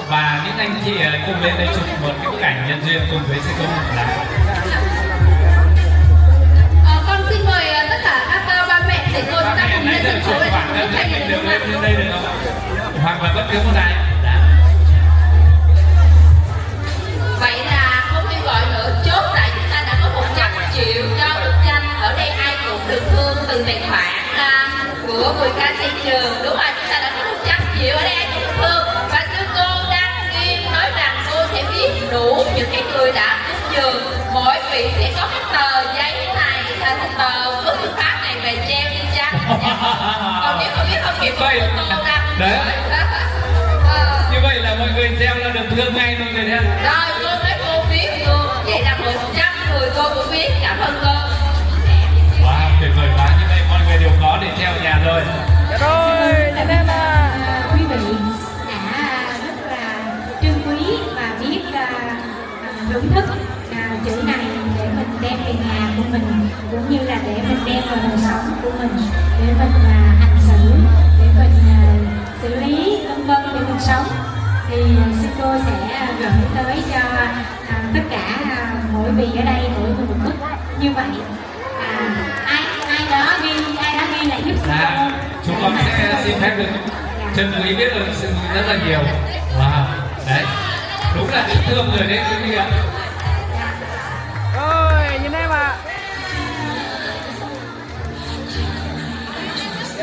và những anh chị cùng lên đây chụp một cái bức ảnh nhân duyên cùng với sư cô. Con xin mời tất cả các ba mẹ thầy cô chúng ta cùng lên sân khấu để chụp bức tranh này được không ạ? Lên đây được không? Hoặc là bất cứ một ai. Vậy là không thể gọi nữa, chốt lại chúng ta đã có 100 triệu cho bức tranh. Ở đây ai cũng được thương từ tài khoản của 10K xây trường. Đúng rồi, chúng ta đã có 100 triệu ở đây ai cũng được thương. Và sư cô đang nghiêm nói rằng cô sẽ viết đủ những cái người đã cúng dường. Mỗi vị sẽ có cái tờ giấy này, tờ bức pháp này về treo đi chăng. Còn nếu không biết không kịp thì cô đăng. Đấy. Như vậy là mọi người gieo là được thương ngay luôn rồi nha. Rồi cô nói cô viết luôn. Vậy là 100 người cô cũng viết. Cảm ơn cô. Wow, tuyệt vời quá. Như vậy mọi người đều có để treo nhà rồi. Rồi, nhìn em à. Quý vị đã rất là trân quý và biết thưởng thức chữ này để mình đem về nhà của mình, cũng như là để mình đem vào đời sống của mình, để mình hành xử, để mình xử lý vân vân để mình sống. Thì sư cô sẽ gửi tới cho tất cả mỗi vị ở đây mỗi người một bức như vậy. Ai đó ghi lại giúp sư cô. Chúng con sẽ xin phép được chân quý biết ơn sư rất là nhiều. Wow, đấy, đúng là yêu thương rồi đấy quý vị ạ. Rồi, nhìn em ạ.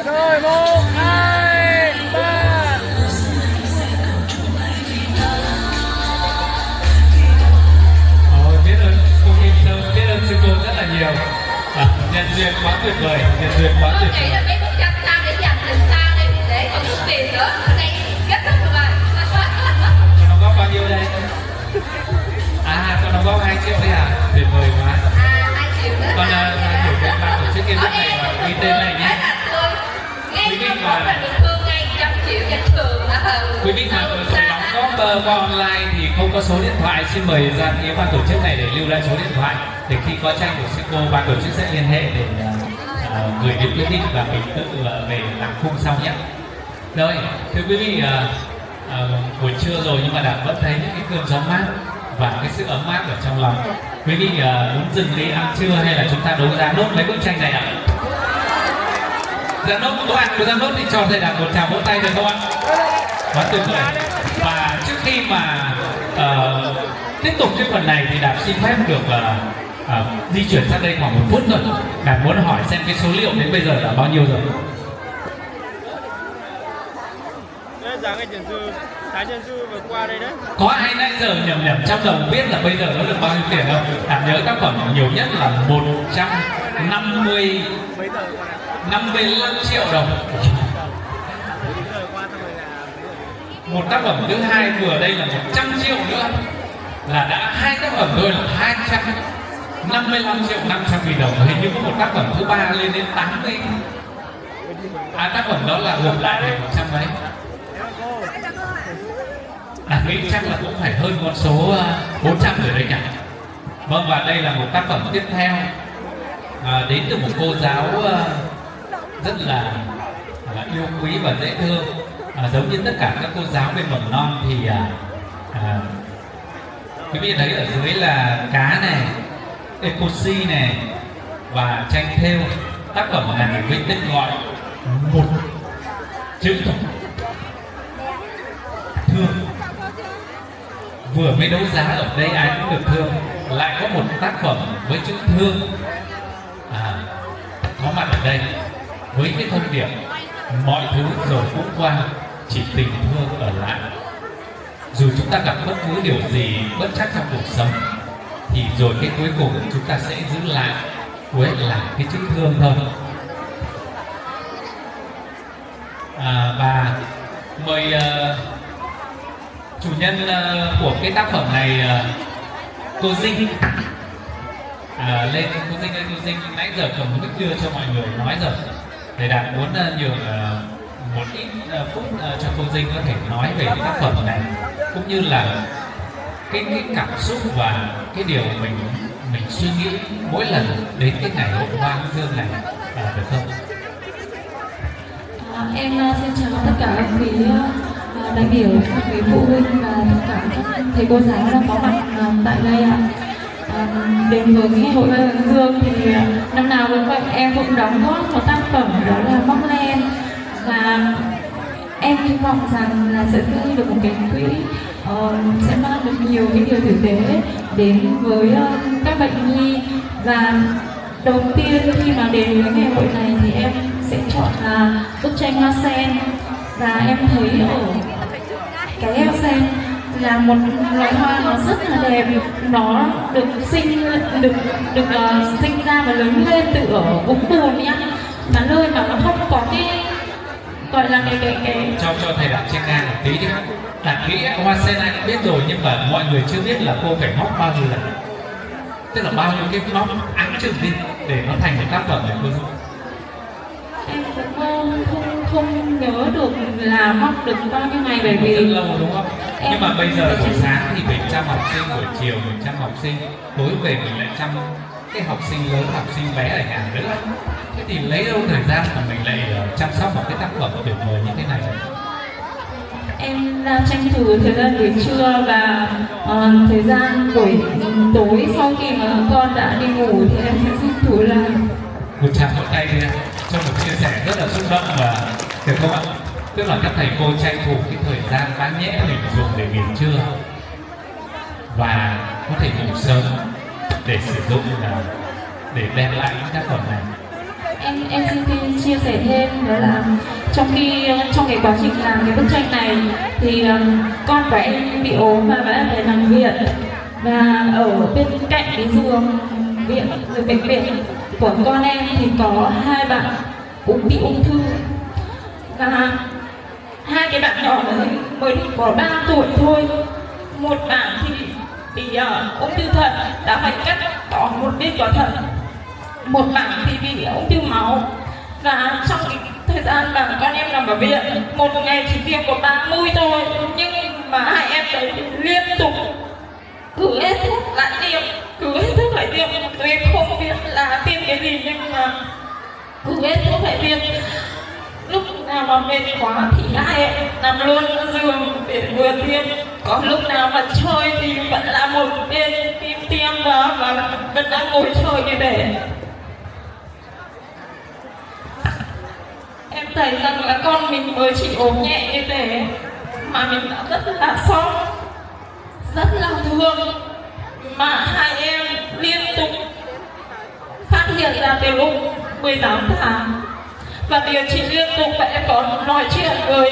Rồi, 1, 2, 3. Biết ơn cô Kim Sơn, biết ơn sư cô rất là nhiều. Nhân duyên quá tuyệt vời, nhân duyên quá tuyệt vời. Vậy là mấy bức tranh sao để dành tiền sao đây để còn chút tiền nữa. Ở đây rất rất rồi. Con đóng góp bao nhiêu đây? Con đóng góp 2 triệu đấy à? Tuyệt vời quá. 2 triệu nữa. Con gửi đến ban tổ chức kiến thức này và ghi tên này nhé. Quý vị mà được thương ngay 100 triệu cho trường. Quý vị mà vừa rồi đóng góp qua online thì không có số điện thoại, xin mời ra phía ban tổ chức này để lưu lại số điện thoại để khi có tranh của sư cô ban tổ chức sẽ liên hệ để gửi đến quý vị và mình tự về làm khung sau nhé. Rồi, thưa quý vị, buổi trưa rồi nhưng mà đã vẫn thấy những cái cơn gió mát và cái sự ấm áp ở trong lòng. Quý vị muốn dừng đi ăn trưa hay là chúng ta đấu giá nốt mấy bức tranh này ạ? Giá nốt, có ăn của giá nốt thì cho thầy Đạt một tràng vỗ tay được không ạ? Quá tuyệt vời. Và trước khi mà tiếp tục cái phần này thì Đạt xin phép được di chuyển sang đây khoảng 1 phút rồi. Đạt muốn hỏi xem cái số liệu đến bây giờ là bao nhiêu rồi? Giá ngày chuyển dư, tháng chuyển dư vừa qua đây đấy. Có ai nãy giờ nhầm trong đầu biết là bây giờ nó được bao nhiêu tiền không? Đạt nhớ tác phẩm nhiều nhất là 155 triệu đồng. Một tác phẩm thứ hai vừa đây là 100 triệu nữa, là đã 2 tác phẩm thôi là 55.500.000 đồng. Hình như có một tác phẩm thứ ba lên đến 80. Tác phẩm đó là gộp lại thì 100 mấy. Nghĩ chắc là cũng phải hơn con số 400 rồi đấy nhỉ. Vâng, và đây là một tác phẩm tiếp theo đến từ một cô giáo rất là yêu quý và dễ thương. Giống như tất cả các cô giáo bên mầm non thì quý vị thấy ở dưới là cá này, epoxy này và tranh thêu. Tác phẩm này với tên gọi một chữ thôi, thương. Vừa mới đấu giá ở đây ai cũng được thương, lại có một tác phẩm với chữ thương có mặt ở đây với cái thông điệp mọi thứ rồi cũng qua, chỉ tình thương ở lại. Dù chúng ta gặp bất cứ điều gì bất trắc trong cuộc sống thì rồi cái cuối cùng chúng ta sẽ giữ lại cuối là cái chữ thương thôi. Và mời chủ nhân của cái tác phẩm này, cô Dinh lên. Cô Dinh ơi, cô Dinh nãy giờ cầm mic đưa cho mọi người nói rồi. Thầy Đạt muốn nhường một ít phút cho cô Dinh có thể nói về cái tác phẩm này, cũng như là cái cảm xúc và cái điều mình suy nghĩ mỗi lần đến cái ngày hội hoa hướng dương này, được không? Em xin chào tất cả các quý đại biểu, các quý phụ huynh và tất cả các thầy cô giáo đang có mặt tại đây ạ. Đến với ngày hội hoa hướng dương thì năm nào cũng vậy, em cũng đóng góp một tác phẩm đó là móc len, và em hy vọng rằng là sẽ gây được một cái quỹ sẽ mang được nhiều cái điều tử tế đến với các bệnh nhi. Và đầu tiên khi mà đến với ngày hội này thì em sẽ chọn là bức tranh hoa sen, và em thấy ở cái hoa sen là một loài hoa nó rất là đẹp, nó được sinh ra và lớn lên từ ở Vũng Bùn nhá, mà nơi mà nó không có cái gọi là cái cho thầy Đạt trên ngang một tí đi. Đạt nghĩ hoa sen ai cũng biết rồi, nhưng mà mọi người chưa biết là cô phải móc bao nhiêu lần, tức là bao nhiêu cái móc áng chừng đi để nó thành một tác phẩm này cô. Em cũng không nhớ được là móc được bao nhiêu ngày, bởi vì rất lâu đúng không? Nhưng mà bây giờ buổi sáng thì mình chăm học sinh, buổi chiều mình chăm học sinh, tối về mình lại chăm cái học sinh lớn, học sinh bé ở nhà nữa. Thế thì lấy đâu thời gian mà mình lại chăm sóc một cái tác phẩm tuyệt vời như thế này? Em tranh thủ thời gian buổi trưa và thời gian buổi tối sau khi mà con đã đi ngủ thì em sẽ tranh thủ làm. Một tràng vỗ tay đi cho một chia sẻ rất là xúc động và được không ạ? Tức là các thầy cô tranh thủ cái thời gian bán nhẽ mình dùng để nghỉ trưa và có thể ngủ sớm để sử dụng để đem lại những tác phẩm này. Em xin chia sẻ thêm đó là trong cái quá trình làm cái bức tranh này thì con của em bị ốm và đã phải nằm viện, và ở bên cạnh cái giường bệnh viện của con em thì có 2 bạn cũng bị ung thư, và 2 cái bạn nhỏ đấy mới có 3 tuổi thôi. Một bạn thì bị ung thư thận, đã phải cắt bỏ một bên quả thận. Một bạn thì bị ung thư máu, và trong cái thời gian mà con em nằm ở viện, một ngày chỉ tiêm có 3 mũi thôi, nhưng mà 2 em đấy liên tục cứ hết thuốc lại tiêm, cứ hết thuốc lại tiêm. Tụi em không biết là tiêm cái gì, nhưng mà cứ hết thuốc lại tiêm. Lúc nào mà mệt quá thì 2 em nằm luôn ở giường để vừa tiêm, còn lúc nào mà chơi thì vẫn là một bên tiêm và vẫn đang ngồi chơi như thế. Em thấy rằng là con mình mới chỉ ốm nhẹ như thế mà mình đã rất là sốc, rất là thương, mà 2 em liên tục phát hiện ra từ lúc 18 tháng và điều trị liên tục, và em còn nói chuyện với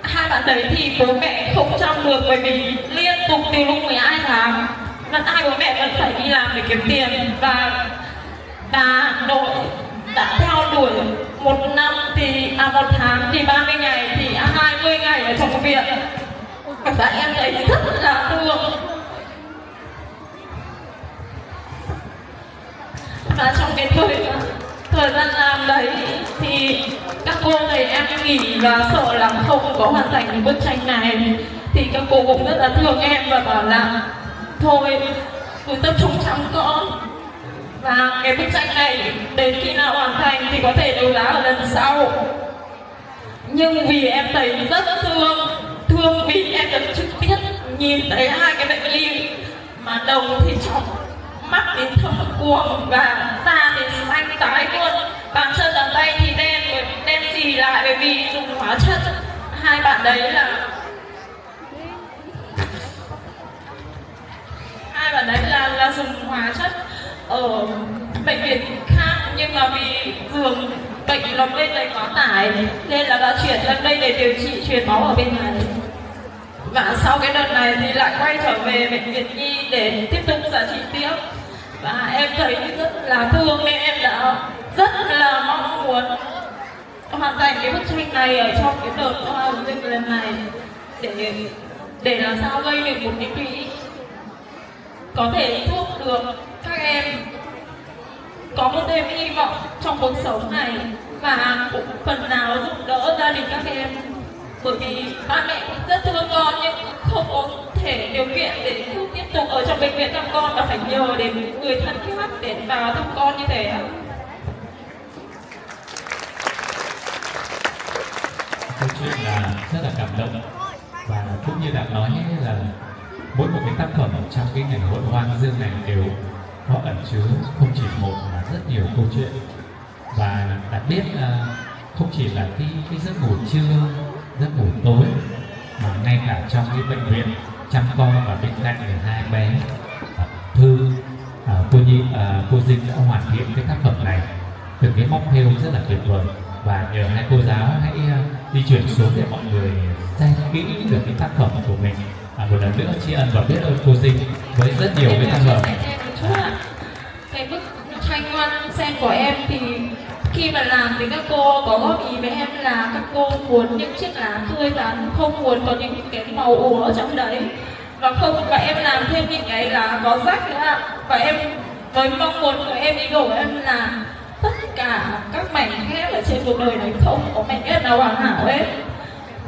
2 bạn đấy thì bố mẹ không chăm được, bởi vì liên tục từ lúc 12 tháng và 2 bố mẹ vẫn phải đi làm để kiếm tiền, và bà nội đã theo đuổi 1 năm thì 1 tháng thì 30 ngày thì 20 ngày ở trong viện, và em thấy rất là thương. nghỉ và sợ là không có hoàn thành được bức tranh này thì các cô cũng rất là thương em và bảo là thôi cứ tập trung chăm con, và cái bức tranh này đến khi nào hoàn thành thì có thể đấu giá ở lần sau. Nhưng vì em thấy rất thương vì em được trực tiếp nhìn thấy hai cái bệnh ly mà đầu thì trong, mắt thì thâm quầng và da thì xanh tái luôn, bàn chân bàn tay thì đen xì lại bởi vì dùng hóa chất. Hai bạn đấy là dùng hóa chất ở bệnh viện khác, nhưng mà vì giường bệnh nó bên đây quá tải nên là đã chuyển lên đây để điều trị truyền máu ở bên này. Và sau cái đợt này thì lại quay trở về bệnh viện Nhi để tiếp tục giá trị tiếp. Và em thấy rất là thương nên em đã rất là mong muốn hoàn thành cái bức tranh này ở trong cái đợt hoa dịch lần này để làm sao gây được một cái quỹ có thể giúp được các em có một thêm hy vọng trong cuộc sống này và cũng phần nào giúp đỡ gia đình các em, bởi vì ba mẹ cũng rất thương con nhưng không có thể điều kiện để tiếp tục ở trong bệnh viện thăm con và phải nhờ đến người thân khác để vào thăm con như thế. Câu chuyện là rất là cảm động, và cũng như đã nói là mỗi một cái tác phẩm trong cái ngành hội hoa dương này đều họ ẩn chứa không chỉ một mà rất nhiều câu chuyện, và đã biết không chỉ là cái giấc ngủ trưa, giấc ngủ tối, mà ngay cả trong cái bệnh viện chăm con và bên cạnh là hai bé Thư, cô Dinh đã hoàn thiện cái tác phẩm này từ cái móc thêu rất là tuyệt vời, và nhờ hai cô giáo hãy di chuyển xuống để mọi người xem kỹ được cái tác phẩm của mình. Một lần nữa tri ân và biết ơn cô Dinh với rất nhiều cái tác phẩm. Cái bức tranh hoa sen của em thì khi mà làm thì các cô có góp ý với em là các cô muốn những chiếc lá tươi tắn, không muốn có những cái màu ủ ở trong đấy, và em làm thêm những cái lá có rách nữa ạ. Và em với mong muốn của em, ý đồ của em là tất cả các mảnh ghép ở trên cuộc đời này không có mảnh ghép nào hoàn hảo hết,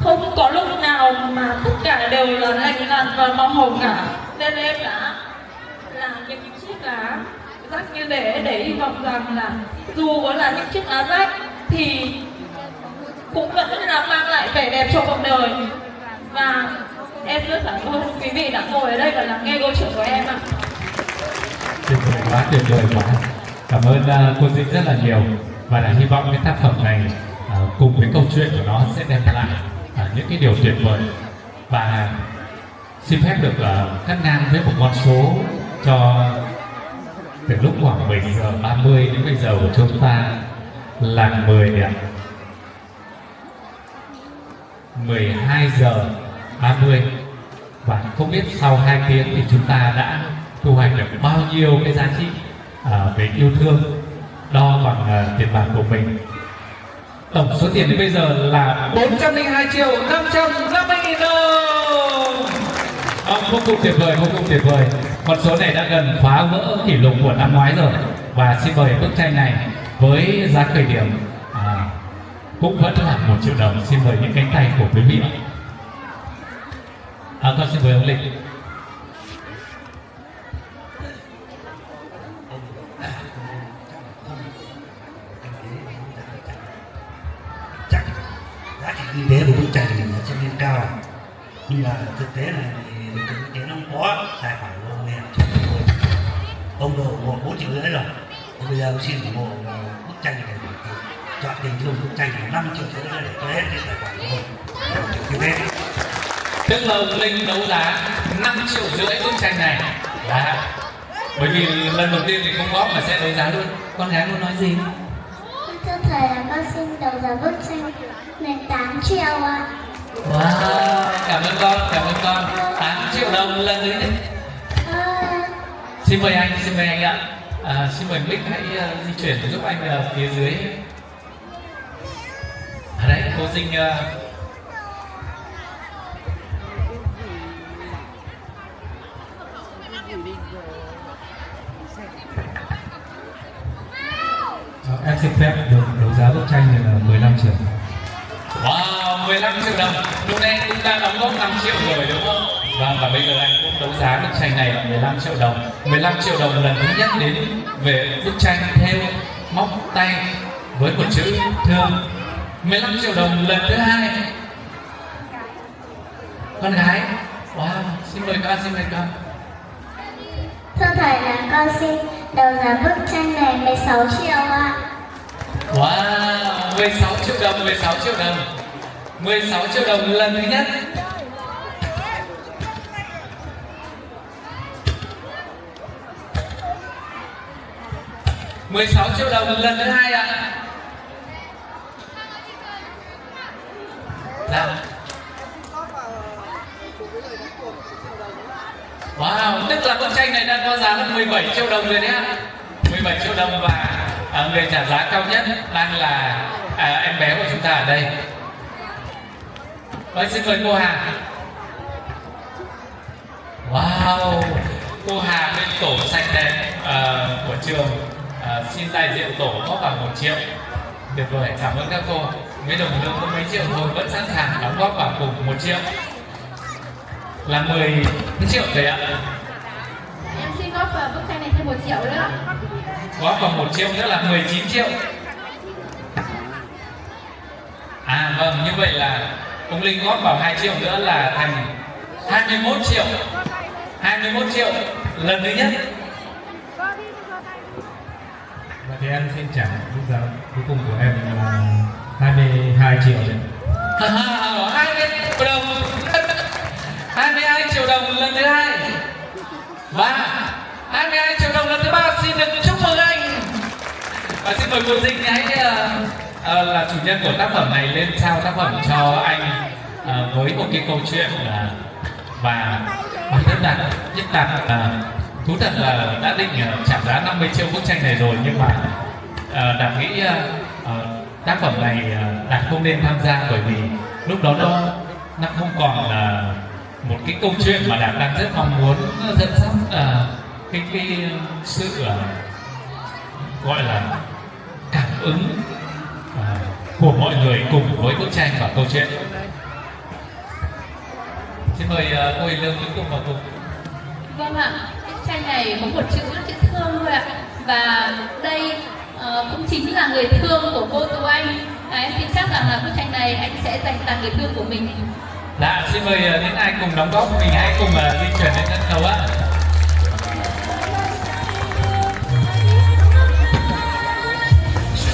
không có lúc nào mà tất cả đều là lành lặn và màu hồng cả, nên em đã làm những chiếc lá rách như thế để hy vọng rằng là dù có là những chiếc lá rách thì cũng vẫn là mang lại vẻ đẹp cho cuộc đời. Và em rất cảm ơn quý vị đã ngồi ở đây và lắng nghe câu chuyện của em ạ. Tuyệt vời quá, tuyệt vời quá. Cảm ơn cô Dinh rất là nhiều, và đã hy vọng cái tác phẩm này cùng với câu chuyện của nó sẽ đem lại những cái điều tuyệt vời. Và xin phép được cắt ngang với một con số cho từ lúc khoảng 7 giờ 30 đến bây giờ của chúng ta là 12 giờ 30, và không biết sau 2 tiếng thì chúng ta đã thu hoạch được bao nhiêu cái giá trị về yêu thương đo bằng tiền bạc của mình. Tổng số tiền đến bây giờ là 402.550.000 đồng. Vô cùng tuyệt vời, vô cùng tuyệt vời. Con số này đã gần phá vỡ kỷ lục của năm ngoái rồi. Và xin mời bức tranh này với giá khởi điểm cũng vẫn là 1 triệu đồng. Xin mời những cánh tay của quý vị. Con xin mời ông Lịch. Giá trị kinh tế của bức tranh này sẽ lên cao, nhưng mà thực tế này thì kinh tế nó không có tài khoản của ông em ông đồ mua 4,5 triệu rồi. Bây giờ xin ủng hộ bức tranh này, chọn tình thương bức tranh này 5,5 triệu để cho hết cái tài khoản của ông. Tức là ông Linh đấu giá 5,5 triệu bức tranh này. Bởi vì lần đầu tiên thì không góp mà sẽ đấu giá luôn. Con gái muốn nói gì? Thưa thầy là con xin đấu giá bức tranh này 8 triệu ạ. Wow, cảm ơn con. 8 triệu đồng lần đấy. Xin mời anh ạ. Xin mời Mick hãy di chuyển giúp anh ở phía dưới. Đấy, cô Dinh em xin phép được đấu giá bức tranh này là 15 triệu. Wow, 15 triệu đồng. Lúc nãy cũng đã đóng góp 5 triệu rồi đúng không? Vâng, và bây giờ anh cũng đấu giá bức tranh này là 15 triệu đồng. 15 triệu đồng lần thứ nhất đến về bức tranh thêu móc tay với một chữ thương. 15 triệu đồng lần thứ hai. Con gái. Wow, xin mời con, xin mời con. Thưa thầy là con xin đấu giá bức tranh này 16 triệu ạ. Wow, 16 triệu đồng, 16 triệu đồng. 16 triệu đồng lần thứ nhất. $16 triệu đồng lần thứ hai ạ. Dạ. Wow, tức là bức tranh này đang có giá là 17 triệu đồng rồi đấy ạ. 17 triệu đồng và người trả giá cao nhất đang là em bé của chúng ta ở đây. Vâng, xin mời cô Hà. Wow, cô Hà bên tổ sạch đẹp của trường xin đại diện tổ góp vào 1 triệu. Tuyệt vời, cảm ơn các cô. Mấy đồng lương có mấy triệu thôi vẫn sẵn sàng đóng góp vào cùng 1 triệu. Là 10 triệu rồi ạ. Em xin góp vào bức tranh này thêm 1 triệu nữa. Góp vào 1 triệu nữa là 19 triệu. À vâng, như vậy là ông Linh góp vào 2 triệu nữa là thành 21 triệu. 21 triệu lần thứ nhất. Và thì em xin trả mức giá cuối cùng của em là 22 triệu đấy. 22 triệu đồng lần thứ hai. Và 22 triệu đồng lần thứ ba. Xin được chúc mừng anh. Và xin mời cô Dinh hãy là chủ nhân của tác phẩm này lên trao tác phẩm cho anh với một cái câu chuyện và bản thân Nhất Đạt thú thật là đã định trả giá 50 triệu bức tranh này rồi, nhưng mà Đạt nghĩ tác phẩm này Đạt không nên tham gia, bởi vì lúc đó nó không còn là một cái câu chuyện mà Đạt đang rất mong muốn dẫn dắt cái sự gọi là cảm ứng của mọi người cùng với bức tranh và câu chuyện. Xin mời cô Hiền Lương cuối cùng vào cùng. Vâng ạ, bức tranh này có một chữ thương thôi ạ. Và đây cũng chính là người thương của cô Tú Anh. Em tin chắc rằng là bức tranh này anh sẽ dành tặng người thương của mình. Dạ, xin mời những ai cùng đóng góp mình hãy cùng di chuyển đến sân khấu ạ.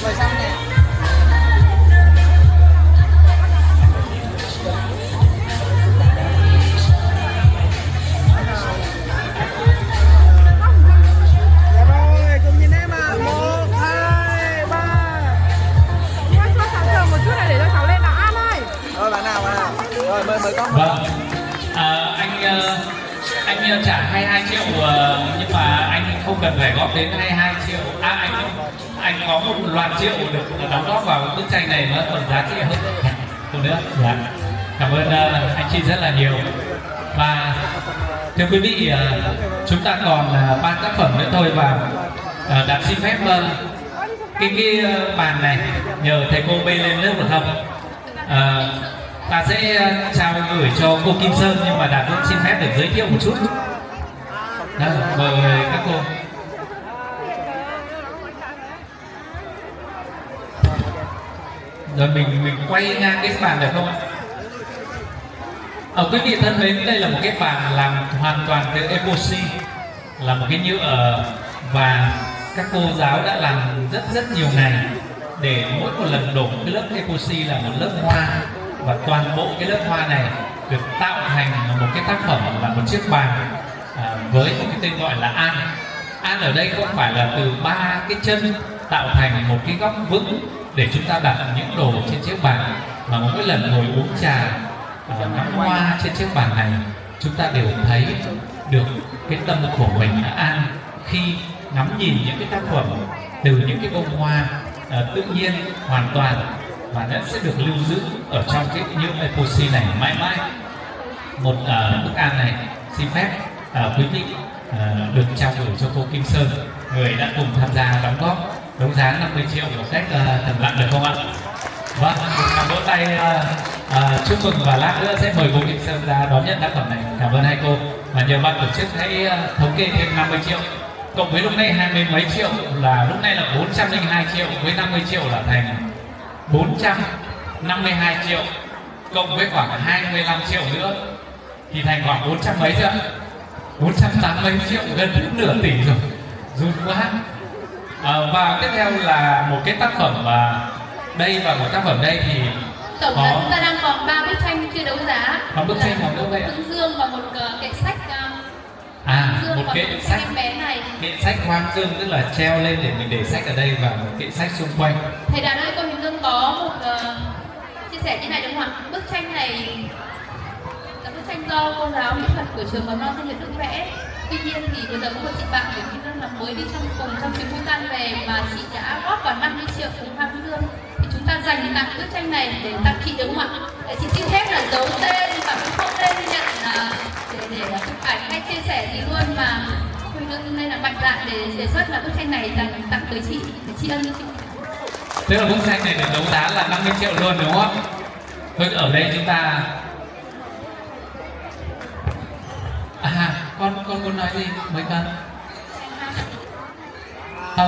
Mời sang nè. Dạ rồi, cùng nhìn em ạ. 1, 2, 3. Cho cháu chờ một chút này để cho cháu lên nào An ơi. Rồi bạn nào. Rồi mời con. Vâng. Anh trả 22 triệu nhưng mà anh không cần phải góp đến 22 triệu. Anh có một loạt triệu được đóng góp vào bức tranh này, nó còn giá trị hơn nữa. Dạ. Cảm ơn anh chị rất là nhiều. Và thưa quý vị, chúng ta còn 3 tác phẩm nữa thôi, và Đạt xin phép cái bàn này nhờ thầy cô bê lên lớp được không? Ta sẽ trao gửi cho cô Kim Sơn, nhưng mà Đạt cũng xin phép được giới thiệu một chút. Đó, mời các cô. Rồi mình quay ngang cái bàn được không ạ? Quý vị thân mến, đây là một cái bàn làm hoàn toàn từ epoxy, là một cái nhựa, và các cô giáo đã làm rất nhiều ngày để mỗi một lần đổ cái lớp epoxy là một lớp hoa, và toàn bộ cái lớp hoa này được tạo thành một cái tác phẩm là một chiếc bàn với một cái tên gọi là An. An ở đây không phải là từ 3 cái chân tạo thành một cái góc vững để chúng ta đặt những đồ trên chiếc bàn, mà mỗi lần ngồi uống trà ngắm hoa trên chiếc bàn này, chúng ta đều thấy được cái tâm của mình là an khi ngắm nhìn những cái tác phẩm từ những cái bông hoa tự nhiên hoàn toàn, và nó sẽ được lưu giữ ở trong cái nhựa epoxy này mãi mãi. Một bức An này xin phép quý vị được trao gửi cho cô Kim Sơn, người đã cùng tham gia đóng góp đấu giá 50 triệu một cách thầm lặng, được không ạ? Vâng, vỗ tay chúc mừng và lát nữa sẽ mời cô Kim Sơn ra đón nhận tác phẩm này. Cảm ơn hai cô. Và nhờ ban tổ chức hãy thống kê thêm 50 triệu. Cộng với lúc nãy 20 mấy triệu là lúc nãy là 402 triệu, với 50 triệu là thành 452 triệu. Cộng với khoảng 25 triệu nữa thì thành khoảng 400 mấy chưa? 480 triệu, gần nửa tỷ rồi. Run quá. Và tiếp theo là một cái tác phẩm đây và một tác phẩm đây thì tổng là chúng ta đang còn 3 bức tranh chưa đấu giá. Bức tranh còn đâu vậy ạ? Hướng Dương và một kệ sách. Một kệ sách em bé này. Kệ sách Hoàng Dương, tức là treo lên để mình để sách ở đây và một kệ sách xung quanh. Thầy Đạt ơi, cô Hướng Dương có một chia sẻ như này đúng không ạ? Bức tranh này là bức tranh do cô giáo mỹ thuật của trường mầm non Thanh Nhật Đức vẽ. Tuy nhiên thì bây giờ có một chị bạn của chị là mới đi trong chuyến vui tan về mà chị đã góp vào 50 triệu cùng Hoàng Dương, thì chúng ta dành tặng bức tranh này để tặng chị đúng không ạ? Chị xin phép là giấu tên và cũng không nên nhận để chụp ảnh hay chia sẻ gì luôn, mà Huỳnh Dương nên là mạnh dạn để đề xuất là bức tranh này dành tặng tới chị để tri ân chị. Tức là bức tranh này được đấu giá là 50 triệu luôn đúng không? Thôi ở đây chúng ta con muốn nói gì mấy con?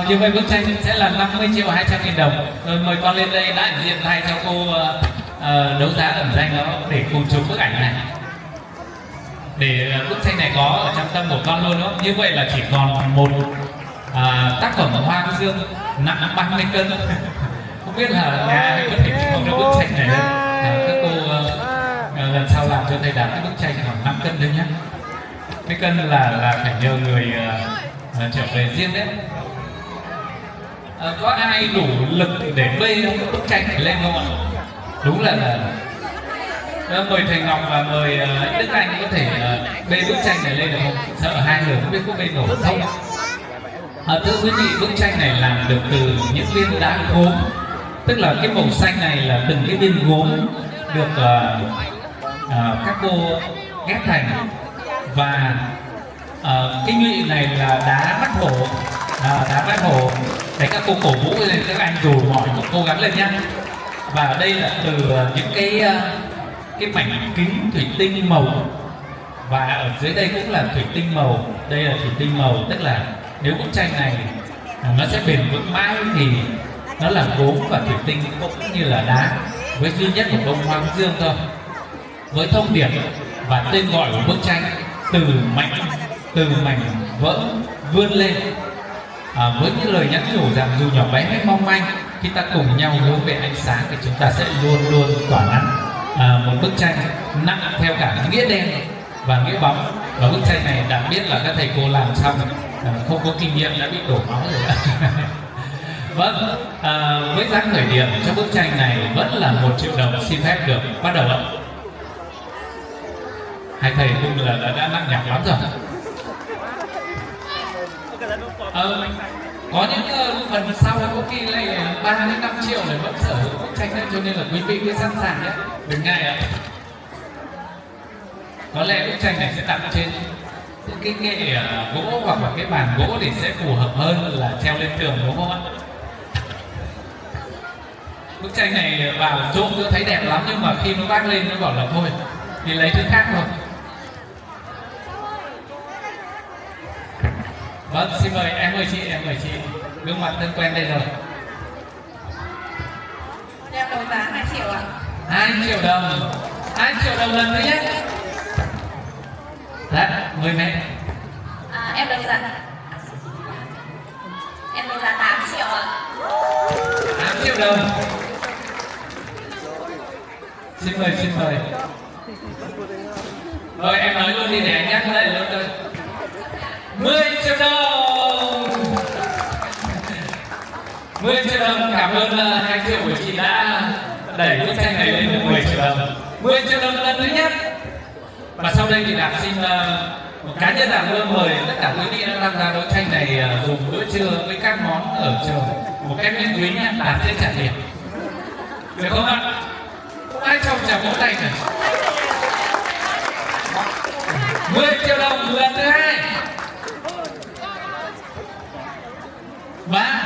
Như vậy bức tranh sẽ là 50 triệu 200 nghìn đồng. Rồi mời con lên đây đại diện thay cho cô đấu giá ẩn danh đó để cùng chụp bức ảnh này. Để bức tranh này có ở trong tâm của con luôn đó. Như vậy là chỉ còn một tác phẩm Hoàng Dương nặng 30 cân. Không biết là nhà ai có thể chụp được bức tranh này lên. Các cô lần sau làm cho thầy Đạt cái bức tranh khoảng 5 cân thôi nhé. Cái cân là phải nhờ người trở về riêng đấy. Có ai đủ lực để bê bức tranh này lên không ạ? Đúng là mời thầy Ngọc và mời Đức Anh có thể bê bức tranh này lên được không? Sợ hai người không biết có bê nổi không. Thưa quý vị, bức tranh này làm được từ những viên đá gốm, tức là cái màu xanh này là từng cái viên gốm được các cô ghép thành, và cái nhụy này là đá mắt hổ, đá mắt hổ để các cô cổ vũ lên, các anh dù mỏi cũng cố gắng lên nhá. Và ở đây là từ những cái mảnh kính thủy tinh màu, và ở dưới đây cũng là thủy tinh màu. Đây là thủy tinh màu, tức là nếu bức tranh này nó sẽ bền vững mãi thì nó là gốm và thủy tinh cũng như là đá, với duy nhất một bông Hoàng Dương thôi. Với thông điệp và tên gọi của bức tranh từ mảnh vỡ vươn lên, với những lời nhắn nhủ rằng dù nhỏ bé hay mong manh, khi ta cùng nhau hướng về ánh sáng thì chúng ta sẽ luôn luôn tỏa nắng. Một bức tranh nặng theo cả nghĩa đen và nghĩa bóng, và bức tranh này đã biết là các thầy cô làm xong không có kinh nghiệm đã bị đổ máu rồi ạ. Vâng, với giá khởi điểm cho bức tranh này vẫn là 1 triệu đồng, xin phép được bắt đầu ạ. Hai thầy cũng là đã nặng nhọc lắm rồi. Có những phần sau có khi lại 3 đến 5 triệu này vẫn sở hữu bức tranh này, cho nên là quý vị cứ sẵn sàng nhé, đừng ngại ạ. Có lẽ bức tranh này sẽ đặt trên cái kệ gỗ hoặc là cái bàn gỗ thì sẽ phù hợp hơn là treo lên tường, đúng không ạ? Bức tranh này vào trộm tôi thấy đẹp lắm, nhưng mà khi nó vác lên nó bảo là thôi thì lấy thứ khác rồi. Vâng, xin mời em mời chị, gương mặt thân quen đây rồi. Em đấu giá 2 triệu ạ. 2 triệu đồng, 2 triệu đồng lần thứ nhất. Đấy, mời mẹ. Em đấu giá 8 triệu ạ. 8 triệu đồng. Xin mời. Rồi em nói luôn đi để anh nhắc lại luôn thôi. 10 triệu đồng. 10 triệu đồng, cảm ơn 2 triệu của chị đã đẩy bức tranh này lên được 10 triệu đồng. 10 triệu đồng lần thứ nhất. Và sau đây thì Đạt xin một cá nhân Đạt luôn mời tất cả quý vị đã tham gia đấu tranh này dùng bữa trưa với các món ở trường một cách miễn phí nhé. Đạt sẽ trả tiền, được không ạ? Không ai trông trả vỗ tay này. 10 triệu đồng lần thứ hai. Và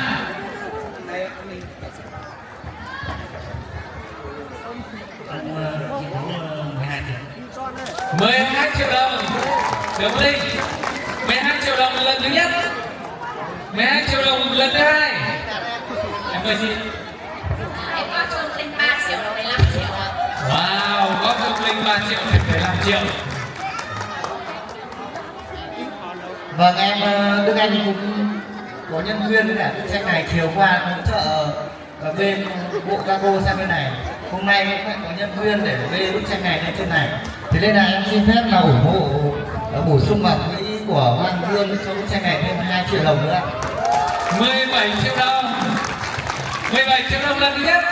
12 triệu đồng lần thứ nhất, 12 triệu đồng lần thứ hai. Em mời chị. Em có Trung Linh 3 triệu là 15 triệu ạ. Wow, có Trung Linh 3 triệu thì 15 triệu. Vâng, em Đức Anh cũng có nhân duyên cả bức tranh này, chiều qua hỗ trợ ở bên bộ Cago sang bên này. Hôm nay cũng lại có nhân duyên để bê bức tranh này lên trên này. Thế nên là em xin phép là ủng hộ bổ sung vào quỹ của Hoàng Dương cho bức tranh này thêm 2 triệu đồng nữa. 17 triệu đồng. 17 triệu đồng lần thứ nhất,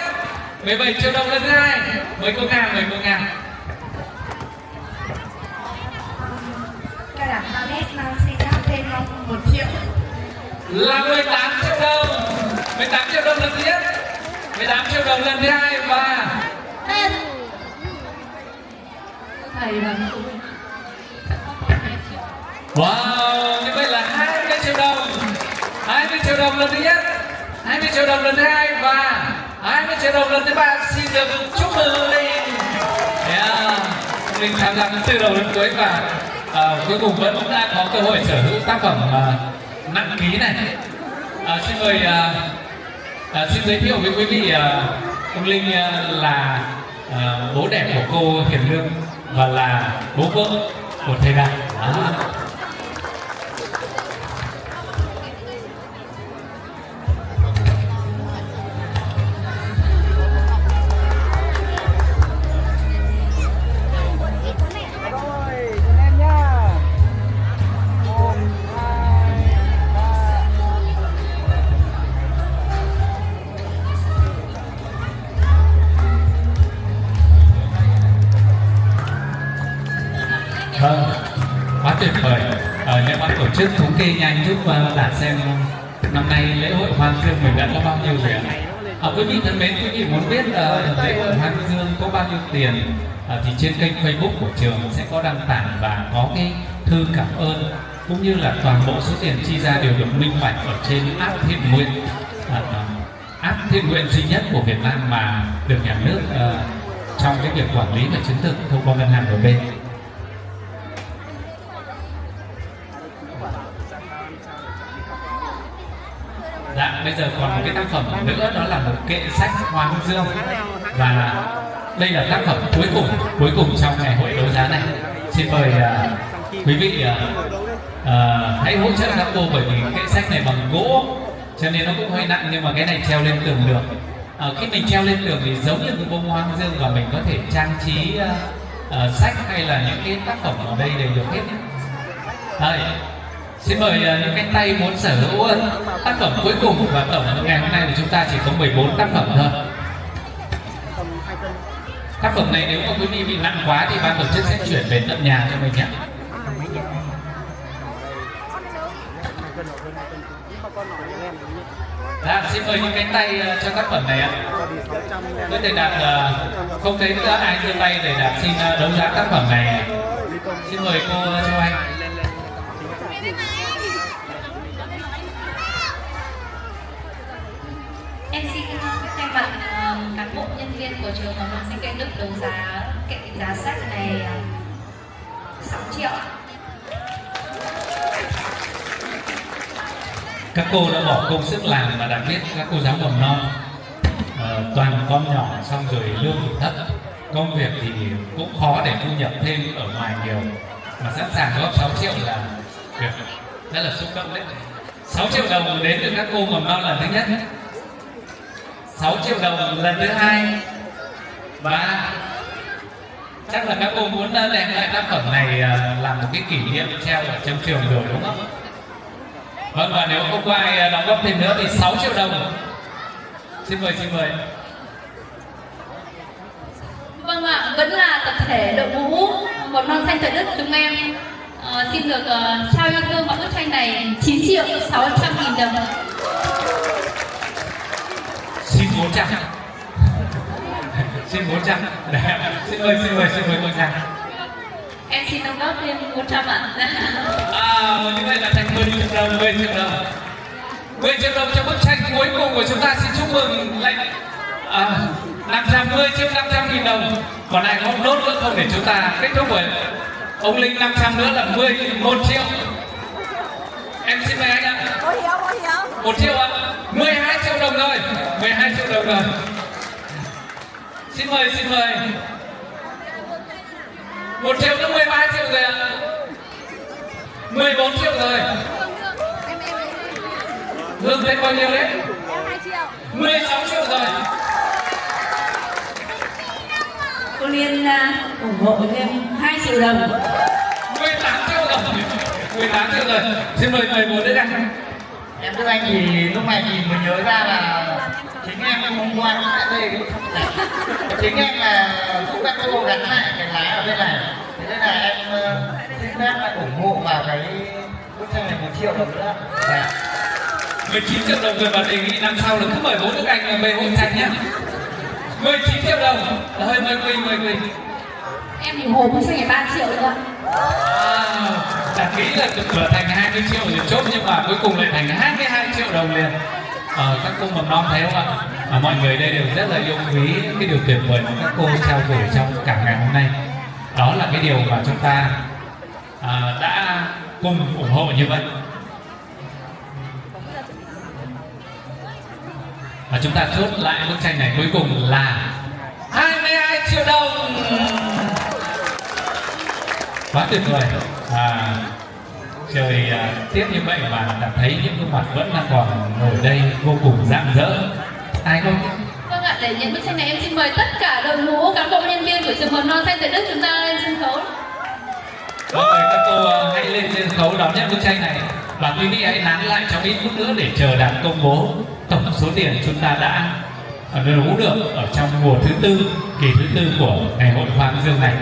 17 triệu đồng lần thứ hai. Mời cô Nga, mời cô Nga. Cao đẳng Hermes mang xin thắp thêm 1 triệu. Là 18 triệu đồng. 18 triệu đồng lần thứ nhất, 18 triệu đồng lần thứ hai và thầy và wow, như vậy là 20 triệu đồng. 20 triệu đồng lần thứ nhất, 20 triệu đồng lần thứ hai và 20 triệu đồng lần thứ ba. Xin được chúc mừng Linh. Linh tham gia từ đầu đến cuối và cuối cùng vẫn đã có cơ hội sở hữu tác phẩm nặng ký này. Xin mời xin giới thiệu với quý vị, ông Linh là bố đẻ của cô Hiền Lương và là bố vợ của thầy Đạt. Vâng, quá tuyệt vời. Nếu ban tổ chức thống kê nhanh giúp Đạt xem năm nay lễ hội Hoàng Dương mình đã có bao nhiêu rồi ạ? Quý vị thân mến, quý vị muốn biết lễ hội Hoàng Dương có bao nhiêu tiền thì trên kênh Facebook của trường sẽ có đăng tải và có cái thư cảm ơn cũng như là toàn bộ số tiền chi ra đều được minh bạch ở trên app thiện nguyện, app thiện nguyện duy nhất của Việt Nam mà được nhà nước trong cái việc quản lý và chứng thực thông qua ngân hàng MB. Dạ, bây giờ còn một cái tác phẩm nữa, đó là một kệ sách Hoàng Dương và đây là tác phẩm cuối cùng trong ngày hội đấu giá này. Xin mời quý vị hãy hỗ trợ các cô, bởi vì kệ sách này bằng gỗ cho nên nó cũng hơi nặng, nhưng mà cái này treo lên tường được. Khi mình treo lên tường thì giống như cái bông Hoàng Dương và mình có thể trang trí sách hay là những cái tác phẩm ở đây đều được hết. Đây, xin mời những cánh tay muốn sở hữu tác phẩm cuối cùng, và tổng ngày hôm nay thì chúng ta chỉ có 14 tác phẩm thôi. Tác phẩm này nếu mà quý vị bị nặng quá thì ban tổ chức sẽ chuyển về tận nhà cho mình nhé. Dạ, xin mời những cánh tay cho tác phẩm này ạ. Với thầy Đạt không thấy ai giơ tay để Đạt xin đấu giá tác phẩm này. Xin mời cô Châu Anh. Em xin thay mặt cán bộ nhân viên của trường Mầm non Sinh Cây Đức đấu giá kệ giá sách này 6 triệu ạ. Các cô đã bỏ công sức làm và đã biết các cô giáo mầm non toàn con nhỏ, xong rồi lương thì thấp, công việc thì cũng khó để thu nhập thêm ở ngoài nhiều, mà sẵn sàng góp 6 triệu là việc rất là xúc động đấy. 6 triệu đồng đến từ các cô mầm non lần thứ nhất, 6 triệu đồng lần thứ hai, và chắc là các cô muốn đem lại tác phẩm này làm một cái kỷ niệm treo ở trong trường rồi, đúng không? Vâng, và nếu không có ai đóng góp thêm nữa thì 6 triệu đồng. Xin mời, xin mời. Vâng ạ, vẫn là tập thể đội ngũ Mầm non Xanh Thời Đức chúng em xin được trao yêu thương vào bức tranh này 9 triệu 600 nghìn đồng. Xin 400. Xin 400. Xin mời cô Trang. Em xin đóng góp thêm 100 ạ. Như vậy là thành 10 triệu đồng, 10 triệu đồng. 10 triệu đồng cho bức tranh cuối cùng của chúng ta. Xin chúc mừng lại 510 triệu 500 nghìn đồng. Còn ai có nốt nữa không để chúng ta kết thúc rồi. Ông Linh 500 nữa là 11 triệu. Em xin mời anh ạ. 1 triệu ạ. 12 triệu đồng rồi. 12 triệu đồng rồi. Xin mời, xin mời. 1 triệu nữa 13 triệu rồi ạ. 14 triệu rồi. Hương thấy bao nhiêu đấy? 16 triệu rồi. Cô Liên ủng hộ thêm 2 triệu đồng. 18 triệu rồi. 18 triệu rồi. Xin mời mời một đứa anh. Em thưa anh thì lúc này thì mới nhớ ra là chính em hôm qua cũng tại đây chính em là giúp các cô gắn lại cái lá ở bên này, thế nên là em xin phép lại ủng hộ vào cái bức tranh này 1 triệu đồng nữa. 19 triệu đồng rồi và đề nghị năm sau là cứ mời 4 đứa anh về hội tranh nhé. 19 triệu đồng. Thôi mời Quỳ. Em thì hồ bức tranh này 3 triệu nữa. Đặt kỹ là được trở thành 20 triệu rồi chốt, nhưng mà cuối cùng lại thành 22 triệu đồng liền. Các cô mầm non thấy không ạ? Mọi người đây đều rất là yêu quý cái điều tuyệt vời mà các cô trao gửi trong cả ngày hôm nay. Đó là cái điều mà chúng ta đã cùng ủng hộ như vậy. Và chúng ta chốt lại bức tranh này cuối cùng là 22 triệu đồng. Quá tuyệt vời. Trời tiếp như vậy mà cảm thấy những gương mặt vẫn đang còn ngồi đây vô cùng rạng rỡ. Ai không? Vâng ạ, để nhận bức tranh này em xin mời tất cả đội ngũ cán bộ nhân viên của trường mầm non Xanh Từ Đức chúng ta lên sân khấu. Mời các cô hãy lên sân khấu đón nhận bức tranh này. Và quý vị hãy nán lại trong ít phút nữa để chờ đảng công bố tổng số tiền chúng ta đã đấu được ở trong mùa thứ tư, kỳ thứ tư của ngày hội Hoa Hướng Dương này.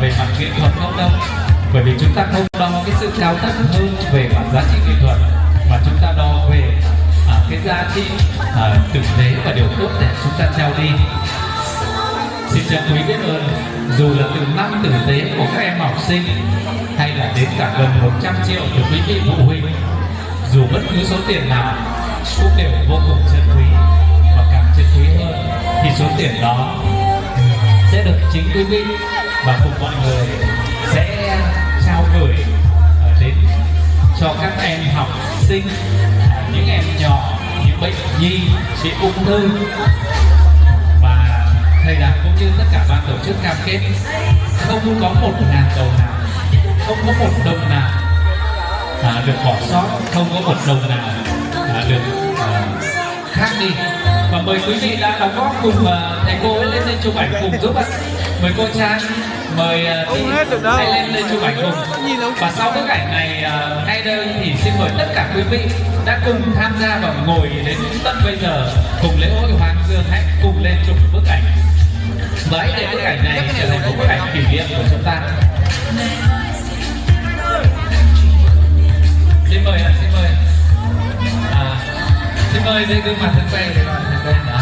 Về mặt nghệ thuật không đâu, bởi vì chúng ta không đo cái sự cao thấp hơn về mặt giá trị nghệ thuật, mà chúng ta đo về cái giá trị thực tế và điều tốt để chúng ta trao đi. Xin chân quý biết ơn dù là từ năm tử tế của các em học sinh hay là đến cả gần 100 triệu từ quý vị phụ huynh, dù bất cứ số tiền nào cũng đều vô cùng chân quý, và càng chân quý hơn thì số tiền đó sẽ được chính quý vị và cùng mọi người sẽ trao gửi đến cho các em học sinh, những em nhỏ, những bệnh nhi bị ung thư. Và thầy Đạt cũng như tất cả ban tổ chức cam kết không có 1.000 đồng nào, không có 1 đồng nào được bỏ sót, không có 1 đồng nào được khác đi. Và mời quý vị đã đóng góp cùng thầy cô ấy lên chụp ảnh cùng giúp ạ. Mời cô Trang, mời hãy lên chụp ảnh cùng. Và sau bức ảnh này ngay đây thì xin mời tất cả quý vị đã cùng tham gia và ngồi đến tận bây giờ cùng lễ hội Hoa Hướng Dương hãy cùng lên chụp bức ảnh. Và hãy để bức ảnh này trở thành một bức ảnh kỷ niệm của chúng ta. Xin mời ạ, xin mời. Xin mời đây gương mặt thân quen đây, thân quen đó.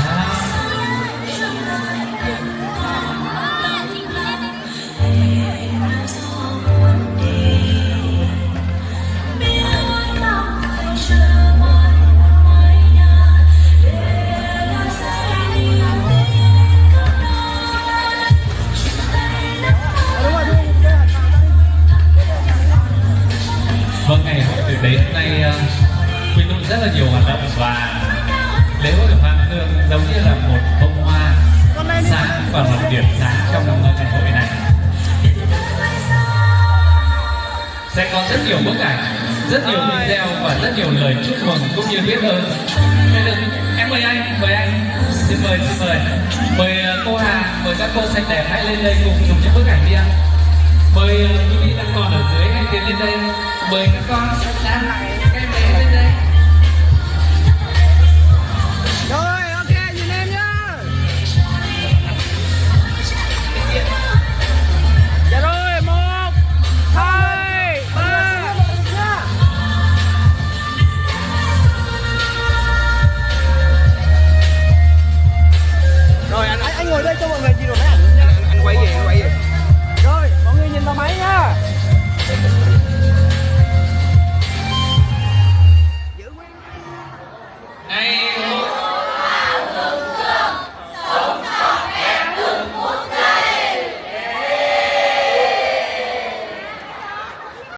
Vâng, ngày hội từ đến nay quy tụ rất là nhiều hoạt động, và lễ hội Hoa Hướng Dương giống như là một bông hoa sáng và một điểm sáng trong ngày hội này. Sẽ có rất nhiều bức ảnh, rất nhiều video và rất nhiều lời chúc mừng cũng như biết ơn. Em mời anh, xin mời, mời cô Hà, mời các cô xanh đẹp hãy lên đây cùng chụp những bức ảnh đi ạ. Mời quý vị đang còn ở dưới hãy tiến lên đây, mời các con đã các em bé lên đây. Rồi, ok, nhìn em nhá. Dạ rồi, 1, 2, Này